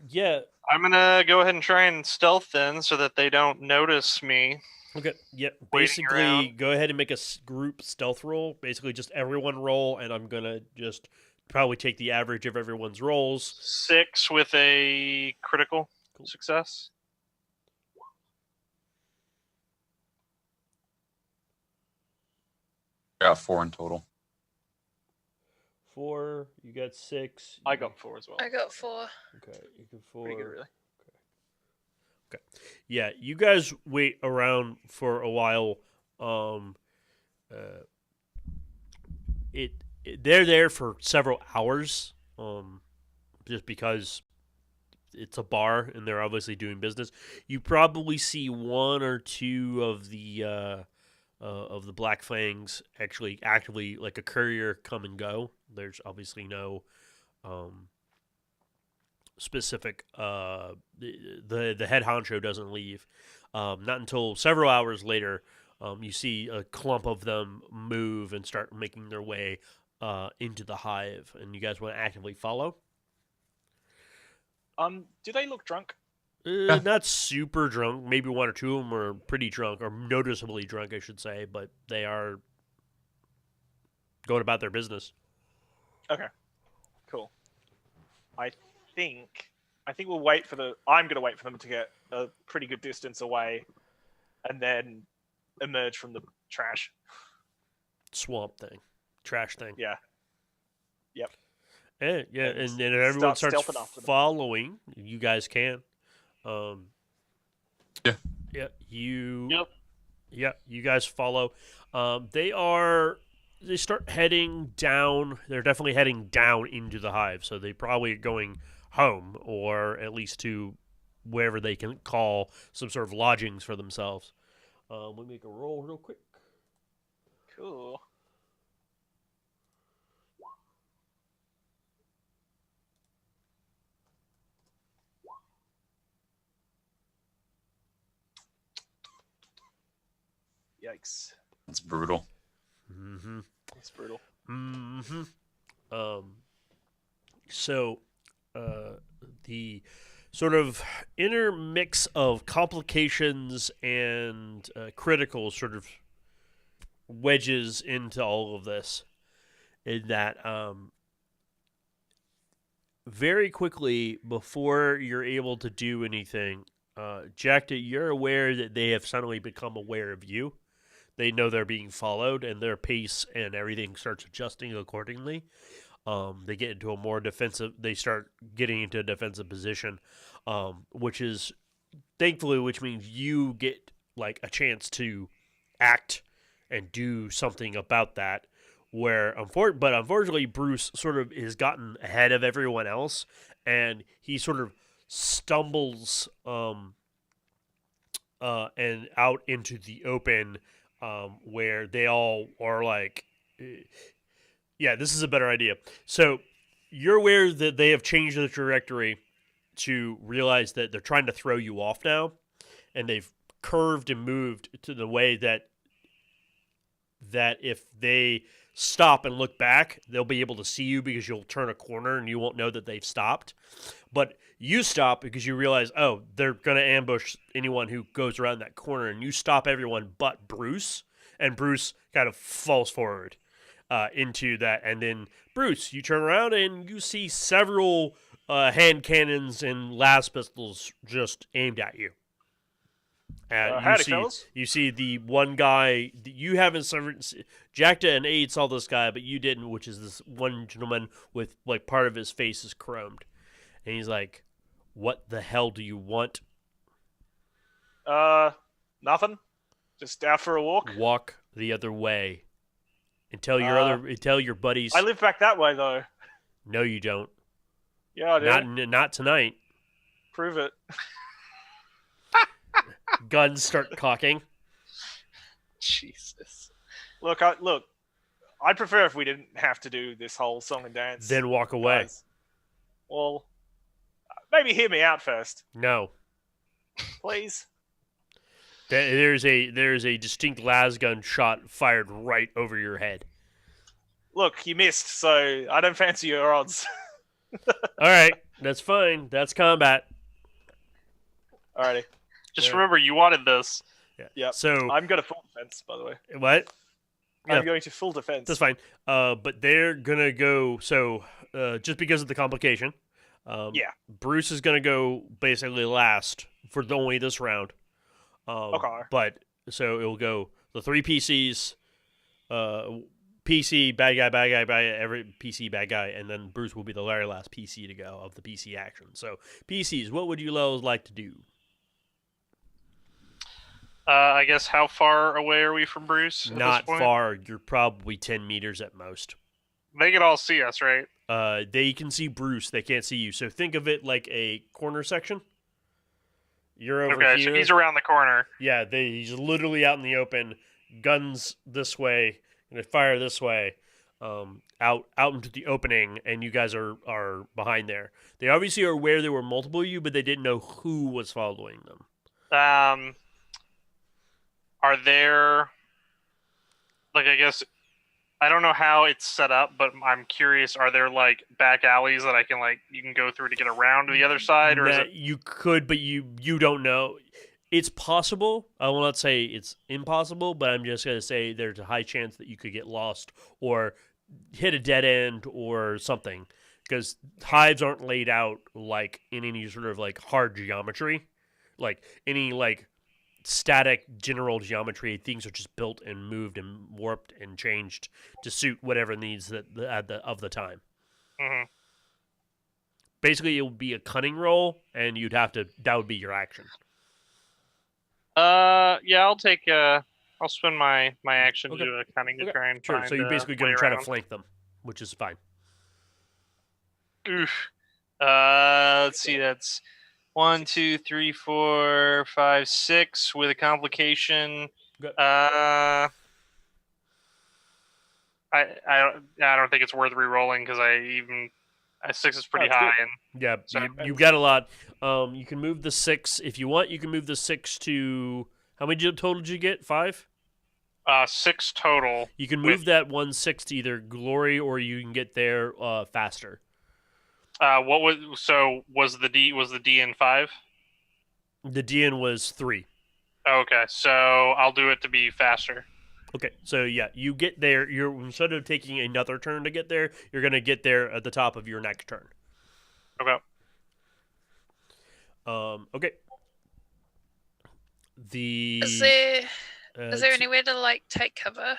[SPEAKER 1] Yeah.
[SPEAKER 3] I'm gonna go ahead and try and stealth then, so that they don't notice me.
[SPEAKER 1] Okay. Yeah.
[SPEAKER 3] Waiting
[SPEAKER 1] Basically,
[SPEAKER 3] around.
[SPEAKER 1] go ahead and make a group stealth roll. Basically, just everyone roll, and I'm gonna just probably take the average of everyone's rolls.
[SPEAKER 3] 6 with a critical
[SPEAKER 1] Cool.
[SPEAKER 3] success.
[SPEAKER 4] I got 4 in total.
[SPEAKER 1] 4. You got 6.
[SPEAKER 2] I got 4 as well.
[SPEAKER 5] I got 4.
[SPEAKER 1] Okay. You got 4.
[SPEAKER 2] Pretty good, really.
[SPEAKER 1] Yeah, you guys wait around for a while. They're there for several hours. Just because it's a bar and they're obviously doing business. You probably see 1 or 2 of the Black Fangs actually actively, like a courier, come and go. There's obviously no specific. The head honcho doesn't leave. Not until several hours later. You see a clump of them move and start making their way into the hive, and you guys want to actively follow.
[SPEAKER 2] Do they look drunk?
[SPEAKER 1] Not super drunk. Maybe 1 or 2 of them are pretty drunk, or noticeably drunk, I should say. But they are going about their business.
[SPEAKER 2] Okay. Cool. I think we'll wait for I'm gonna wait for them to get a pretty good distance away, and then emerge from the trash.
[SPEAKER 1] Swamp thing, trash thing.
[SPEAKER 2] Yeah. Yep.
[SPEAKER 1] Yeah,
[SPEAKER 2] And
[SPEAKER 1] and then if everyone
[SPEAKER 2] start
[SPEAKER 1] starts
[SPEAKER 2] stealthing after them.
[SPEAKER 1] following, you guys can.
[SPEAKER 4] Yeah.
[SPEAKER 1] Yeah. You.
[SPEAKER 3] Yep.
[SPEAKER 1] Yeah. You guys follow. They start heading down. They're definitely heading down into the hive. So they probably are going home, or at least to wherever they can call some sort of lodgings for themselves. Let me make a roll real quick.
[SPEAKER 2] Cool. Yikes.
[SPEAKER 4] It's brutal.
[SPEAKER 1] Mm-hmm.
[SPEAKER 2] That's brutal.
[SPEAKER 1] Mm-hmm. So, the sort of inner mix of complications and critical sort of wedges into all of this, in that very quickly before you're able to do anything, Jack, you're aware that they have suddenly become aware of you. They know they're being followed, and their pace and everything starts adjusting accordingly. They get into a more defensive. They start getting into a defensive position, which means you get like a chance to act and do something about that. But unfortunately, Bruce sort of has gotten ahead of everyone else, and he sort of stumbles and out into the open. Where they all are like, yeah, this is a better idea. So you're aware that they have changed the trajectory to realize that they're trying to throw you off now, and they've curved and moved to the way that if they stop and look back, they'll be able to see you because you'll turn a corner and you won't know that they've stopped. But you stop because you realize, oh, they're going to ambush anyone who goes around that corner, and you stop everyone but Bruce, and Bruce kind of falls forward into that. And then, Bruce, you turn around and you see several hand cannons and las pistols just aimed at you.
[SPEAKER 2] Howdy, fellas.
[SPEAKER 1] You see the one guy that you haven't Jacta and Aid saw this guy, but you didn't, which is this one gentleman with like part of his face is chromed, and he's like, "What the hell do you want?"
[SPEAKER 2] Nothing. Just out for a walk.
[SPEAKER 1] Walk the other way, and tell your buddies.
[SPEAKER 2] I live back that way though.
[SPEAKER 1] No, you don't.
[SPEAKER 2] Yeah, I do.
[SPEAKER 1] Not tonight.
[SPEAKER 2] Prove it.
[SPEAKER 1] Guns start cocking.
[SPEAKER 3] Jesus.
[SPEAKER 2] Look. I'd prefer if we didn't have to do this whole song and dance.
[SPEAKER 1] Then walk away.
[SPEAKER 2] Guys. Well, maybe hear me out first,
[SPEAKER 1] No.
[SPEAKER 2] please.
[SPEAKER 1] There's a distinct las gun shot fired right over your head.
[SPEAKER 2] Look, you missed, so I don't fancy your odds.
[SPEAKER 1] All right, that's fine. That's combat.
[SPEAKER 2] Alrighty.
[SPEAKER 3] Just remember, you wanted this.
[SPEAKER 1] Yeah.
[SPEAKER 2] Yep.
[SPEAKER 1] So
[SPEAKER 2] I'm going to full defense, by the way.
[SPEAKER 1] what? Yeah.
[SPEAKER 2] I'm going to full defense.
[SPEAKER 1] That's fine. But they're gonna go. So just because of the complication,
[SPEAKER 2] Yeah.
[SPEAKER 1] Bruce is gonna go basically last for only this round.
[SPEAKER 2] Okay.
[SPEAKER 1] But so it'll go the three PCs, PC bad guy, every PC bad guy, and then Bruce will be the very last PC to go of the PC action. So PCs, what would you like to do?
[SPEAKER 3] I guess how far away are we from Bruce? At
[SPEAKER 1] Not
[SPEAKER 3] this point?
[SPEAKER 1] far. You're probably 10 meters at most.
[SPEAKER 3] They can all see us, right?
[SPEAKER 1] They can see Bruce. They can't see you. So think of it like a corner section. You're over
[SPEAKER 3] Okay,
[SPEAKER 1] here.
[SPEAKER 3] so he's around the corner.
[SPEAKER 1] Yeah, he's literally out in the open. Guns this way. Gonna fire this way. Out into the opening, and you guys are behind there. They obviously are aware there were multiple of you, but they didn't know who was following them.
[SPEAKER 3] Are there, like, I guess, I don't know how it's set up, but I'm curious, are there, like, back alleys that you can go through to get around to the other side, or is it?
[SPEAKER 1] You could, but you don't know. It's possible. I will not say it's impossible, but I'm just going to say there's a high chance that you could get lost or hit a dead end or something, because hives aren't laid out like in any sort of like hard geometry, like any like static general geometry. Things are just built and moved and warped and changed to suit whatever needs of the time.
[SPEAKER 3] Mm-hmm.
[SPEAKER 1] Basically, it would be a cunning roll, and that would be your action.
[SPEAKER 3] Yeah, I'll spend my action to do a cunning to try and
[SPEAKER 1] Sure.
[SPEAKER 3] find
[SPEAKER 1] So you're basically going
[SPEAKER 3] way
[SPEAKER 1] to try to
[SPEAKER 3] around.
[SPEAKER 1] flank them, which is fine.
[SPEAKER 3] Oof. Let's see. That's 1, 2, 3, 4, 5, 6 with a complication.
[SPEAKER 1] Good.
[SPEAKER 3] I don't think it's worth re-rolling because a 6 is pretty
[SPEAKER 2] Oh, it's
[SPEAKER 3] high.
[SPEAKER 2] good.
[SPEAKER 3] And
[SPEAKER 1] Yeah,
[SPEAKER 3] So-
[SPEAKER 1] you've got a lot. You can move the 6 if you want. You can move the 6 to how many total did you get? 5.
[SPEAKER 3] 6 total.
[SPEAKER 1] You can move
[SPEAKER 3] With-
[SPEAKER 1] that 1/6 to either glory, or you can get there faster.
[SPEAKER 3] Was the D in 5?
[SPEAKER 1] The DN was 3.
[SPEAKER 3] Okay, so I'll do it to be faster.
[SPEAKER 1] Okay, so yeah, you get there. Instead of taking another turn to get there, you're gonna get there at the top of your next turn.
[SPEAKER 3] Okay.
[SPEAKER 1] Okay.
[SPEAKER 5] Is there anywhere to like take cover?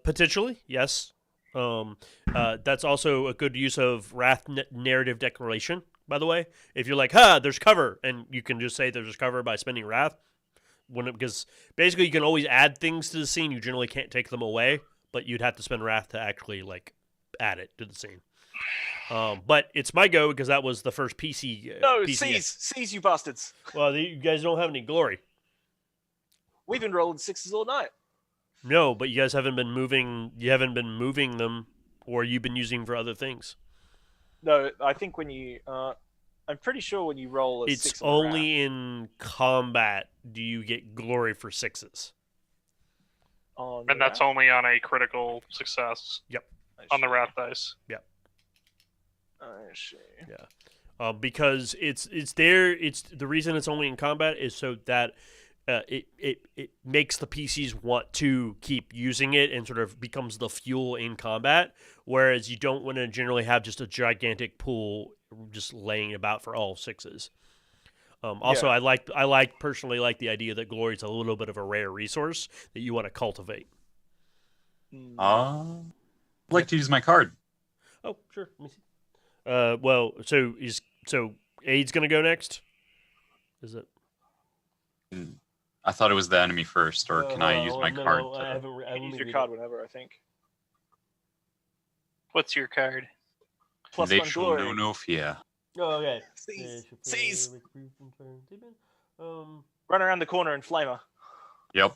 [SPEAKER 1] Potentially, yes. That's also a good use of Wrath narrative declaration, by the way. If you're like, there's cover, and you can just say there's cover by spending Wrath. Because basically you can always add things to the scene. You generally can't take them away, but you'd have to spend Wrath to actually like add it to the scene. But it's my go because that was the first PC.
[SPEAKER 2] No,
[SPEAKER 1] PC.
[SPEAKER 2] seize, you bastards.
[SPEAKER 1] Well, you guys don't have any glory.
[SPEAKER 2] We've been rolling 6s all night.
[SPEAKER 1] No, but you guys haven't been moving. You haven't been moving them, or you've been using for other things.
[SPEAKER 2] No, I think when you, I'm pretty sure when you roll a 6
[SPEAKER 1] It's
[SPEAKER 2] on the Wrath-
[SPEAKER 1] only in combat do you get glory for 6s.
[SPEAKER 2] on
[SPEAKER 3] And
[SPEAKER 2] the
[SPEAKER 3] that's
[SPEAKER 2] Wrath?
[SPEAKER 3] only on a critical success on the Wrath dice.
[SPEAKER 2] I see.
[SPEAKER 1] Because it's there. It's the reason it's only in combat is so that it makes the PCs want to keep using it and sort of becomes the fuel in combat. Whereas you don't want to generally have just a gigantic pool just laying about for all sixes. Also,
[SPEAKER 2] Yeah.
[SPEAKER 1] I personally like the idea that glory is a little bit of a rare resource that you want to cultivate.
[SPEAKER 4] I'd like to use my card.
[SPEAKER 1] Oh, sure. Let me see. Well, so Aid's gonna go next. Is it?
[SPEAKER 4] I thought it was the enemy first, or can I use my card?
[SPEAKER 1] No, I haven't. I
[SPEAKER 2] You can
[SPEAKER 1] only
[SPEAKER 2] use your
[SPEAKER 1] read
[SPEAKER 2] card
[SPEAKER 1] it.
[SPEAKER 2] whenever, I think.
[SPEAKER 3] What's your card?
[SPEAKER 2] Plus
[SPEAKER 4] They
[SPEAKER 2] one
[SPEAKER 4] shall
[SPEAKER 2] glory.
[SPEAKER 4] know no fear.
[SPEAKER 1] Oh, okay.
[SPEAKER 2] Seize.
[SPEAKER 1] Um.
[SPEAKER 2] Run around the corner and flamer.
[SPEAKER 4] Yep.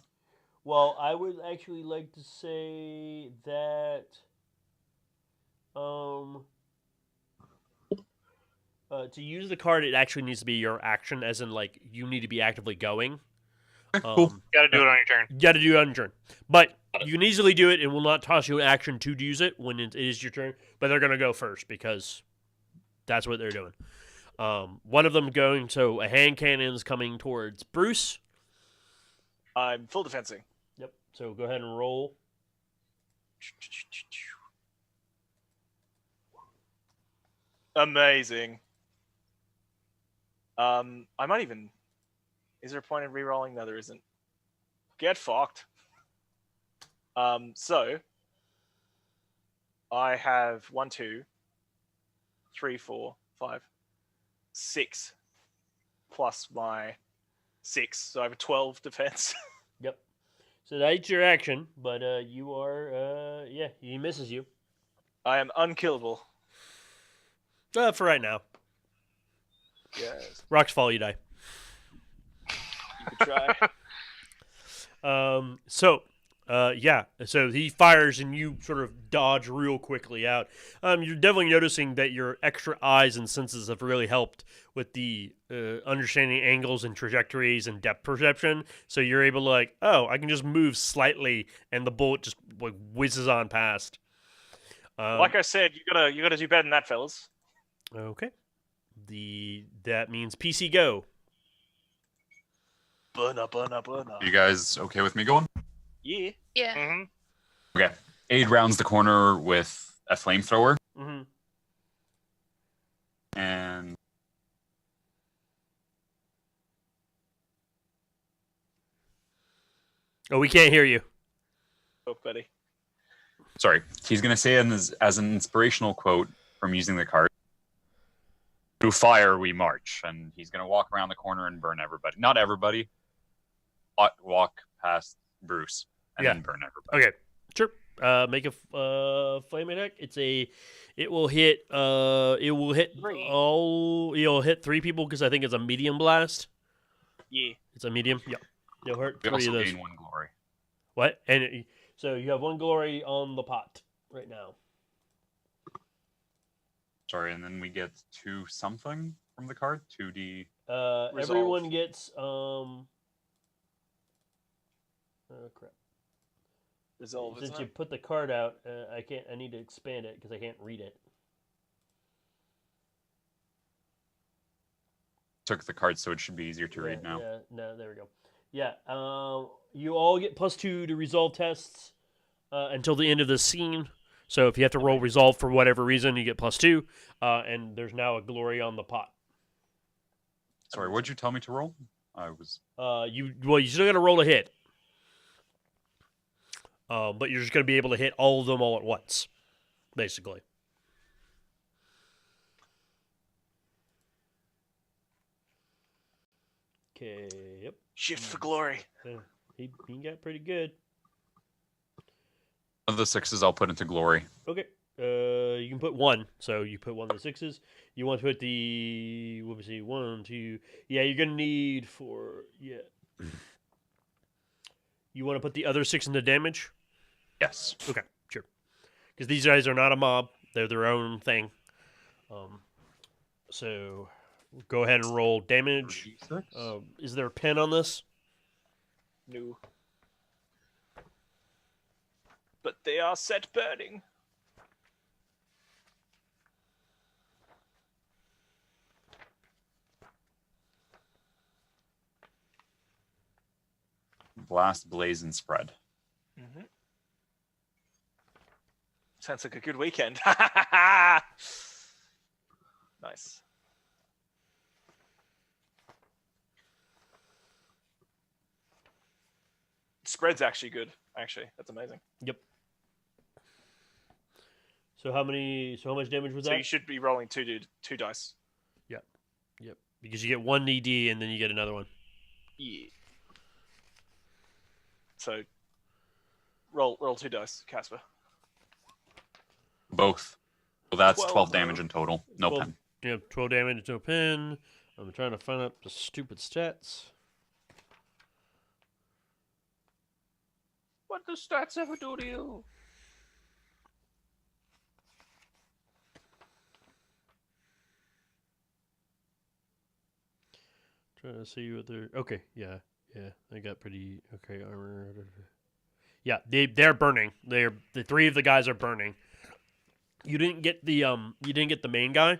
[SPEAKER 1] Well, I would actually like to say that to use the card, it actually needs to be your action, as in like you need to be actively going.
[SPEAKER 4] Cool.
[SPEAKER 3] Got to do it on your turn.
[SPEAKER 1] You got to do it on your turn, but you can easily do it. It will not toss you an action to use it when it is your turn. But they're gonna go first because that's what they're doing. One of them going. So a hand cannon's coming towards Bruce.
[SPEAKER 2] I'm full defensing.
[SPEAKER 1] Yep. So go ahead and roll.
[SPEAKER 2] Amazing. I might even. Is there a point in re-rolling? No, there isn't. Get fucked. So I have 1, 2, 3, 4, 5, 6 plus my 6, so I have a 12 defense.
[SPEAKER 1] Yep. So that's your action, but you are he misses you.
[SPEAKER 2] I am unkillable.
[SPEAKER 1] For right now.
[SPEAKER 2] Yes,
[SPEAKER 1] Rocks fall, you die.
[SPEAKER 2] you could try.
[SPEAKER 1] So he fires and you sort of dodge real quickly out. You're definitely noticing that your extra eyes and senses have really helped with the understanding angles and trajectories and depth perception. So you're able to I can just move slightly and the bullet just whizzes on past.
[SPEAKER 2] Like I said, you gotta do better than that, fellas.
[SPEAKER 1] Okay. That means PC go.
[SPEAKER 2] Burner.
[SPEAKER 4] You guys okay with me going?
[SPEAKER 2] Yeah.
[SPEAKER 5] Yeah.
[SPEAKER 3] Mm-hmm.
[SPEAKER 4] Okay. Aid rounds the corner with a flamethrower,
[SPEAKER 1] Mm-hmm.
[SPEAKER 4] and
[SPEAKER 1] Oh, we can't hear you.
[SPEAKER 2] Oh, buddy.
[SPEAKER 4] sorry, he's going to say as an inspirational quote from using the card. Through fire we march, and he's going to walk around the corner and burn everybody. Not everybody. Walk past Bruce and
[SPEAKER 1] Yeah.
[SPEAKER 4] then burn everybody.
[SPEAKER 1] Okay, sure. Make a flame attack. It will hit. It'll hit 3 people because I think it's a medium blast.
[SPEAKER 2] Yeah.
[SPEAKER 1] It's a medium. Yeah. You'll hurt
[SPEAKER 4] We
[SPEAKER 1] 3
[SPEAKER 4] also
[SPEAKER 1] of those.
[SPEAKER 4] gain 1 glory.
[SPEAKER 1] What? So you have 1 glory on the pot right now.
[SPEAKER 4] Sorry, and then we get 2 something from the card. 2d.
[SPEAKER 2] Resolve.
[SPEAKER 1] Everyone gets crap.
[SPEAKER 2] Resolve,
[SPEAKER 1] Since
[SPEAKER 2] isn't
[SPEAKER 1] you
[SPEAKER 2] it?
[SPEAKER 1] put the card out, I need to expand it because I can't read it.
[SPEAKER 4] Took the card, so it should be easier to read now.
[SPEAKER 1] Yeah, no, there we go. Yeah, you all get +2 to resolve tests until the end of the scene. So if you have to roll resolve for whatever reason, you get +2. And there's now a glory on the pot.
[SPEAKER 4] Sorry, what'd you tell me to roll? I was.
[SPEAKER 1] You still got to roll a hit. But you're just going to be able to hit all of them all at once, basically. Okay, yep.
[SPEAKER 2] Shift for glory.
[SPEAKER 1] He got pretty good.
[SPEAKER 4] One of the 6s I'll put into glory.
[SPEAKER 1] Okay. You can put 1. So you put 1 of the 6s. You want to put the 1, 2. Yeah, you're gonna need 4. Yeah. You want to put the other 6 into damage?
[SPEAKER 4] Yes.
[SPEAKER 1] Okay, sure. Because these guys are not a mob; they're their own thing. So go ahead and roll damage. Is there a pen on this?
[SPEAKER 2] No. But they are set burning.
[SPEAKER 4] blast, blaze, and spread.
[SPEAKER 2] Mm-hmm. Sounds like a good weekend. Nice. Spread's actually good. Actually, that's amazing.
[SPEAKER 1] Yep. So how much damage was
[SPEAKER 2] So
[SPEAKER 1] that?
[SPEAKER 2] you should be rolling two dice.
[SPEAKER 1] Yep. Because you get one ED and then you get another one.
[SPEAKER 2] Yeah. So roll 2 dice, Casper.
[SPEAKER 4] Both. So that's
[SPEAKER 2] 12,
[SPEAKER 4] 12 damage
[SPEAKER 2] though.
[SPEAKER 4] in total. No
[SPEAKER 1] 12.
[SPEAKER 4] pen.
[SPEAKER 1] Yeah, 12 damage, no pin. I'm trying to find out the stupid stats.
[SPEAKER 2] What does stats ever do to you?
[SPEAKER 1] Trying to see what they're okay. Yeah. They got pretty okay armor. Yeah, they're burning. The 3 of the guys are burning. You didn't get the main guy.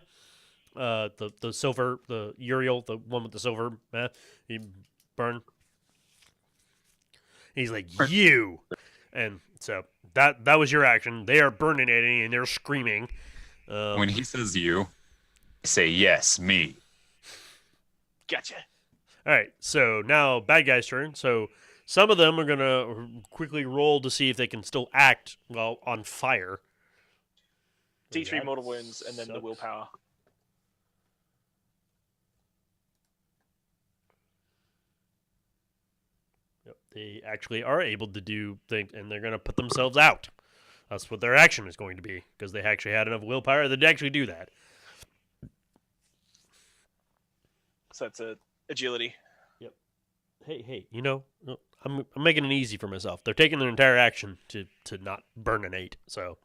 [SPEAKER 1] The silver, the Uriel, the one with the silver. He burned. He's like you, and so that was your action. They are burning at it and they're screaming.
[SPEAKER 4] When he says you, say yes, me.
[SPEAKER 2] Gotcha.
[SPEAKER 1] All right, so now bad guy's turn. So some of them are gonna quickly roll to see if they can still act while on fire.
[SPEAKER 2] D3
[SPEAKER 1] That
[SPEAKER 2] mortal wounds and then the
[SPEAKER 1] sucks.
[SPEAKER 2] willpower.
[SPEAKER 1] Yep, they actually are able to do things, and they're gonna put themselves out. That's what their action is going to be because they actually had enough willpower to actually do that.
[SPEAKER 2] So that's a agility.
[SPEAKER 1] Hey, I'm making it easy for myself. They're taking their entire action to not burn an 8. So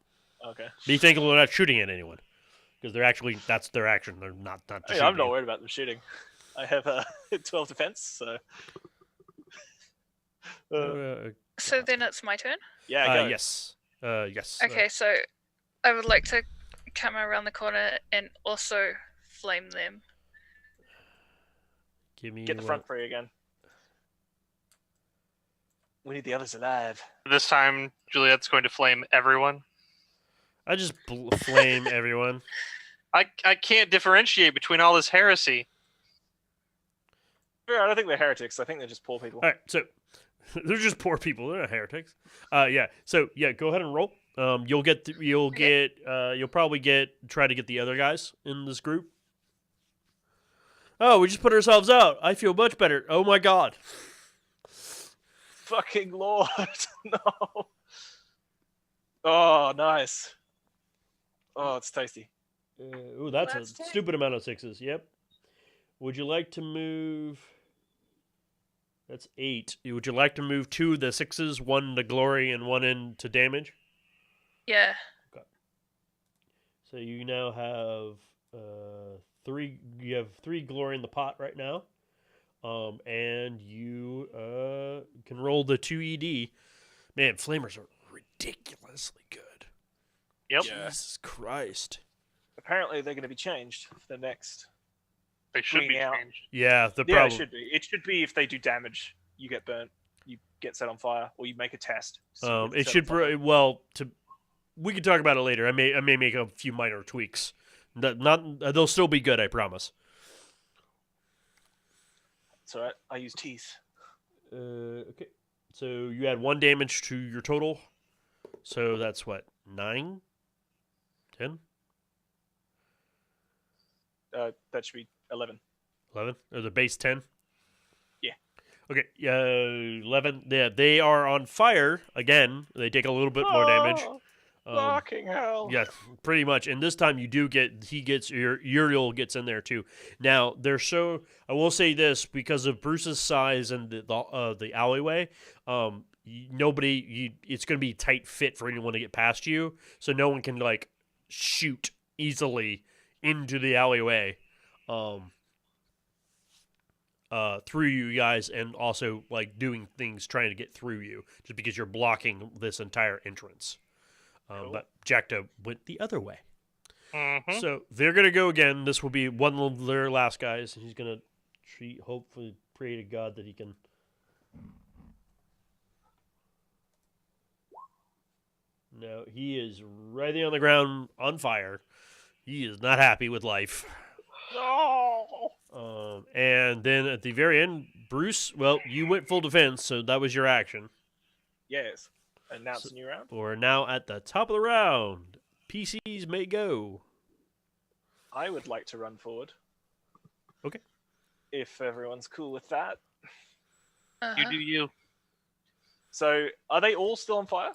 [SPEAKER 2] Okay.
[SPEAKER 1] be thankful they're not shooting at anyone because that's their action. They're not to
[SPEAKER 2] Hey,
[SPEAKER 1] shoot
[SPEAKER 2] I'm not
[SPEAKER 1] you.
[SPEAKER 2] worried about them shooting. I have 12 defense, so
[SPEAKER 5] So then it's my turn.
[SPEAKER 2] yeah. Go.
[SPEAKER 1] Yes. Yes.
[SPEAKER 5] Okay, so I would like to come around the corner and also flame them.
[SPEAKER 1] Give me
[SPEAKER 2] Get the front free again. We need the others alive.
[SPEAKER 3] This time, Juliet's going to flame everyone.
[SPEAKER 1] I just flame everyone.
[SPEAKER 3] I can't differentiate between all this heresy.
[SPEAKER 2] Yeah, I don't think they're heretics. I think they're just poor people.
[SPEAKER 1] All right, so they're just poor people. They're not heretics. Yeah. So yeah, go ahead and roll. You'll probably try to get the other guys in this group. Oh, we just put ourselves out. I feel much better. Oh my god.
[SPEAKER 2] Fucking Lord. No. Oh, nice. Oh, it's tasty.
[SPEAKER 1] Ooh, that's a stupid amount of 6s. Yep. Would you like to move? That's 8. Would you like to move 2 of the 6s, 1 to glory and 1 into damage?
[SPEAKER 5] Yeah.
[SPEAKER 1] So you now have 3. You have 3 glory in the pot right now, and you can roll the 2 ED. Man, flamers are ridiculously good.
[SPEAKER 3] Yep.
[SPEAKER 2] Yeah.
[SPEAKER 1] Jesus Christ.
[SPEAKER 2] Apparently, they're going to be changed for the next.
[SPEAKER 3] They should be
[SPEAKER 2] Bring out.
[SPEAKER 3] changed.
[SPEAKER 1] Yeah, the
[SPEAKER 2] Yeah,
[SPEAKER 1] problem.
[SPEAKER 2] it should be. It should be if they do damage, you get burnt, you get set on fire, or you make a test. So you get
[SPEAKER 1] It
[SPEAKER 2] set
[SPEAKER 1] should
[SPEAKER 2] on fire.
[SPEAKER 1] we can talk about it later. I may make a few minor tweaks. They'll still be good, I promise.
[SPEAKER 2] It's alright. I use teeth.
[SPEAKER 1] Okay. So you add 1 damage to your total. So that's what, 9? 10?
[SPEAKER 2] That should be 11.
[SPEAKER 1] 11? Or the base 10?
[SPEAKER 2] Yeah.
[SPEAKER 1] Okay, 11. Yeah, they are on fire again. They take a little bit more damage.
[SPEAKER 2] Fucking hell.
[SPEAKER 1] Yeah, pretty much. And this time Uriel gets in there too. Now, I will say this, because of Bruce's size and the alleyway, it's going to be tight fit for anyone to get past you. So no one can shoot easily into the alleyway through you guys, and also doing things trying to get through you just because you're blocking this entire entrance.
[SPEAKER 2] Cool.
[SPEAKER 1] But Jackda went the other way.
[SPEAKER 3] Mm-hmm.
[SPEAKER 1] So they're going to go again. This will be one of their last guys. He's going to hopefully pray to God that he can No, he is right there on the ground on fire. He is not happy with life.
[SPEAKER 2] No.
[SPEAKER 1] And then at the very end, Bruce, well, you went full defense, so that was your action.
[SPEAKER 2] Yes. And now it's a new round.
[SPEAKER 1] We're now at the top of the round. PCs may go.
[SPEAKER 2] I would like to run forward.
[SPEAKER 1] Okay.
[SPEAKER 2] If everyone's cool with that.
[SPEAKER 3] You do you.
[SPEAKER 2] So, are they all still on fire?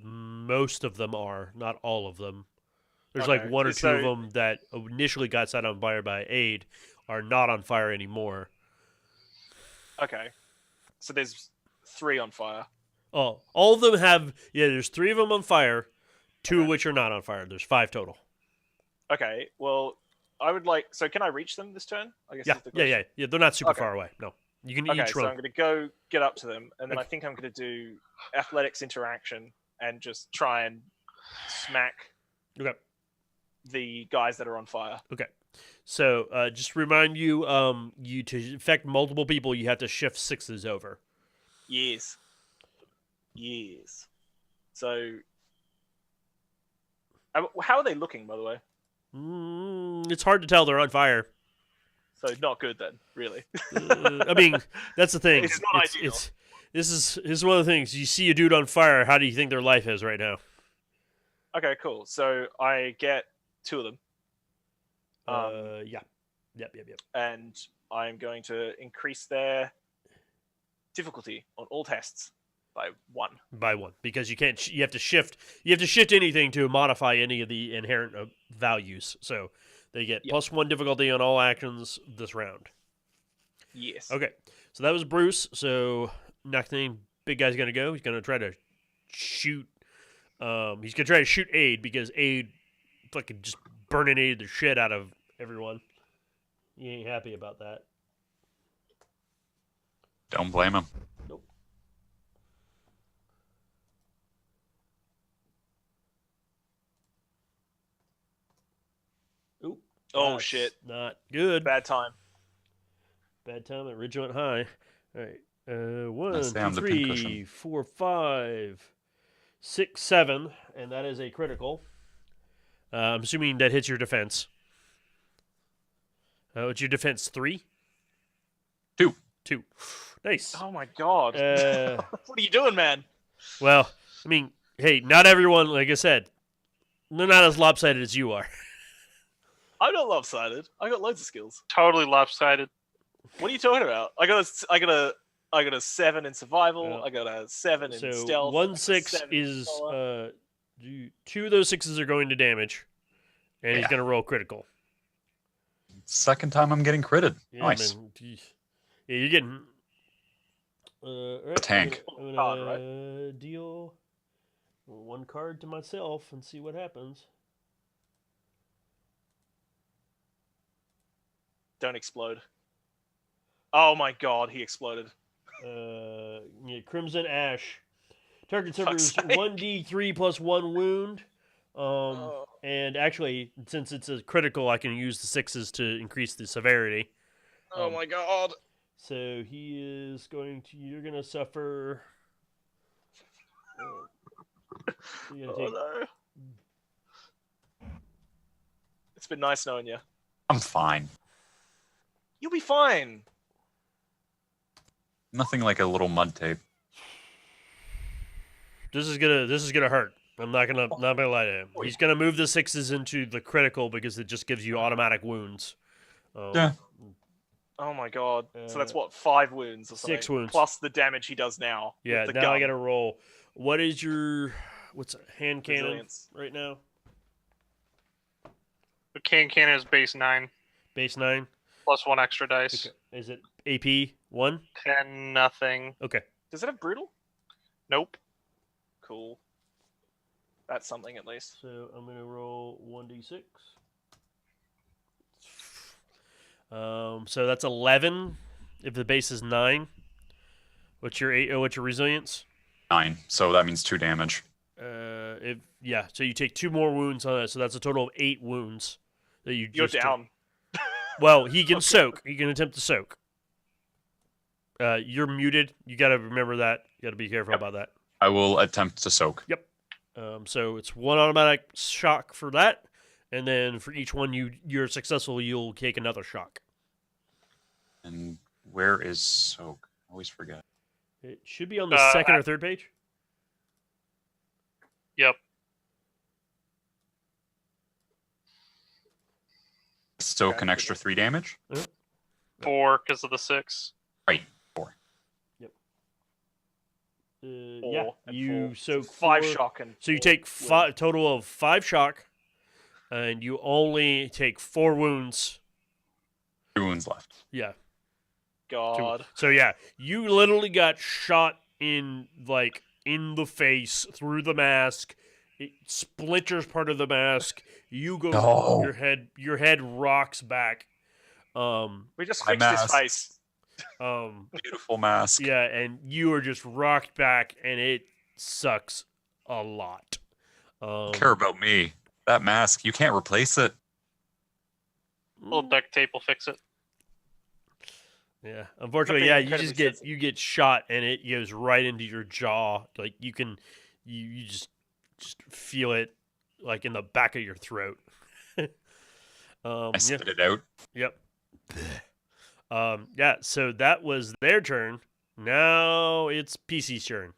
[SPEAKER 1] Most of them are, not all of them. There's
[SPEAKER 2] Okay,
[SPEAKER 1] like one or two
[SPEAKER 2] so-
[SPEAKER 1] of them that initially got set on fire by Aid are not on fire anymore.
[SPEAKER 2] Okay. So there's 3 on fire.
[SPEAKER 1] Oh, all of them have. Yeah, there's 3 of them on fire, 2 of
[SPEAKER 2] Okay.
[SPEAKER 1] which are not on fire. There's 5 total.
[SPEAKER 2] Okay. Well, I would like. So can I reach them this turn? I guess.
[SPEAKER 1] Yeah,
[SPEAKER 2] is the
[SPEAKER 1] yeah,
[SPEAKER 2] question.
[SPEAKER 1] yeah. They're not super
[SPEAKER 2] Okay.
[SPEAKER 1] far away. No, you can
[SPEAKER 2] Okay,
[SPEAKER 1] each
[SPEAKER 2] so I'm
[SPEAKER 1] run.
[SPEAKER 2] going to go get up to them, and then I
[SPEAKER 1] Okay.
[SPEAKER 2] think I'm going to do athletics interaction and just try and smack
[SPEAKER 1] Okay.
[SPEAKER 2] the guys that are on fire.
[SPEAKER 1] So, just to remind you, you to affect multiple people, you have to shift 6s over.
[SPEAKER 2] Yes. So, how are they looking, by the way?
[SPEAKER 1] It's hard to tell. They're on fire.
[SPEAKER 2] So not good then, really.
[SPEAKER 1] I mean, that's the thing.
[SPEAKER 2] It's not ideal.
[SPEAKER 1] This is one of the things. You see a dude on fire. How do you think their life is right now?
[SPEAKER 2] Okay, cool. So I get 2 of them.
[SPEAKER 1] Yeah. Yep.
[SPEAKER 2] And I'm going to increase their difficulty on all tests by 1.
[SPEAKER 1] By 1, because you can't. You have to shift. You have to shift anything to modify any of the inherent values. So they get
[SPEAKER 2] Yep.
[SPEAKER 1] +1 difficulty on all actions this round.
[SPEAKER 2] Yes.
[SPEAKER 1] Okay, so that was Bruce. So next thing, big guy's gonna go. He's gonna try to shoot. He's gonna try to shoot Aid because Aid fucking just burninated the shit out of everyone. He ain't happy about that.
[SPEAKER 4] Don't blame him.
[SPEAKER 1] Oop.
[SPEAKER 2] Oh
[SPEAKER 1] That's
[SPEAKER 2] shit.
[SPEAKER 1] Not good.
[SPEAKER 2] Bad time.
[SPEAKER 1] Bad time at Ridge went high. All right. 1,
[SPEAKER 4] stay
[SPEAKER 1] 2,
[SPEAKER 4] on the
[SPEAKER 1] 3,
[SPEAKER 4] pincushion.
[SPEAKER 1] 4, 5, 6, 7, and that is a critical. I'm assuming that hits your defense. What's your defense? 3?
[SPEAKER 4] 2.
[SPEAKER 1] 2. Nice.
[SPEAKER 2] Oh my god. What are you doing, man?
[SPEAKER 1] Well, I mean, hey, not everyone, like I said, they're not as lopsided as you are.
[SPEAKER 2] I'm not lopsided. I got loads of skills.
[SPEAKER 3] Totally lopsided.
[SPEAKER 2] What are you talking about? I got a 7 in survival.
[SPEAKER 1] Yeah.
[SPEAKER 2] I got a 7 in
[SPEAKER 1] So
[SPEAKER 2] stealth.
[SPEAKER 1] 1 6
[SPEAKER 2] 7 in
[SPEAKER 1] is
[SPEAKER 2] power.
[SPEAKER 1] 2 of those 6s are going to damage, and he's
[SPEAKER 4] Yeah.
[SPEAKER 1] going to roll critical.
[SPEAKER 4] Second time I'm getting critted.
[SPEAKER 1] Yeah,
[SPEAKER 4] Nice.
[SPEAKER 1] man. Geez. Yeah, you're getting. All right,
[SPEAKER 4] Tank.
[SPEAKER 1] I'm
[SPEAKER 2] Card,
[SPEAKER 1] gonna deal 1 card to myself and see what happens.
[SPEAKER 2] Don't explode. Oh my god, he exploded.
[SPEAKER 1] Yeah, Crimson Ash. Target
[SPEAKER 2] Fuck's
[SPEAKER 1] suffers
[SPEAKER 2] sake.
[SPEAKER 1] 1d3 plus 1 wound.
[SPEAKER 2] Oh.
[SPEAKER 1] And actually, since it's a critical, I can use the 6s to increase the severity.
[SPEAKER 2] Oh my god.
[SPEAKER 1] So he is going to. You're going to suffer. You're gonna
[SPEAKER 2] Oh
[SPEAKER 1] take,
[SPEAKER 2] no. It's been nice knowing you.
[SPEAKER 4] I'm fine.
[SPEAKER 2] You'll be fine.
[SPEAKER 4] Nothing like a little mud tape.
[SPEAKER 1] This is gonna hurt. I'm not gonna lie to him. He's gonna move the 6s into the critical because it just gives you automatic wounds.
[SPEAKER 4] Yeah.
[SPEAKER 2] Oh my god. So that's
[SPEAKER 1] Uh,
[SPEAKER 2] what, 5 wounds or something?
[SPEAKER 1] 6 wounds.
[SPEAKER 2] Plus the damage he does now.
[SPEAKER 1] Yeah.
[SPEAKER 2] With the
[SPEAKER 1] Now I
[SPEAKER 2] gun.
[SPEAKER 1] gotta roll. What is your what's a hand cannon
[SPEAKER 2] Resilience.
[SPEAKER 1] right now?
[SPEAKER 3] The cannon is base 9
[SPEAKER 1] Base 9.
[SPEAKER 3] plus 1 extra dice.
[SPEAKER 1] Okay. Is it AP 1?
[SPEAKER 3] 10 nothing.
[SPEAKER 1] Okay.
[SPEAKER 2] Does it have brutal?
[SPEAKER 3] Nope.
[SPEAKER 2] Cool. That's something at least.
[SPEAKER 1] So I'm gonna roll 1d6. So that's 11. If the base is 9, what's your resilience?
[SPEAKER 4] 9. So that means 2 damage.
[SPEAKER 1] So you take 2 more wounds on it. So that's a total of 8 wounds that you.
[SPEAKER 2] You're
[SPEAKER 1] just took.
[SPEAKER 2] down.
[SPEAKER 1] Well, he can soak. He can attempt to soak. You're muted. You got to remember that. You got to be careful
[SPEAKER 2] Yep.
[SPEAKER 1] about that.
[SPEAKER 4] I will attempt to soak.
[SPEAKER 1] Yep. So it's one automatic shock for that, and then for each one you're successful, you'll take another shock.
[SPEAKER 4] And where is soak? I always forget.
[SPEAKER 1] It should be on the second or third page.
[SPEAKER 3] Yep.
[SPEAKER 4] Soak
[SPEAKER 2] Okay.
[SPEAKER 4] an extra 3 damage.
[SPEAKER 3] 4 because of the 6.
[SPEAKER 4] Right, 4.
[SPEAKER 1] Yeah,
[SPEAKER 2] and
[SPEAKER 1] you
[SPEAKER 2] 4.
[SPEAKER 1] soak
[SPEAKER 2] 5
[SPEAKER 1] 4
[SPEAKER 2] shock and
[SPEAKER 1] So you
[SPEAKER 2] 4
[SPEAKER 1] take
[SPEAKER 2] wound.
[SPEAKER 1] total of 5 shock, and you only take 4 wounds.
[SPEAKER 4] 2 wounds left.
[SPEAKER 1] Yeah.
[SPEAKER 2] God.
[SPEAKER 1] So yeah, you literally got shot in the face through the mask. It splinters part of the mask. You go.
[SPEAKER 4] No.
[SPEAKER 1] Your head rocks back.
[SPEAKER 2] We just
[SPEAKER 4] My
[SPEAKER 2] fixed his
[SPEAKER 4] mask.
[SPEAKER 2] face.
[SPEAKER 4] Beautiful mask.
[SPEAKER 1] Yeah, and you are just rocked back, and it sucks a lot.
[SPEAKER 4] Care about me. That mask, you can't replace it.
[SPEAKER 3] Little duct tape will fix it.
[SPEAKER 1] Yeah, unfortunately,
[SPEAKER 2] Something
[SPEAKER 1] yeah, you
[SPEAKER 2] incredibly
[SPEAKER 1] just get
[SPEAKER 2] sensitive.
[SPEAKER 1] you get shot, and it goes right into your jaw. Like you can, you just feel it like in the back of your throat.
[SPEAKER 4] I
[SPEAKER 1] Yeah,
[SPEAKER 4] spit it out.
[SPEAKER 1] yep. Yeah. So that was their turn. Now it's PC's turn.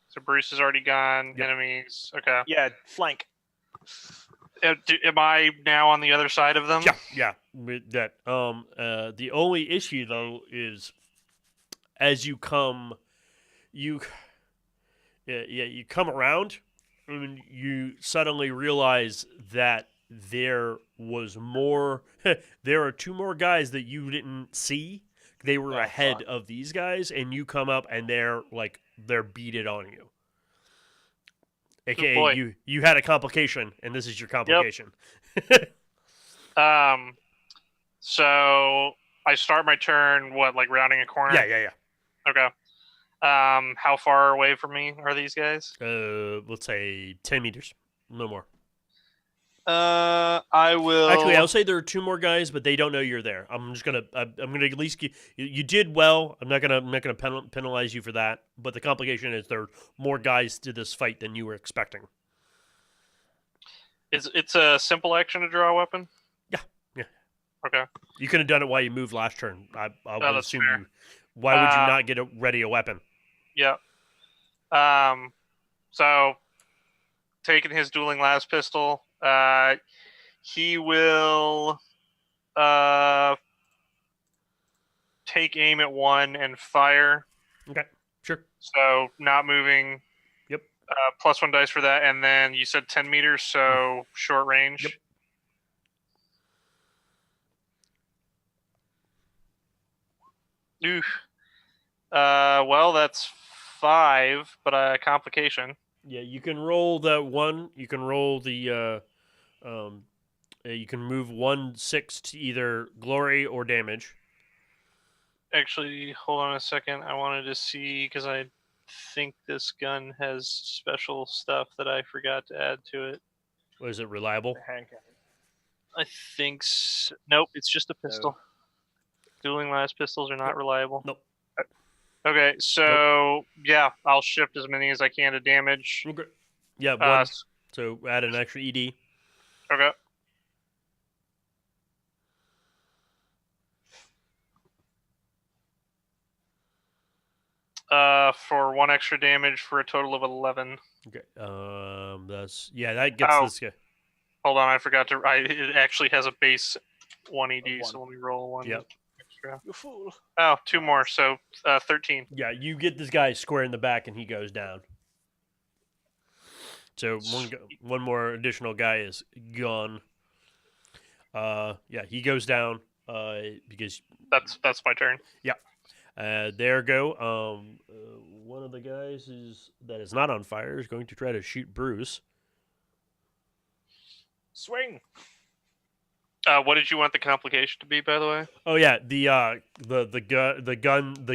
[SPEAKER 3] So Bruce is already gone.
[SPEAKER 1] Yep.
[SPEAKER 3] Enemies. Okay.
[SPEAKER 2] Yeah, flank.
[SPEAKER 3] Am I now on the other side of them?
[SPEAKER 1] Yeah. With that. The only issue though is as you come, you come around, and you suddenly realize that there was more. There are 2 more guys that you didn't see. They were
[SPEAKER 2] Oh,
[SPEAKER 1] ahead
[SPEAKER 2] fuck.
[SPEAKER 1] of these guys, and you come up, and they're beated on you. AKA,
[SPEAKER 3] boy.
[SPEAKER 1] you had a complication, and this is your complication.
[SPEAKER 3] So I start my turn. What, like rounding a corner?
[SPEAKER 1] Yeah.
[SPEAKER 3] Okay. How far away from me are these guys?
[SPEAKER 1] Let's say 10 meters, no more.
[SPEAKER 3] I will.
[SPEAKER 1] Actually, I'll say there are 2 more guys, but they don't know you're there. I'm just gonna at least you did well. I'm not gonna penalize you for that. But the complication is there are more guys to this fight than you were expecting.
[SPEAKER 3] It's a simple action to draw a weapon.
[SPEAKER 1] Yeah.
[SPEAKER 3] Okay.
[SPEAKER 1] You could have done it while you moved last turn. I would
[SPEAKER 3] that's
[SPEAKER 1] assume
[SPEAKER 3] fair.
[SPEAKER 1] you. Why would you not get ready a weapon?
[SPEAKER 3] Yeah. So taking his dueling las pistol, he will take aim at one and fire.
[SPEAKER 1] Okay, sure.
[SPEAKER 3] So not moving.
[SPEAKER 1] Yep.
[SPEAKER 3] +1 dice for that, and then you said 10 meters, so short range.
[SPEAKER 1] Yep.
[SPEAKER 3] Oof. Well, that's 5, but a complication.
[SPEAKER 1] Yeah, you can roll that one. You can roll the. You can move 1/6 to either glory or damage.
[SPEAKER 3] Actually, hold on a second. I wanted to see because I think this gun has special stuff that I forgot to add to it.
[SPEAKER 1] Was it reliable?
[SPEAKER 2] Hand cannon.
[SPEAKER 3] I think nope, it's just a pistol. Dueling las pistols are not reliable.
[SPEAKER 1] Nope.
[SPEAKER 3] Okay, so yeah, I'll shift as many as I can to damage.
[SPEAKER 1] Okay. Yeah, one. So add an extra ED.
[SPEAKER 3] Okay. For 1 extra damage for a total of 11.
[SPEAKER 1] Okay. That gets this guy.
[SPEAKER 3] Hold on, I forgot to. It actually has a base 1 ED, so let me roll 1
[SPEAKER 1] Yep.
[SPEAKER 3] extra.
[SPEAKER 2] You fool.
[SPEAKER 3] Oh, 2 more, so 13.
[SPEAKER 1] Yeah, you get this guy square in the back, and he goes down. So one more additional guy is gone. Yeah, he goes down. Because
[SPEAKER 3] That's my turn.
[SPEAKER 1] there go. One of the guys that is not on fire is going to try to shoot Bruce.
[SPEAKER 2] Swing.
[SPEAKER 3] What did you want the complication to be, by the way?
[SPEAKER 1] Oh yeah, the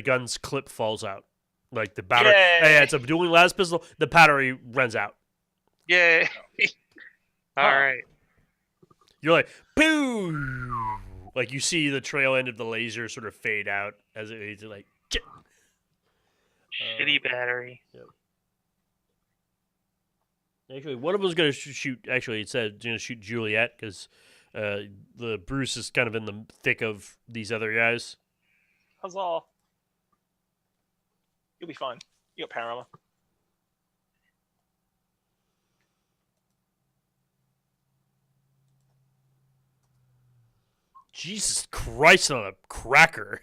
[SPEAKER 1] gun's clip falls out, like the battery.
[SPEAKER 3] Yay!
[SPEAKER 1] Yeah, it's a dueling las pistol. The battery runs out.
[SPEAKER 3] Yay! All right.
[SPEAKER 1] You're like, boo! Like you see the trail end of the laser sort of fade out as it's like.
[SPEAKER 3] Shitty battery.
[SPEAKER 1] Actually, one of them's going to shoot. Actually, it said it's going to shoot Juliet because the Bruce is kind of in the thick of these other guys.
[SPEAKER 2] Huzzah! You'll be fine. You got power armor.
[SPEAKER 1] Jesus Christ on a cracker!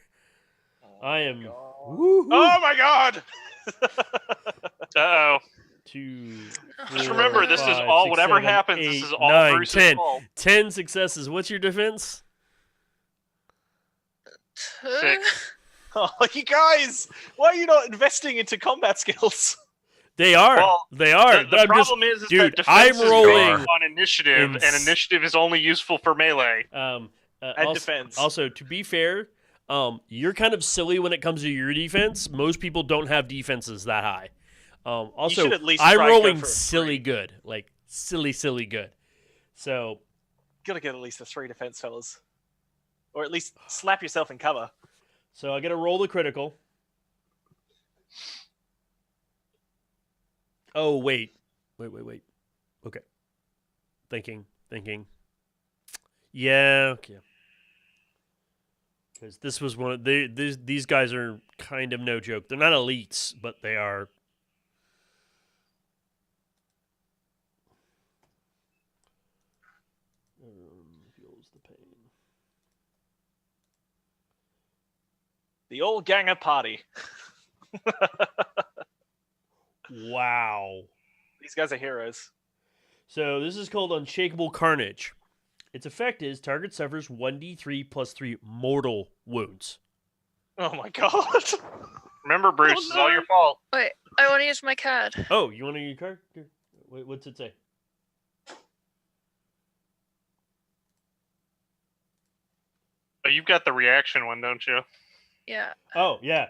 [SPEAKER 1] I am.
[SPEAKER 2] God.
[SPEAKER 1] Woo-hoo.
[SPEAKER 2] Oh my god!
[SPEAKER 3] Uh-oh.
[SPEAKER 1] 2,
[SPEAKER 3] Just
[SPEAKER 1] 4,
[SPEAKER 3] remember, this is
[SPEAKER 1] 5,
[SPEAKER 3] all,
[SPEAKER 1] 6,
[SPEAKER 3] whatever
[SPEAKER 1] 7,
[SPEAKER 3] happens,
[SPEAKER 1] 8,
[SPEAKER 3] this is all
[SPEAKER 1] 9,
[SPEAKER 3] Bruce's
[SPEAKER 1] 10.
[SPEAKER 3] fault.
[SPEAKER 1] 10 successes. What's your defense?
[SPEAKER 3] 6.
[SPEAKER 2] Oh, you guys! Why are you not investing into combat skills?
[SPEAKER 1] They are.
[SPEAKER 3] Well,
[SPEAKER 1] They are.
[SPEAKER 3] The
[SPEAKER 1] I'm
[SPEAKER 3] problem is
[SPEAKER 1] dude,
[SPEAKER 3] that defense
[SPEAKER 1] I'm
[SPEAKER 3] is
[SPEAKER 1] rolling
[SPEAKER 3] based on initiative, and initiative is only useful for melee.
[SPEAKER 2] And
[SPEAKER 1] also,
[SPEAKER 2] defense.
[SPEAKER 1] Also, to be fair, you're kind of silly when it comes to your defense. Most people don't have defenses that high. Also,
[SPEAKER 2] should at least
[SPEAKER 1] I'm
[SPEAKER 2] try and go
[SPEAKER 1] rolling
[SPEAKER 2] for a
[SPEAKER 1] silly
[SPEAKER 2] 3.
[SPEAKER 1] good, like silly good. So
[SPEAKER 2] Gotta get at least a 3 defense, fellas. Or at least slap yourself in cover.
[SPEAKER 1] I got to roll the critical. Oh wait. Okay. Thinking. Yeah. Okay. Because this was one of these guys are kind of no joke. They're not elites, but they are. Feels the pain.
[SPEAKER 2] The old gang of party.
[SPEAKER 1] Wow.
[SPEAKER 2] These guys are heroes.
[SPEAKER 1] So this is called Unshakable Carnage. Its effect is target suffers 1d3 plus 3 mortal wounds.
[SPEAKER 2] Oh my god.
[SPEAKER 3] Remember, Bruce,
[SPEAKER 2] Oh,
[SPEAKER 3] it's all
[SPEAKER 2] no.
[SPEAKER 3] your fault.
[SPEAKER 5] Wait, I want to use my card.
[SPEAKER 1] Oh, you want to use your card? Here. Wait, what's it say?
[SPEAKER 3] But you've got the reaction one, don't you?
[SPEAKER 5] Yeah.
[SPEAKER 1] Oh, yeah.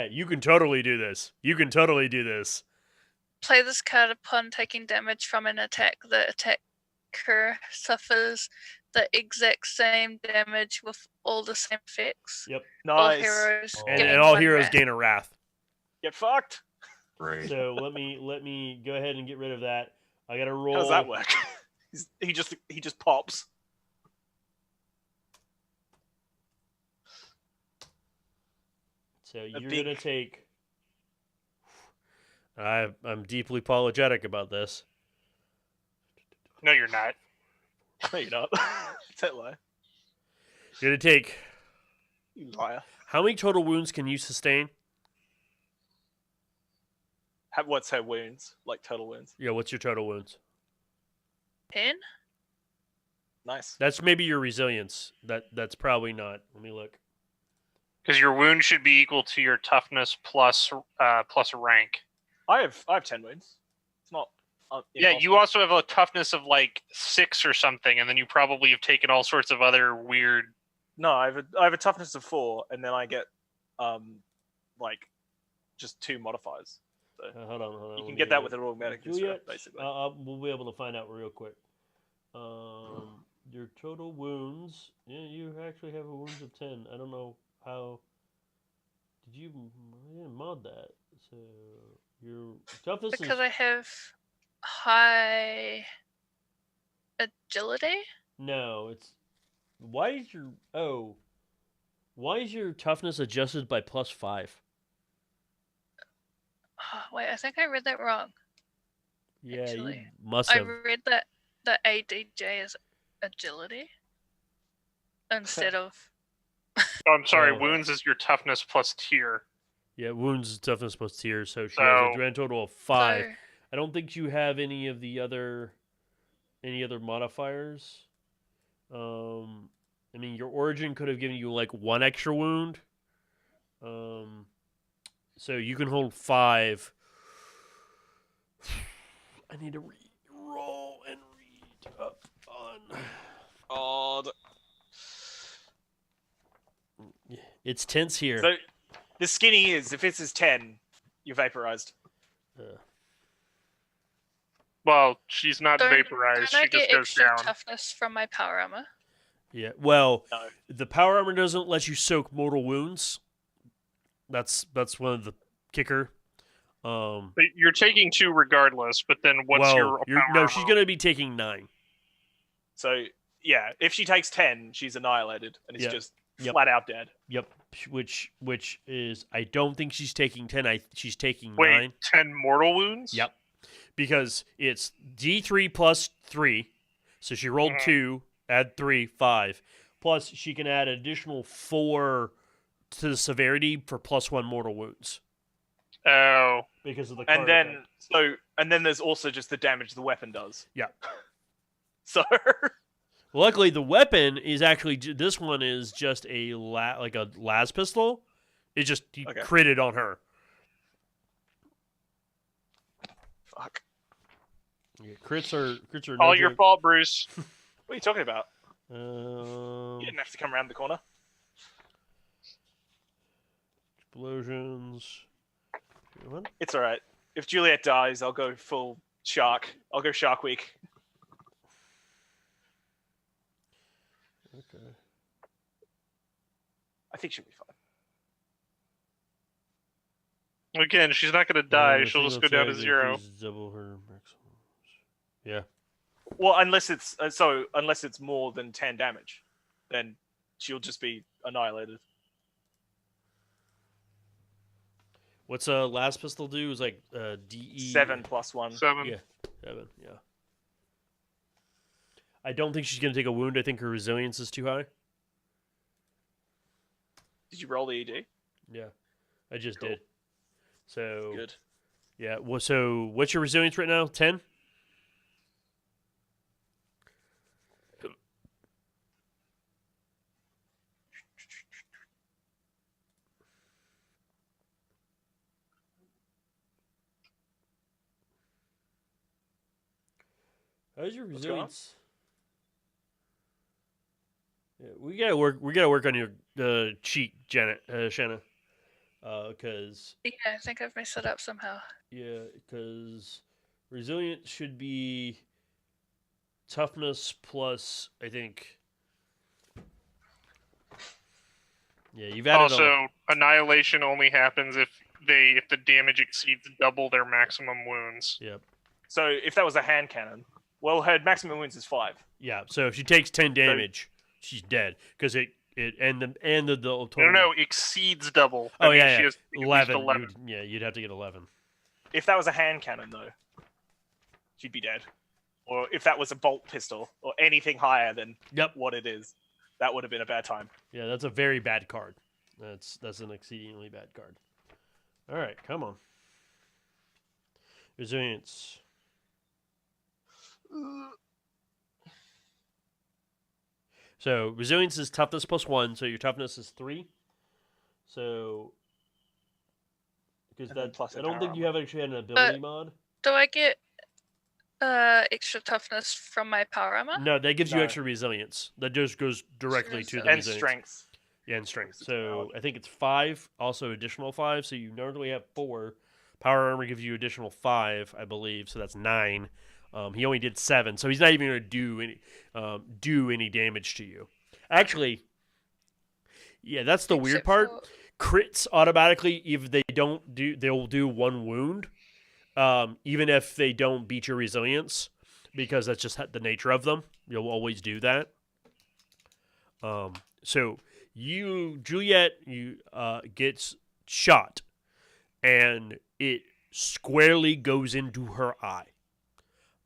[SPEAKER 1] You can totally do this.
[SPEAKER 5] Play this card upon taking damage from an attack. The attacker suffers the exact same damage with all the same effects.
[SPEAKER 1] Yep.
[SPEAKER 5] All
[SPEAKER 2] Nice.
[SPEAKER 5] heroes
[SPEAKER 1] And,
[SPEAKER 5] gain
[SPEAKER 1] all
[SPEAKER 5] one
[SPEAKER 1] heroes
[SPEAKER 5] wrath.
[SPEAKER 1] gain a wrath.
[SPEAKER 2] Get fucked.
[SPEAKER 4] Great.
[SPEAKER 1] So let me go ahead and get rid of that. I got to roll.
[SPEAKER 2] How does that work? he just pops.
[SPEAKER 1] So you're
[SPEAKER 2] big-
[SPEAKER 1] going to take. I'm deeply apologetic about this.
[SPEAKER 3] No, you're not.
[SPEAKER 2] No, you're not. Don't lie.
[SPEAKER 1] You're going to take.
[SPEAKER 2] You liar.
[SPEAKER 1] How many total wounds can you sustain?
[SPEAKER 2] What's her wounds? Like total wounds.
[SPEAKER 1] Yeah, what's your total wounds?
[SPEAKER 5] 10?
[SPEAKER 2] Nice.
[SPEAKER 1] That's maybe your resilience. That's probably not. Let me look.
[SPEAKER 3] Because your wound should be equal to your toughness plus rank.
[SPEAKER 2] I have 10 wounds. It's not.
[SPEAKER 3] Yeah,
[SPEAKER 2] impossible.
[SPEAKER 3] you also have a toughness of like 6 or something, and then you probably have taken all sorts of other weird.
[SPEAKER 2] No, I have a toughness of 4, and then I get like just 2 modifiers.
[SPEAKER 1] Hold on.
[SPEAKER 2] You
[SPEAKER 1] let
[SPEAKER 2] can
[SPEAKER 1] me
[SPEAKER 2] get that with an automatic
[SPEAKER 1] Juliet,
[SPEAKER 2] basically.
[SPEAKER 1] we'll be able to find out real quick. Your total wounds. Yeah, you actually have a wounds of 10. I don't know how. Did you? I didn't mod that. So your toughness
[SPEAKER 5] Because
[SPEAKER 1] is
[SPEAKER 5] I have high agility?
[SPEAKER 1] no. It's why is your toughness adjusted by +5?
[SPEAKER 5] Oh, wait, I think I read that wrong.
[SPEAKER 1] Yeah, you
[SPEAKER 5] Actually,
[SPEAKER 1] must
[SPEAKER 5] I
[SPEAKER 1] have.
[SPEAKER 5] read that the ADJ is agility instead of.
[SPEAKER 3] Oh, I'm sorry,
[SPEAKER 1] Oh.
[SPEAKER 3] wounds is your toughness plus tier.
[SPEAKER 1] Yeah, wounds is toughness plus tier, so she has
[SPEAKER 3] So-
[SPEAKER 1] a grand total of 5.
[SPEAKER 5] So,
[SPEAKER 1] I don't think you have any of the other modifiers. I mean, your origin could have given you like 1 extra wound. So you can hold 5. I need to roll and read up on.
[SPEAKER 2] God.
[SPEAKER 1] It's tense here.
[SPEAKER 2] So the skinny is if this is 10, you're vaporized.
[SPEAKER 3] Well, she's not
[SPEAKER 5] don't
[SPEAKER 3] vaporized.
[SPEAKER 5] I
[SPEAKER 3] She just
[SPEAKER 5] get
[SPEAKER 3] goes
[SPEAKER 5] extra
[SPEAKER 3] down.
[SPEAKER 5] toughness from my power armor?
[SPEAKER 1] Yeah. Well,
[SPEAKER 2] No.
[SPEAKER 1] the power armor doesn't let you soak mortal wounds. That's one of the kick her.
[SPEAKER 3] But you're taking 2 regardless, but then what's your power
[SPEAKER 1] no? She's
[SPEAKER 3] roll?
[SPEAKER 1] going to be taking 9.
[SPEAKER 2] So yeah, if she takes 10, she's annihilated and is
[SPEAKER 1] Yeah.
[SPEAKER 2] just
[SPEAKER 1] Yep.
[SPEAKER 2] flat out dead.
[SPEAKER 1] Yep. Which is I don't think she's taking 10. She's taking
[SPEAKER 3] Wait,
[SPEAKER 1] 9.
[SPEAKER 3] 10 mortal wounds?
[SPEAKER 1] Yep. Because it's D3 plus 3. So she rolled
[SPEAKER 3] Mhm.
[SPEAKER 1] 2, add 3, 5. Plus she can add an additional 4 to the severity for plus 1 mortal wounds.
[SPEAKER 3] Oh.
[SPEAKER 1] Because of the
[SPEAKER 2] And
[SPEAKER 1] card
[SPEAKER 2] then
[SPEAKER 1] effect.
[SPEAKER 2] and then there's also just the damage the weapon does.
[SPEAKER 1] Yeah.
[SPEAKER 2] So
[SPEAKER 1] Luckily, the weapon is actually this one is just a like a las pistol. It just he
[SPEAKER 2] Okay.
[SPEAKER 1] critted on her.
[SPEAKER 2] fuck.
[SPEAKER 1] Yeah, crits are
[SPEAKER 3] All
[SPEAKER 1] no
[SPEAKER 3] your
[SPEAKER 1] joke.
[SPEAKER 3] fault, Bruce.
[SPEAKER 2] What are you talking about? You didn't have to come around the corner.
[SPEAKER 1] Explosions. What?
[SPEAKER 2] It's all right. If Juliet dies, I'll go full shark. I'll go Shark Week.
[SPEAKER 1] Okay.
[SPEAKER 2] I think she'll be fine.
[SPEAKER 3] Again, she's not going to die. She'll just go down to 0.
[SPEAKER 1] Double her maximum. Yeah.
[SPEAKER 2] Well, unless it's more than 10 damage, then she'll just be annihilated.
[SPEAKER 1] What's last pistol do? Is like DE
[SPEAKER 2] 7 plus 1.
[SPEAKER 3] 7.
[SPEAKER 1] Yeah, 7. Yeah. I don't think she's gonna take a wound. I think her resilience is too high.
[SPEAKER 2] Did you roll the ED?
[SPEAKER 1] Yeah, I just
[SPEAKER 2] Cool.
[SPEAKER 1] did. So
[SPEAKER 2] Good.
[SPEAKER 1] yeah. Well, so what's your resilience right now? 10. How's your
[SPEAKER 2] What's going on?
[SPEAKER 1] resilience? Yeah, we gotta work. We gotta work on your cheat, Janet, Shanna. Because
[SPEAKER 5] Yeah, I think I've messed it up somehow.
[SPEAKER 1] yeah, because resilience should be toughness plus. I think. Yeah, you've added
[SPEAKER 3] Also, annihilation only happens if the damage exceeds double their maximum wounds.
[SPEAKER 1] Yep.
[SPEAKER 2] So if that was a hand cannon, well, her maximum wounds is 5.
[SPEAKER 1] Yeah. So if she takes 10 damage, she's dead because it and the total.
[SPEAKER 3] No, exceeds double. That
[SPEAKER 1] Oh
[SPEAKER 3] means
[SPEAKER 1] yeah,
[SPEAKER 3] she
[SPEAKER 1] yeah.
[SPEAKER 3] has to take at least
[SPEAKER 1] 11.
[SPEAKER 3] 11.
[SPEAKER 1] You'd have to get 11.
[SPEAKER 2] If that was a hand cannon, though, she'd be dead. Or if that was a bolt pistol, or anything higher than
[SPEAKER 1] Yep.
[SPEAKER 2] what it is, that would have been a bad time.
[SPEAKER 1] Yeah, that's a very bad card. That's an exceedingly bad card. All right, come on. Resilience. So resilience is toughness plus 1, so your toughness is 3. So because
[SPEAKER 2] And then
[SPEAKER 1] that
[SPEAKER 2] plus
[SPEAKER 1] I
[SPEAKER 2] a
[SPEAKER 1] don't
[SPEAKER 2] power
[SPEAKER 1] think you
[SPEAKER 2] armor.
[SPEAKER 1] have actually had an ability mod.
[SPEAKER 5] Do I get extra toughness from my power armor?
[SPEAKER 1] No, that gives you
[SPEAKER 2] No.
[SPEAKER 1] extra resilience. That just goes directly to the
[SPEAKER 2] And
[SPEAKER 1] resilience.
[SPEAKER 2] strength.
[SPEAKER 1] Yeah, and strength.
[SPEAKER 2] It's
[SPEAKER 1] So
[SPEAKER 2] valid.
[SPEAKER 1] I think it's 5, also additional 5. So you normally have 4. Power armor gives you additional 5, I believe. So that's 9. He only did 7, so he's not even going to do any damage to you. Actually, yeah, that's the weird
[SPEAKER 5] Except
[SPEAKER 1] part.
[SPEAKER 5] for-
[SPEAKER 1] Crits automatically, if they don't do, they'll do 1 wound, even if they don't beat your resilience, because that's just the nature of them. You'll always do that. So Juliet, gets shot, and it squarely goes into her eye.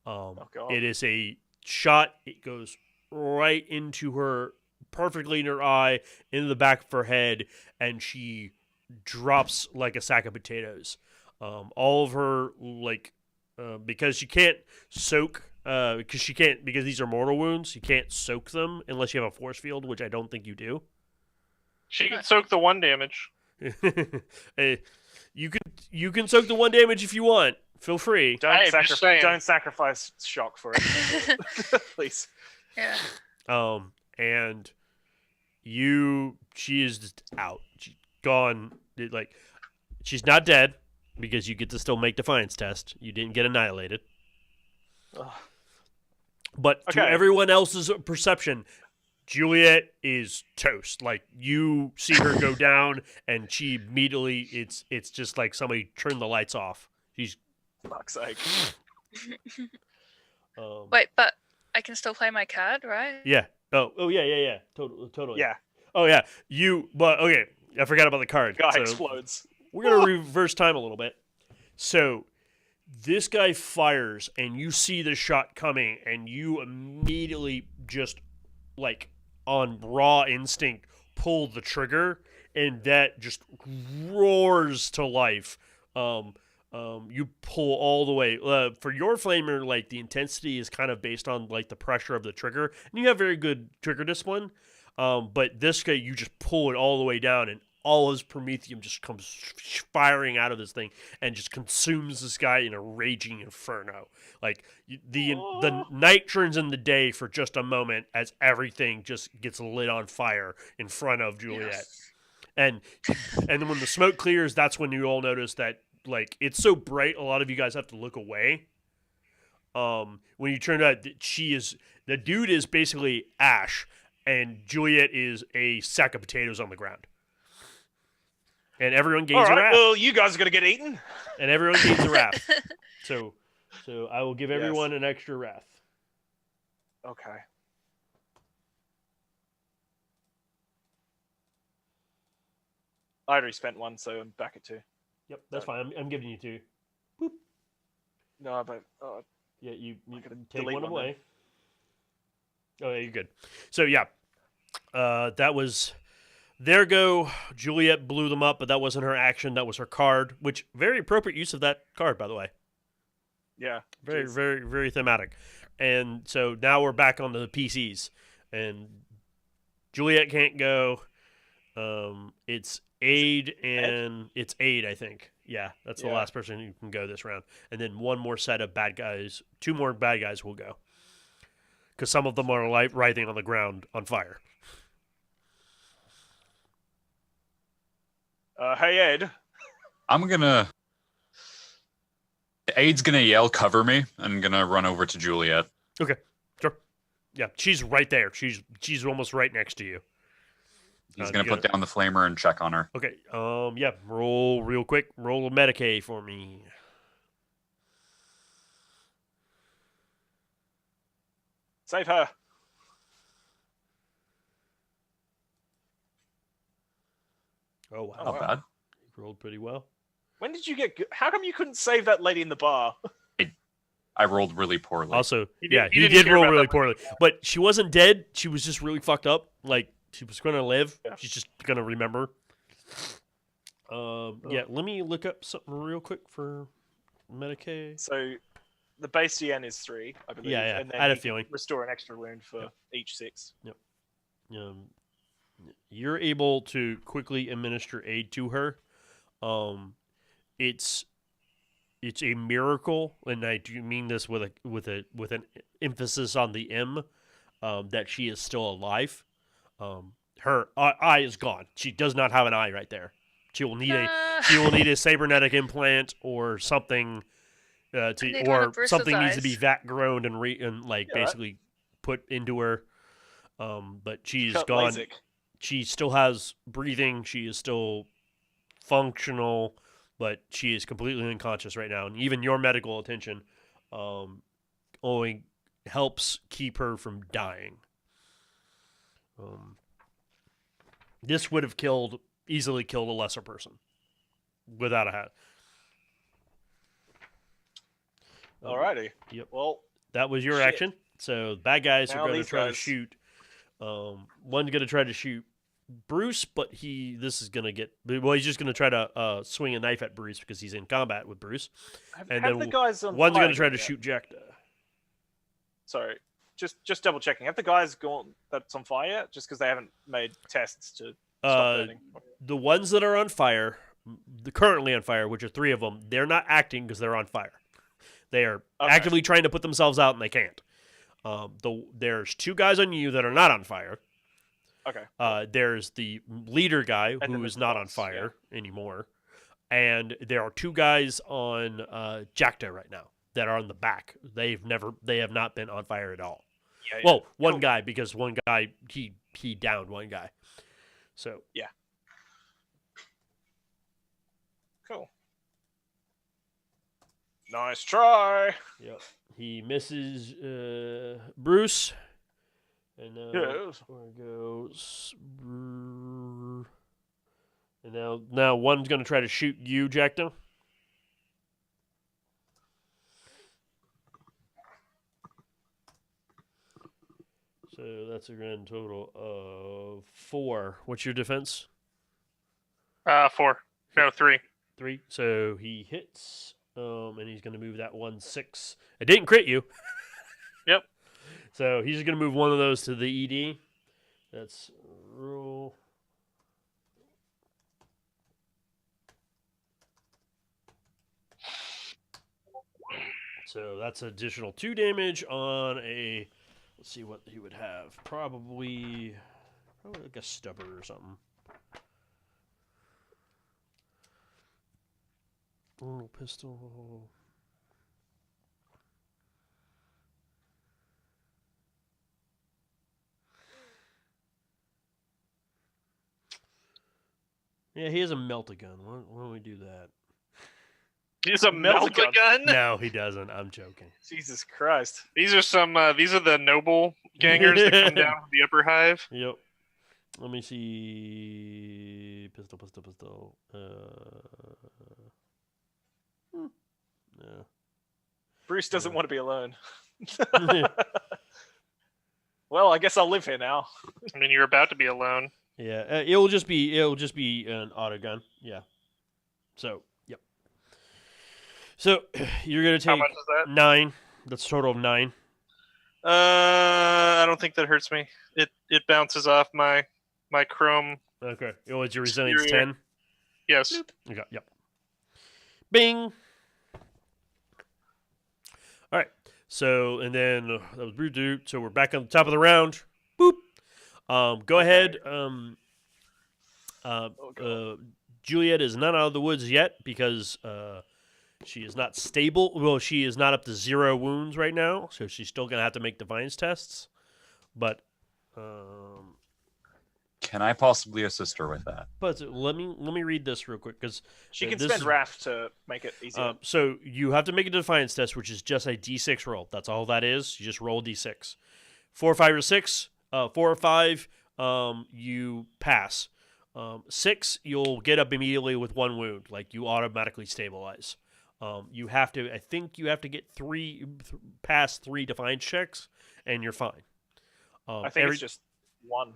[SPEAKER 2] Oh, God.
[SPEAKER 1] It is a shot. It goes right into her, perfectly in her eye, into the back of her head, and she drops like a sack of potatoes. All of her, because she can't soak, because these are mortal wounds, you can't soak them unless you have a force field, which I don't think you do.
[SPEAKER 3] She can soak the 1 damage.
[SPEAKER 1] Hey, you can soak the 1 damage if you want. Feel free.
[SPEAKER 3] Hey, I'm just saying.
[SPEAKER 2] Don't sacrifice shock for it, please.
[SPEAKER 5] Yeah.
[SPEAKER 1] And she is just out. She's gone. She's not dead because you get to still make defiance test. You didn't get annihilated.
[SPEAKER 2] Ugh.
[SPEAKER 1] But to
[SPEAKER 2] Okay.
[SPEAKER 1] everyone else's perception, Juliet is toast. Like, you see her go down, and she immediately, it's just like somebody turned the lights off. She's
[SPEAKER 2] Fuck's sake.
[SPEAKER 5] Wait, but I can still play my card, right?
[SPEAKER 1] Yeah. Oh yeah. Totally.
[SPEAKER 2] Yeah,
[SPEAKER 1] Oh yeah. But okay. I forgot about the card.
[SPEAKER 2] guy
[SPEAKER 1] So
[SPEAKER 2] explodes.
[SPEAKER 1] we're gonna reverse time a little bit. So this guy fires, and you see the shot coming, and you immediately just like on raw instinct pull the trigger, and that just roars to life. You pull all the way. For your flamer, like, the intensity is kind of based on like the pressure of the trigger, and you have very good trigger discipline. But this guy, you just pull it all the way down, and all his promethium just comes firing out of this thing and just consumes this guy in a raging inferno. Like, the night turns into day for just a moment as everything just gets lit on fire in front of Juliet.
[SPEAKER 5] Yes.
[SPEAKER 1] And then when the smoke clears, that's when you all notice that, like, it's so bright, a lot of you guys have to look away. When you turn out, the dude is basically ash, and Juliet is a sack of potatoes on the ground. And everyone gains
[SPEAKER 2] All
[SPEAKER 1] a
[SPEAKER 2] right,
[SPEAKER 1] wrath.
[SPEAKER 2] well, you guys are gonna get eaten.
[SPEAKER 1] And everyone gains a wrath. So I will give
[SPEAKER 2] Yes.
[SPEAKER 1] everyone an extra wrath.
[SPEAKER 2] Okay. I already spent one, so I'm back at 2.
[SPEAKER 1] Yep, that's fine. I'm giving you 2.
[SPEAKER 2] No, but
[SPEAKER 1] Yeah, you
[SPEAKER 2] gotta
[SPEAKER 1] take
[SPEAKER 2] delete
[SPEAKER 1] one
[SPEAKER 2] one
[SPEAKER 1] away. Oh, yeah, you're good. So, yeah, that was their go. Juliet blew them up, but that wasn't her action. That was her card, which, very appropriate use of that card, by the way.
[SPEAKER 2] yeah,
[SPEAKER 1] Very,
[SPEAKER 2] jeez.
[SPEAKER 1] very, very thematic. And so now we're back on the PCs, and Juliet can't go. It's Aid and it's Aid, I think. Yeah, that's the
[SPEAKER 2] Yeah.
[SPEAKER 1] last person who can go this round. And then one more set of bad guys, 2 more bad guys will go. Because some of them are writhing on the ground on fire.
[SPEAKER 2] Hey Ed.
[SPEAKER 4] Aid's gonna yell, "Cover me!" and gonna run over to Juliet.
[SPEAKER 1] Okay, sure. Yeah, she's right there. She's almost right next to you.
[SPEAKER 4] He's gonna put down the flamer and check on her.
[SPEAKER 1] Okay, yeah, roll real quick. Roll a Medicaid for me.
[SPEAKER 2] Save her.
[SPEAKER 1] Oh, wow.
[SPEAKER 2] Oh,
[SPEAKER 4] Not
[SPEAKER 2] wow.
[SPEAKER 4] bad.
[SPEAKER 1] You rolled pretty well.
[SPEAKER 2] When did you get? How come you couldn't save that lady in the bar?
[SPEAKER 4] I rolled really poorly.
[SPEAKER 1] Also,
[SPEAKER 3] He
[SPEAKER 1] yeah,
[SPEAKER 3] didn't
[SPEAKER 1] he did
[SPEAKER 3] care
[SPEAKER 1] roll
[SPEAKER 3] about
[SPEAKER 1] really
[SPEAKER 3] that
[SPEAKER 1] poorly. But she wasn't dead. She was just really fucked up. Like, she was going to live.
[SPEAKER 2] Yeah.
[SPEAKER 1] She's just going to remember. Yeah, let me look up something real quick for Medicaid.
[SPEAKER 2] So, the base DN is 3, I believe.
[SPEAKER 1] Yeah,
[SPEAKER 2] And then
[SPEAKER 1] I had a
[SPEAKER 2] you can
[SPEAKER 1] feeling.
[SPEAKER 2] restore an extra wound for each 6.
[SPEAKER 1] You're able to quickly administer aid to her. It's a miracle, and I do mean this with an emphasis on the M, that she is still alive. Her eye is gone. She does not have an eye right there. She will need a cybernetic implant or something,
[SPEAKER 5] need one of Bruce's
[SPEAKER 1] something needs to be
[SPEAKER 5] eyes.
[SPEAKER 1] vat grown and
[SPEAKER 2] right.
[SPEAKER 1] basically put into her. But she's
[SPEAKER 2] Cut
[SPEAKER 1] gone.
[SPEAKER 2] LASIK.
[SPEAKER 1] She still has breathing. She is still functional, but she is completely unconscious right now. And even your medical attention only helps keep her from dying. This would have easily killed a lesser person without a hat.
[SPEAKER 2] Alrighty.
[SPEAKER 1] Yep.
[SPEAKER 2] Well,
[SPEAKER 1] That was your
[SPEAKER 2] Shit.
[SPEAKER 1] action. So bad guys
[SPEAKER 2] Now
[SPEAKER 1] are going to
[SPEAKER 2] these
[SPEAKER 1] try to
[SPEAKER 2] guys.
[SPEAKER 1] shoot. One's going to try to shoot Bruce, but he's just going to try to swing a knife at Bruce because he's in combat with Bruce. And
[SPEAKER 2] have
[SPEAKER 1] then
[SPEAKER 2] the guys on
[SPEAKER 1] one's
[SPEAKER 2] fire
[SPEAKER 1] going to try
[SPEAKER 2] gone
[SPEAKER 1] to
[SPEAKER 2] yet?
[SPEAKER 1] shoot Jack.
[SPEAKER 2] Sorry, just double checking. Have the guys gone that's on fire yet? Just because they haven't made tests to stop burning.
[SPEAKER 1] The ones that are on fire, currently on fire, which are 3 of them, they're not acting because they're on fire. They are
[SPEAKER 2] Okay.
[SPEAKER 1] actively trying to put themselves out, and they can't. There's 2 guys on you that are not on fire.
[SPEAKER 2] Okay.
[SPEAKER 1] There's the leader guy
[SPEAKER 2] then
[SPEAKER 1] who
[SPEAKER 2] there's
[SPEAKER 1] is
[SPEAKER 2] the
[SPEAKER 1] not on
[SPEAKER 2] boss,
[SPEAKER 1] fire anymore, and there are 2 guys on Jacta right now that are on the back. They have not been on fire at all.
[SPEAKER 2] Yeah.
[SPEAKER 1] Well, one
[SPEAKER 2] Cool.
[SPEAKER 1] guy, because one guy he downed one guy. So
[SPEAKER 2] Cool. Nice try.
[SPEAKER 1] yep, he misses Bruce, and now
[SPEAKER 2] Yes.
[SPEAKER 1] where goes and now one's gonna try to shoot you, Jackno. So that's a grand total of 4. What's your defense?
[SPEAKER 3] 4. No, 3.
[SPEAKER 1] 3. So he hits, and he's going to move that 1/6. It didn't crit you.
[SPEAKER 3] Yep.
[SPEAKER 1] So he's going to move one of those to the ED. That's roll. So that's additional 2 damage on a. Let's see what he would have. Probably like a stubber or something. Oh, pistol. Yeah, he has a melt-a-gun. Why don't we do that?
[SPEAKER 3] He's a melt-a-gun?
[SPEAKER 1] No, he doesn't. I'm joking.
[SPEAKER 2] Jesus Christ.
[SPEAKER 3] These are some. These are the noble gangers that come down from the upper hive.
[SPEAKER 1] Yep. Let me see. Pistol. No.
[SPEAKER 2] Bruce doesn't
[SPEAKER 1] Yeah.
[SPEAKER 2] want to be alone. Well, I guess I'll live here now.
[SPEAKER 3] I mean, you're about to be alone.
[SPEAKER 1] Yeah, it'll just be an auto gun. Yeah. So, yep. So you're gonna
[SPEAKER 3] How
[SPEAKER 1] take
[SPEAKER 3] much is that?
[SPEAKER 1] 9. That's a total of 9.
[SPEAKER 3] I don't think that hurts me. It bounces off my chrome.
[SPEAKER 1] Okay. Oh, it's your resilience
[SPEAKER 3] Exterior.
[SPEAKER 1] 10.
[SPEAKER 3] Yes.
[SPEAKER 1] Okay. Yep. Bing. All right. So and then that was Brute Dude. So we're back on the top of the round. Boop. Go ahead. Juliet is not out of the woods yet because she is not stable. Well, she is not up to 0 wounds right now, so she's still gonna have to make defiance tests. But
[SPEAKER 4] Can I possibly assist her with that?
[SPEAKER 1] let me read this real quick because
[SPEAKER 2] She can
[SPEAKER 1] this
[SPEAKER 2] spend
[SPEAKER 1] is-
[SPEAKER 2] Wrath to make it easier.
[SPEAKER 1] so you have to make a defiance test, which is just a D6 roll. That's all that is. You just roll D6. 4, 5, or 6. 4 or 5, you pass. 6, you'll get up immediately with 1 wound. Like you automatically stabilize. You have to. I think you have to get pass 3 defiance checks, and you're fine.
[SPEAKER 2] I think it's just 1.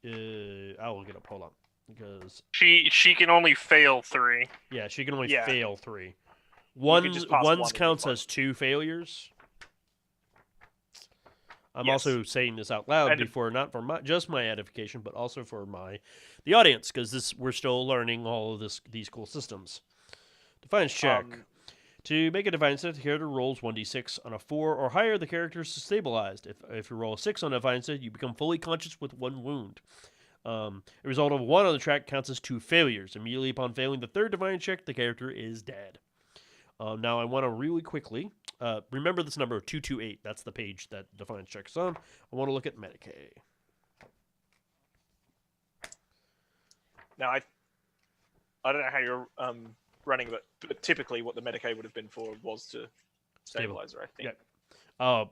[SPEAKER 1] I will get up. Hold on, because
[SPEAKER 3] She can only fail 3.
[SPEAKER 1] yeah, she can only
[SPEAKER 2] Yeah.
[SPEAKER 1] fail 3.
[SPEAKER 2] can just pass one
[SPEAKER 1] One's
[SPEAKER 2] and be
[SPEAKER 1] counts
[SPEAKER 2] fine.
[SPEAKER 1] as 2 failures. I'm
[SPEAKER 2] Yes.
[SPEAKER 1] also saying this out loud
[SPEAKER 2] And-
[SPEAKER 1] before, not for just my edification, but also for the audience, because we're still learning all of these cool systems. Defiance check. To make a defiance check, the character rolls 1d6. On a 4 or higher, the character is stabilized. If you roll a 6 on a defiance check, you become fully conscious with 1 wound. A result of 1 on the track counts as 2 failures. Immediately upon failing the 3rd defiance check, the character is dead. Now, I want to really quickly remember this number 228. That's the page that defiance check is on. I want to look at Medicaid.
[SPEAKER 2] Now, I don't know how you're running, but typically what the Medicaid would have been for was to stabilize her, I think.
[SPEAKER 1] Yeah.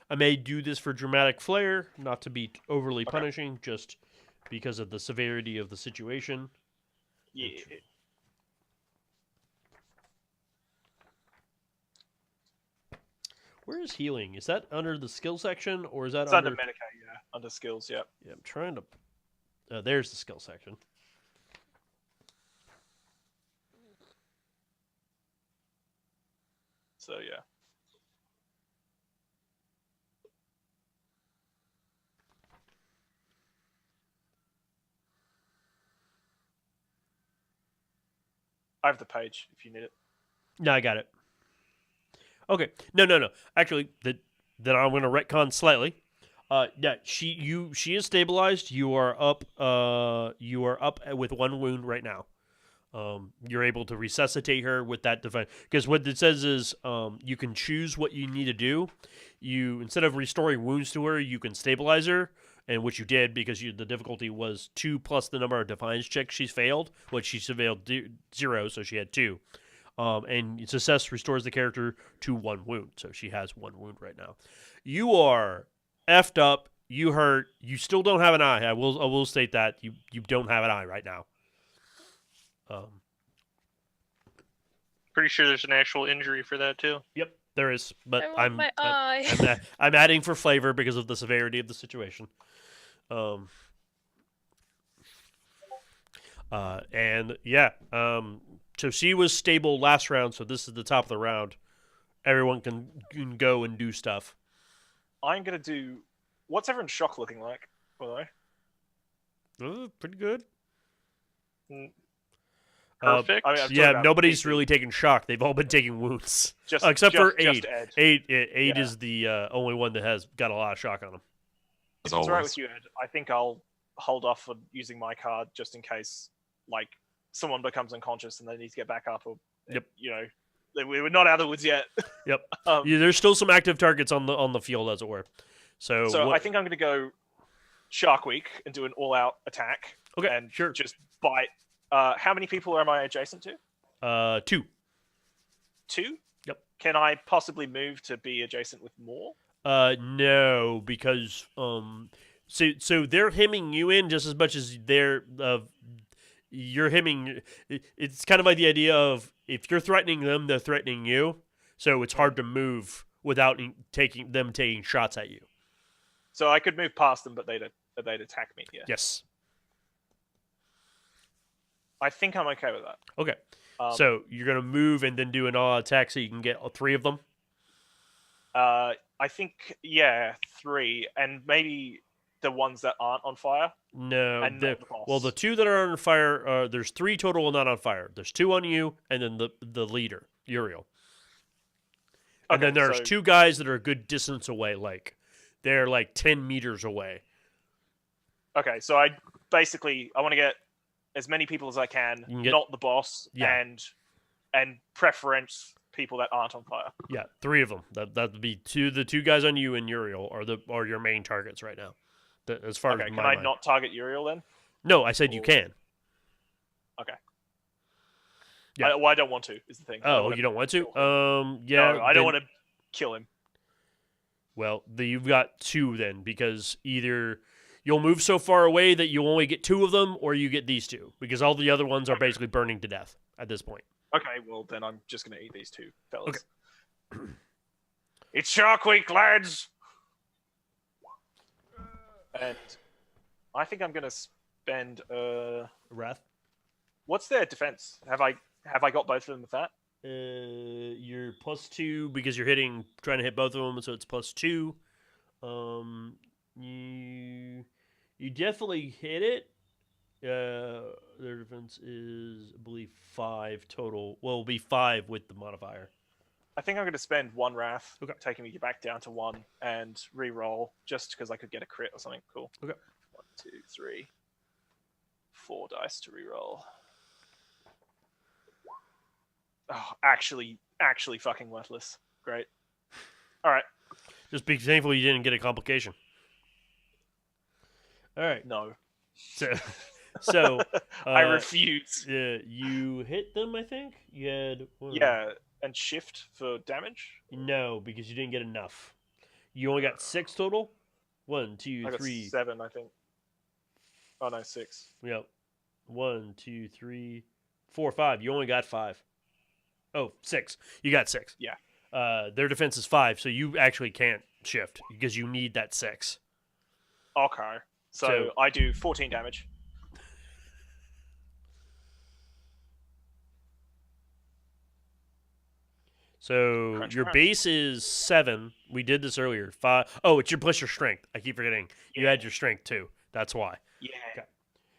[SPEAKER 1] I may do this for dramatic flair, not to be overly
[SPEAKER 2] Okay.
[SPEAKER 1] punishing, just because of the severity of the situation.
[SPEAKER 2] Yeah.
[SPEAKER 1] Where is healing? Is that under the skill section, or is that
[SPEAKER 2] It's under Medicaid, yeah. Under skills, yeah.
[SPEAKER 1] Yeah, I'm trying to. There's the skill section.
[SPEAKER 2] So, yeah. I have the page if you need it.
[SPEAKER 1] No, I got it. Okay. No. Actually, then I'm going to retcon slightly. Yeah, she is stabilized. You are up. You are up with 1 wound right now. You're able to resuscitate her with that defense. Because what it says is you can choose what you need to do. You instead of restoring wounds to her, you can stabilize her, and which you did because the difficulty was 2 plus the number of defiance checks she's failed, which she failed 0, so she had 2. And success restores the character to 1 wound, so she has 1 wound right now. You are effed up. You hurt. You still don't have an eye. I will state that you don't have an eye right now.
[SPEAKER 3] Pretty sure there's an actual injury for that too.
[SPEAKER 1] Yep, there is, but
[SPEAKER 5] I want my eye.
[SPEAKER 1] I'm adding for flavor because of the severity of the situation. And yeah, so she was stable last round, so this is the top of the round. Everyone can go and do stuff.
[SPEAKER 2] I'm gonna do. What's everyone's shock looking like, by the way?
[SPEAKER 1] Pretty good.
[SPEAKER 3] Perfect.
[SPEAKER 2] I mean, I'm talking
[SPEAKER 1] Yeah,
[SPEAKER 2] about
[SPEAKER 1] nobody's
[SPEAKER 2] PC.
[SPEAKER 1] really taking shock. They've all been taking wounds,
[SPEAKER 2] Just
[SPEAKER 1] except for
[SPEAKER 2] just
[SPEAKER 1] Aid.
[SPEAKER 2] Ed.
[SPEAKER 1] Aid
[SPEAKER 2] Yeah.
[SPEAKER 1] is the only one that has got a lot of shock on him.
[SPEAKER 4] As
[SPEAKER 2] If it's alright
[SPEAKER 4] always.
[SPEAKER 2] with you, Ed, I think I'll hold off on using my card just in case, like, someone becomes unconscious and they need to get back up, or
[SPEAKER 1] Yep.
[SPEAKER 2] you know, we were not out of the woods yet.
[SPEAKER 1] Yep.
[SPEAKER 2] Um,
[SPEAKER 1] Yeah, there's still some active targets on the field, as it were. So
[SPEAKER 2] So
[SPEAKER 1] what-
[SPEAKER 2] I think I'm going to go Shark Week and do an all-out attack
[SPEAKER 1] okay,
[SPEAKER 2] and
[SPEAKER 1] sure.
[SPEAKER 2] just bite. How many people am I adjacent to?
[SPEAKER 1] 2.
[SPEAKER 2] 2?
[SPEAKER 1] Yep.
[SPEAKER 2] Can I possibly move to be adjacent with more?
[SPEAKER 1] No, because so they're hemming you in just as much as you're hemming. It's kind of like the idea of if you're threatening them, they're threatening you. So it's hard to move without taking shots at you.
[SPEAKER 2] So I could move past them, but they'd attack me. Yeah.
[SPEAKER 1] Yes.
[SPEAKER 2] I think I'm okay with that.
[SPEAKER 1] Okay.
[SPEAKER 2] So
[SPEAKER 1] So you're gonna move and then do an all attack, so you can get 3 of them.
[SPEAKER 2] I think 3, and maybe the ones that aren't on fire.
[SPEAKER 1] No,
[SPEAKER 2] And not the boss.
[SPEAKER 1] well, the 2 that are on fire. There's 3 total not on fire. There's 2 on you, and then the leader, Uriel. And then
[SPEAKER 2] Okay,
[SPEAKER 1] there's
[SPEAKER 2] so-
[SPEAKER 1] 2 guys that are a good distance away. Like they're like 10 meters away.
[SPEAKER 2] Okay, so I want to get as many people as I can,
[SPEAKER 1] You can get-
[SPEAKER 2] not the boss,
[SPEAKER 1] Yeah.
[SPEAKER 2] and preference people that aren't on fire.
[SPEAKER 1] Yeah, 3 of them. That'd be the 2 guys on you and Uriel are your main targets right now. As far
[SPEAKER 2] Okay,
[SPEAKER 1] as
[SPEAKER 2] can
[SPEAKER 1] my
[SPEAKER 2] I
[SPEAKER 1] mind.
[SPEAKER 2] not target Uriel then?
[SPEAKER 1] No, I said you
[SPEAKER 2] Or-
[SPEAKER 1] can.
[SPEAKER 2] Okay.
[SPEAKER 1] Yeah.
[SPEAKER 2] I don't want to. Is the thing. I
[SPEAKER 1] Oh,
[SPEAKER 2] wanna
[SPEAKER 1] you don't want to?
[SPEAKER 2] kill him.
[SPEAKER 1] Yeah.
[SPEAKER 2] No, I don't
[SPEAKER 1] then-
[SPEAKER 2] want to kill him.
[SPEAKER 1] Well, you've got 2 then, because either you'll move so far away that you only get 2 of them, or you get these 2, because all the other ones are basically burning to death at this point.
[SPEAKER 2] Okay, well then I'm just gonna eat these 2 fellas. It's Shark Week, lads. And I think I'm gonna spend.
[SPEAKER 1] Wrath.
[SPEAKER 2] What's their defense? Have I got both of them with that?
[SPEAKER 1] You're +2 because you're trying to hit both of them, so it's +2. You definitely hit it. Their defense is, I believe, 5 total. Well, it'll be 5 with the modifier.
[SPEAKER 2] I think I'm going to spend 1 wrath,
[SPEAKER 1] Okay.
[SPEAKER 2] taking me back down to 1, and re-roll just because I could get a crit or something cool.
[SPEAKER 1] Okay.
[SPEAKER 2] 1, 2, 3, 4 dice to re-roll. Oh, actually fucking worthless. Great. All right.
[SPEAKER 1] Just be thankful you didn't get a complication. All right.
[SPEAKER 2] No.
[SPEAKER 1] So
[SPEAKER 2] I refuse.
[SPEAKER 1] you hit them, I think? You had...
[SPEAKER 2] Yeah, and shift for damage.
[SPEAKER 1] No, because you didn't get enough. You only got 6 total? 1, 2,
[SPEAKER 2] I got
[SPEAKER 1] 3.
[SPEAKER 2] 7, I think. Oh no, 6.
[SPEAKER 1] Yep. 1, 2, 3, 4, 5. You only got 5. Oh, 6. You got 6.
[SPEAKER 2] Yeah.
[SPEAKER 1] Their defense is 5, so you actually can't shift because you need that 6.
[SPEAKER 2] Okay. So
[SPEAKER 1] So-
[SPEAKER 2] I do 14 damage.
[SPEAKER 1] So
[SPEAKER 2] Crunch,
[SPEAKER 1] your
[SPEAKER 2] crunch.
[SPEAKER 1] base is 7. We did this earlier. 5. Oh, it's your plus your strength. I keep forgetting. You
[SPEAKER 2] Yeah.
[SPEAKER 1] had your strength too. That's why.
[SPEAKER 2] Yeah.
[SPEAKER 1] Okay.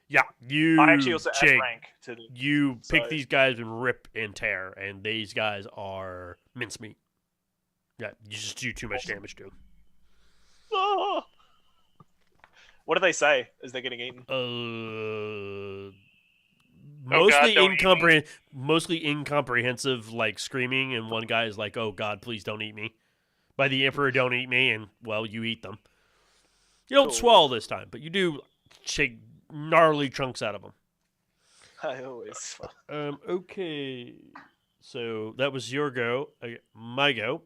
[SPEAKER 1] Yeah, you.
[SPEAKER 2] I actually also add
[SPEAKER 1] Chig,
[SPEAKER 2] rank to the.
[SPEAKER 1] You pick
[SPEAKER 2] So-
[SPEAKER 1] these guys and rip and tear, and these guys are mincemeat. Yeah, you just do too much damage to them.
[SPEAKER 2] Ah! What do they say as they're getting eaten?
[SPEAKER 3] Oh God,
[SPEAKER 1] mostly
[SPEAKER 3] don't eat me.
[SPEAKER 1] mostly incomprehensive, like screaming, and one guy is like, "Oh God, please don't eat me." By the Emperor, don't eat me, and well, you eat them. You don't
[SPEAKER 2] Cool.
[SPEAKER 1] swallow this time, but you do shake gnarly chunks out of them.
[SPEAKER 2] I always.
[SPEAKER 1] Okay. So that was your go. My go.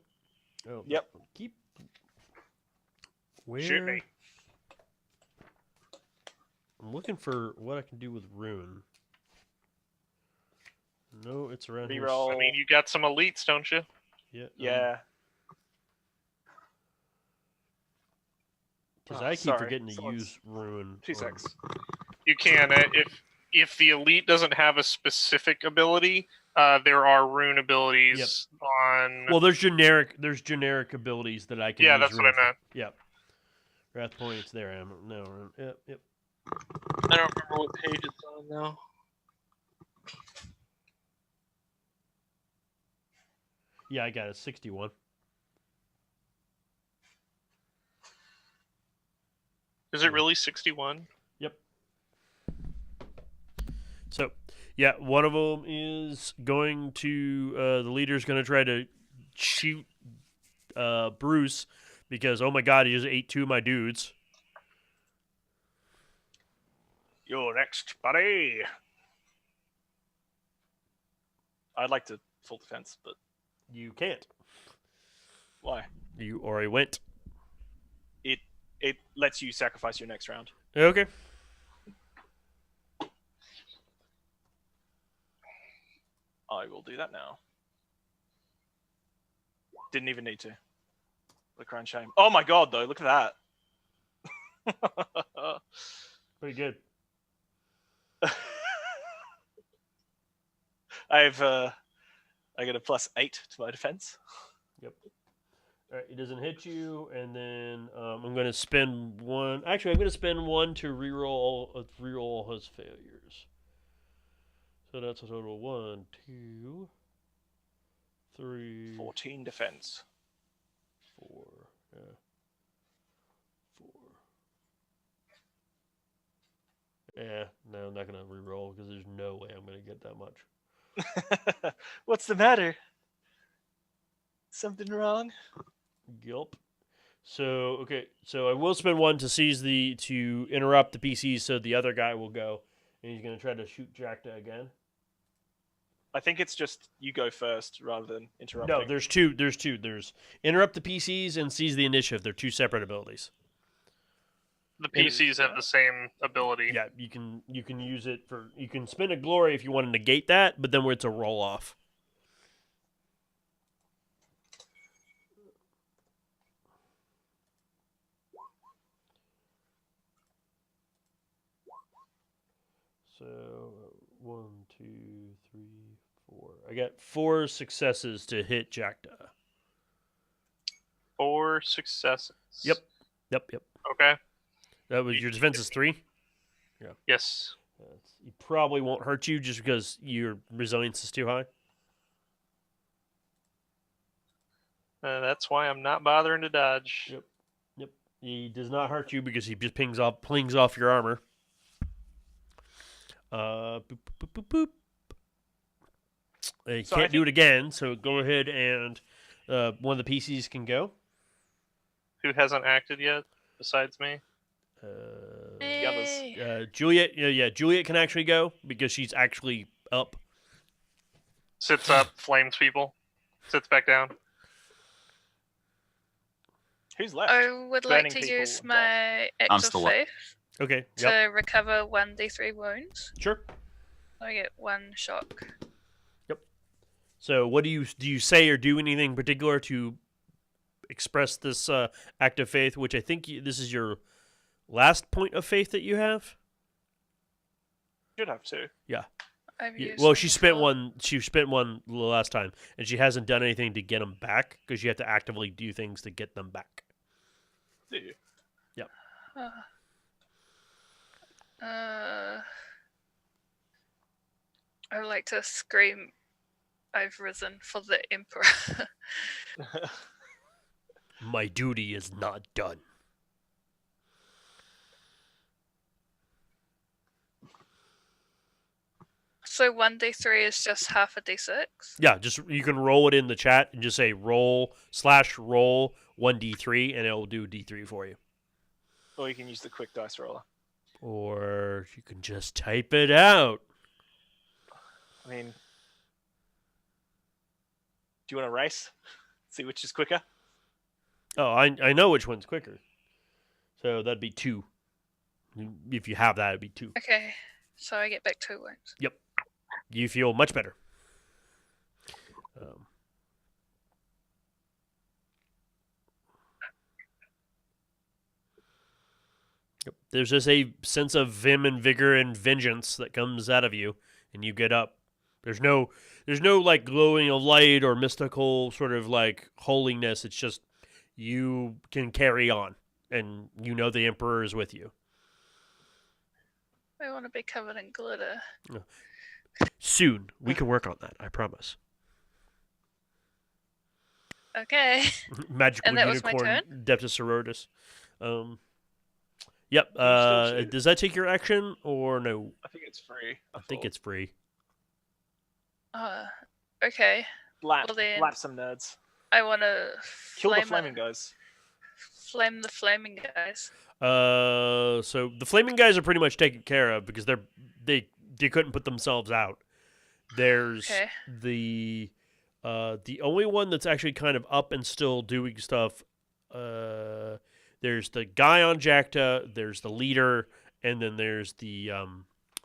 [SPEAKER 1] Oh,
[SPEAKER 2] Yep.
[SPEAKER 1] Keep. Where?
[SPEAKER 3] Shoot me.
[SPEAKER 1] I'm looking for what I can do with Rune. No, it's around here.
[SPEAKER 2] Reroll.
[SPEAKER 3] I mean, you got some elites, don't you?
[SPEAKER 1] Yeah.
[SPEAKER 2] Yeah.
[SPEAKER 1] Because
[SPEAKER 2] Oh,
[SPEAKER 1] I keep
[SPEAKER 2] sorry.
[SPEAKER 1] forgetting to
[SPEAKER 2] Someone's-
[SPEAKER 1] use Rune.
[SPEAKER 2] 2 secs.
[SPEAKER 3] You can. If the elite doesn't have a specific ability, there are rune abilities on.
[SPEAKER 1] Well, there's generic abilities that I can
[SPEAKER 3] Yeah,
[SPEAKER 1] use.
[SPEAKER 3] that's what I
[SPEAKER 1] Rune for.
[SPEAKER 3] meant.
[SPEAKER 1] Yep. Wrath points. There I am. No, Rune. Yep. Yep.
[SPEAKER 3] I don't remember what page it's on now.
[SPEAKER 1] Yeah, I got it. 61.
[SPEAKER 3] Is it really 61?
[SPEAKER 1] Yep. So, yeah, one of them is going to the leader's going to try to shoot Bruce because oh my God, he just ate 2 of my dudes.
[SPEAKER 2] You're next, buddy. I'd like to full defense, but
[SPEAKER 1] You can't.
[SPEAKER 2] why?
[SPEAKER 1] You already went.
[SPEAKER 2] It lets you sacrifice your next round.
[SPEAKER 1] Okay.
[SPEAKER 2] I will do that now. Didn't even need to. What a crying shame. Oh my God, though! Look at that.
[SPEAKER 1] Pretty good.
[SPEAKER 2] I get a +8 to my defense.
[SPEAKER 1] Yep. All right, it doesn't hit you, and then I'm going to spend 1. Actually, I'm going to spend 1 to reroll his failures. So that's a total of 1, 2, 3,
[SPEAKER 2] 14 defense.
[SPEAKER 1] 4. Yeah. 4. Yeah, no, I'm not going to reroll because there's no way I'm going to get that much.
[SPEAKER 2] What's the matter? Something wrong?
[SPEAKER 1] Gulp. So okay, so I will spend 1 to interrupt the PCs, so the other guy will go, and he's gonna try to shoot Jacta again.
[SPEAKER 2] I think it's just you go first rather than interrupting.
[SPEAKER 1] No, there's two. There's interrupt the PCs and seize the initiative. They're 2 separate abilities.
[SPEAKER 3] The PCs have the same ability.
[SPEAKER 1] Yeah, you can use it for. You can spend a glory if you want to negate that, but then it's a roll off. So 1, 2, 3, 4. I got 4 successes to hit Jacta.
[SPEAKER 3] 4 successes.
[SPEAKER 1] Yep.
[SPEAKER 3] Okay.
[SPEAKER 1] That was your defense is 3.
[SPEAKER 3] Yes.
[SPEAKER 1] He probably won't hurt you just because your resilience is too high.
[SPEAKER 3] That's why I'm not bothering to dodge.
[SPEAKER 1] Yep. He does not hurt you because he just plings off your armor. Boop, boop, boop, boop, boop. You
[SPEAKER 2] So I
[SPEAKER 1] can't do it again, so go ahead and one of the PCs can go.
[SPEAKER 3] Who hasn't acted yet besides me?
[SPEAKER 2] The others.
[SPEAKER 5] Yay.
[SPEAKER 1] Juliet, Juliet can actually go because she's actually up.
[SPEAKER 3] Sits up, flames people. Sits back down.
[SPEAKER 2] Who's left?
[SPEAKER 5] I would like
[SPEAKER 2] Burning
[SPEAKER 5] to
[SPEAKER 2] people
[SPEAKER 5] use
[SPEAKER 2] and
[SPEAKER 5] my
[SPEAKER 4] I'm
[SPEAKER 5] act of
[SPEAKER 4] still up.
[SPEAKER 5] faith
[SPEAKER 1] Okay,
[SPEAKER 5] to
[SPEAKER 1] yep,
[SPEAKER 5] recover 1d3 wounds.
[SPEAKER 1] sure.
[SPEAKER 5] I get 1 shock.
[SPEAKER 1] So, what do you say or do anything particular to express this act of faith? Which I think this is your last point of faith that you have.
[SPEAKER 2] Should have 2.
[SPEAKER 5] I've
[SPEAKER 1] Yeah,
[SPEAKER 5] used
[SPEAKER 1] well,
[SPEAKER 5] one
[SPEAKER 1] she spent
[SPEAKER 5] before.
[SPEAKER 1] 1. She spent 1 the last time, and she hasn't done anything to get them back because you have to actively do things to get them back.
[SPEAKER 2] Do you?
[SPEAKER 5] I would like to scream, I've risen for the Emperor.
[SPEAKER 1] My duty is not done.
[SPEAKER 5] So 1d3 is just half a d6?
[SPEAKER 1] Yeah, just you can roll it in the chat and just say roll /roll 1d3 and it will do d3 for you.
[SPEAKER 2] Or you can use the quick dice roller.
[SPEAKER 1] Or you can just type it out.
[SPEAKER 2] I mean, do you want to race? See which is quicker?
[SPEAKER 1] Oh, I know which one's quicker. So that'd be 2. If you have that, it'd be 2.
[SPEAKER 5] Okay, so I get back 2 wounds.
[SPEAKER 1] Yep. You feel much better. Yep. There's just a sense of vim and vigor and vengeance that comes out of you, and you get up. There's no like glowing of light or mystical sort of like holiness. It's just you can carry on, and you know the Emperor is with you.
[SPEAKER 5] I want to be covered in glitter.
[SPEAKER 1] Soon, we can work on that. I promise.
[SPEAKER 5] Okay.
[SPEAKER 1] Magical
[SPEAKER 5] And that was my
[SPEAKER 1] unicorn,
[SPEAKER 5] turn?
[SPEAKER 1] Deptus Sororitas. Yep.
[SPEAKER 2] still shoot.
[SPEAKER 1] Does that take your action or no?
[SPEAKER 2] I think it's free.
[SPEAKER 1] I think it's free.
[SPEAKER 5] Okay.
[SPEAKER 2] lap
[SPEAKER 5] well then-
[SPEAKER 2] some nerds.
[SPEAKER 5] I want to
[SPEAKER 2] Kill the flamingos.
[SPEAKER 5] Flame the flaming guys.
[SPEAKER 1] So the flaming guys are pretty much taken care of because they couldn't put themselves out. There's
[SPEAKER 5] Okay.
[SPEAKER 1] the only one that's actually kind of up and still doing stuff. There's the guy on Jacta, there's the leader, and then there's the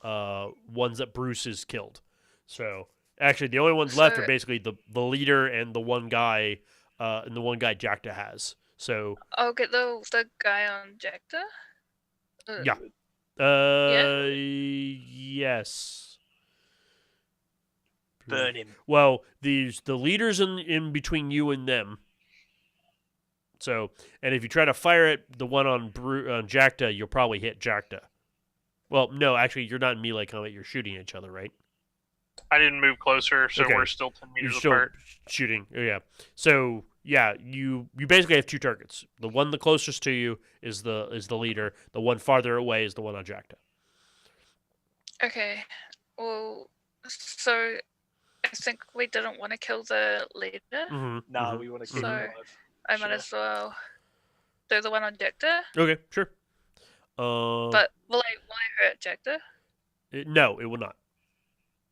[SPEAKER 1] ones that Bruce has killed. So actually, the only ones left
[SPEAKER 5] So-
[SPEAKER 1] are basically the leader and the one guy Jacta has. So
[SPEAKER 5] I'll get the guy on Jacta.
[SPEAKER 1] Yeah. Yes.
[SPEAKER 2] Burn him.
[SPEAKER 1] Well, the leaders in between you and them. So, and if you try to fire at the one on Jacta, you'll probably hit Jacta. Well, no, actually, you're not in melee combat. You're shooting at each other, right?
[SPEAKER 3] I didn't move closer, so
[SPEAKER 1] Okay.
[SPEAKER 3] we're still 10
[SPEAKER 1] You're
[SPEAKER 3] meters
[SPEAKER 1] still
[SPEAKER 3] apart.
[SPEAKER 1] shooting. Oh, yeah. So, yeah, you basically have 2 targets. The one the closest to you is the leader. The one farther away is the one on Jacta.
[SPEAKER 5] Okay. Well, so I think we didn't want to kill the leader.
[SPEAKER 1] Mm-hmm.
[SPEAKER 2] Nah, we want to keep him
[SPEAKER 5] So-
[SPEAKER 2] alive.
[SPEAKER 5] I might
[SPEAKER 2] Sure.
[SPEAKER 5] as well do the one on Jacta.
[SPEAKER 1] Okay, sure.
[SPEAKER 5] But will I hurt Jacta?
[SPEAKER 1] No, it will not.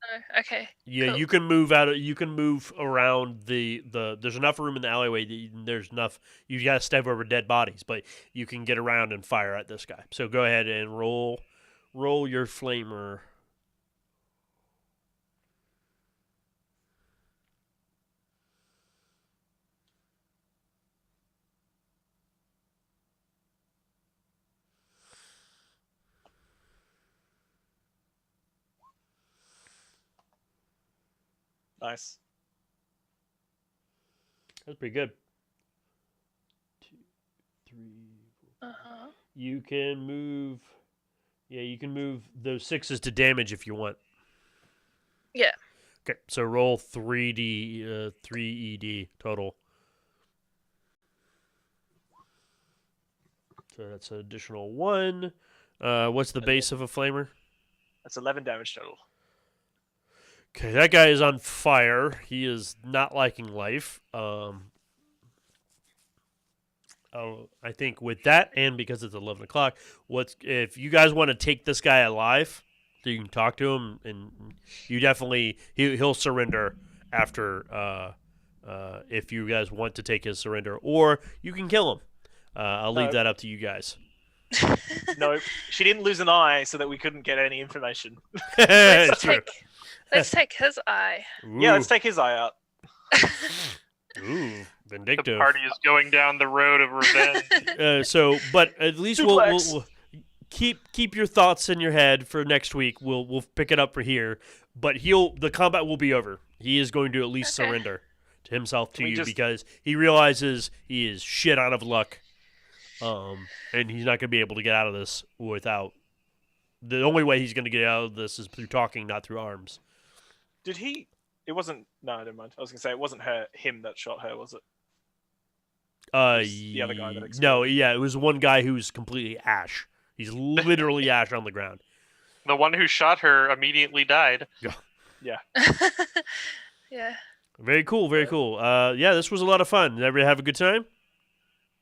[SPEAKER 5] No. Okay.
[SPEAKER 1] Yeah,
[SPEAKER 5] Cool.
[SPEAKER 1] you can move out. You can move around the. There's enough room in the alleyway. There's enough. You got to step over dead bodies, but you can get around and fire at this guy. So go ahead and roll your flamer.
[SPEAKER 2] Nice.
[SPEAKER 1] That's pretty good. 2, 3, 4.
[SPEAKER 5] Uh-huh.
[SPEAKER 1] You can move. Yeah, you can move those 6s to damage if you want.
[SPEAKER 5] Yeah.
[SPEAKER 1] Okay, so roll 3 ED total. So that's an additional 1. What's the base of a flamer?
[SPEAKER 2] That's 11 damage total.
[SPEAKER 1] Okay, that guy is on fire. He is not liking life. I think with that, and because it's 11 o'clock, if you guys want to take this guy alive, so you can talk to him, and you definitely he'll surrender after. If you guys want to take his surrender, or you can kill him. I'll leave
[SPEAKER 2] No.
[SPEAKER 1] that up to you guys.
[SPEAKER 2] No, she didn't lose an eye so that we couldn't get any information.
[SPEAKER 5] Let's
[SPEAKER 1] True.
[SPEAKER 5] take his eye.
[SPEAKER 2] Yeah, let's take his eye out.
[SPEAKER 1] Ooh,
[SPEAKER 3] The
[SPEAKER 1] vindictive.
[SPEAKER 3] party is going down the road of revenge.
[SPEAKER 1] But at least
[SPEAKER 2] Suplex.
[SPEAKER 1] we'll keep your thoughts in your head for next week. We'll pick it up for here. But the combat will be over. He is going to at least
[SPEAKER 5] Okay.
[SPEAKER 1] surrender to himself to
[SPEAKER 2] We
[SPEAKER 1] you
[SPEAKER 2] just-
[SPEAKER 1] because he realizes he is shit out of luck. And he's not going to be able to get out of this without. The only way he's going to get out of this is through talking, not through arms.
[SPEAKER 2] Did he? It wasn't. No, never mind. I was gonna say it wasn't him that shot her, was it? was the other guy that
[SPEAKER 1] No,
[SPEAKER 2] exploded.
[SPEAKER 1] yeah, it was one guy who's completely ash. He's literally ash on the ground.
[SPEAKER 3] The one who shot her immediately died.
[SPEAKER 5] Yeah.
[SPEAKER 1] Very cool. Very cool. Yeah, this was a lot of fun. Did everybody have a good time?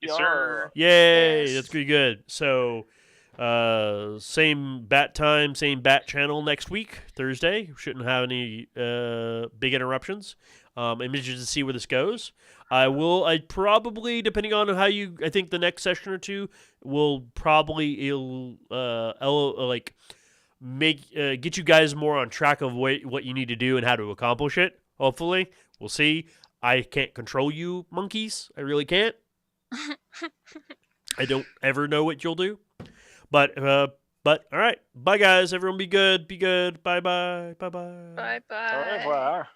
[SPEAKER 3] Yes, sir.
[SPEAKER 1] Yay!
[SPEAKER 5] Yes.
[SPEAKER 1] That's pretty good. So, same bat time, same bat channel next week, Thursday. Shouldn't have any big interruptions. I'm interested to see where this goes. I probably, depending on how I think the next session or two will probably get you guys more on track of what you need to do and how to accomplish it. Hopefully, we'll see. I can't control you, monkeys. I really can't. I don't ever know what you'll do. But all right. Bye, guys. Everyone be good. Be good. Bye-bye. Bye-bye.
[SPEAKER 5] Bye
[SPEAKER 2] Au
[SPEAKER 5] bye.
[SPEAKER 2] revoir.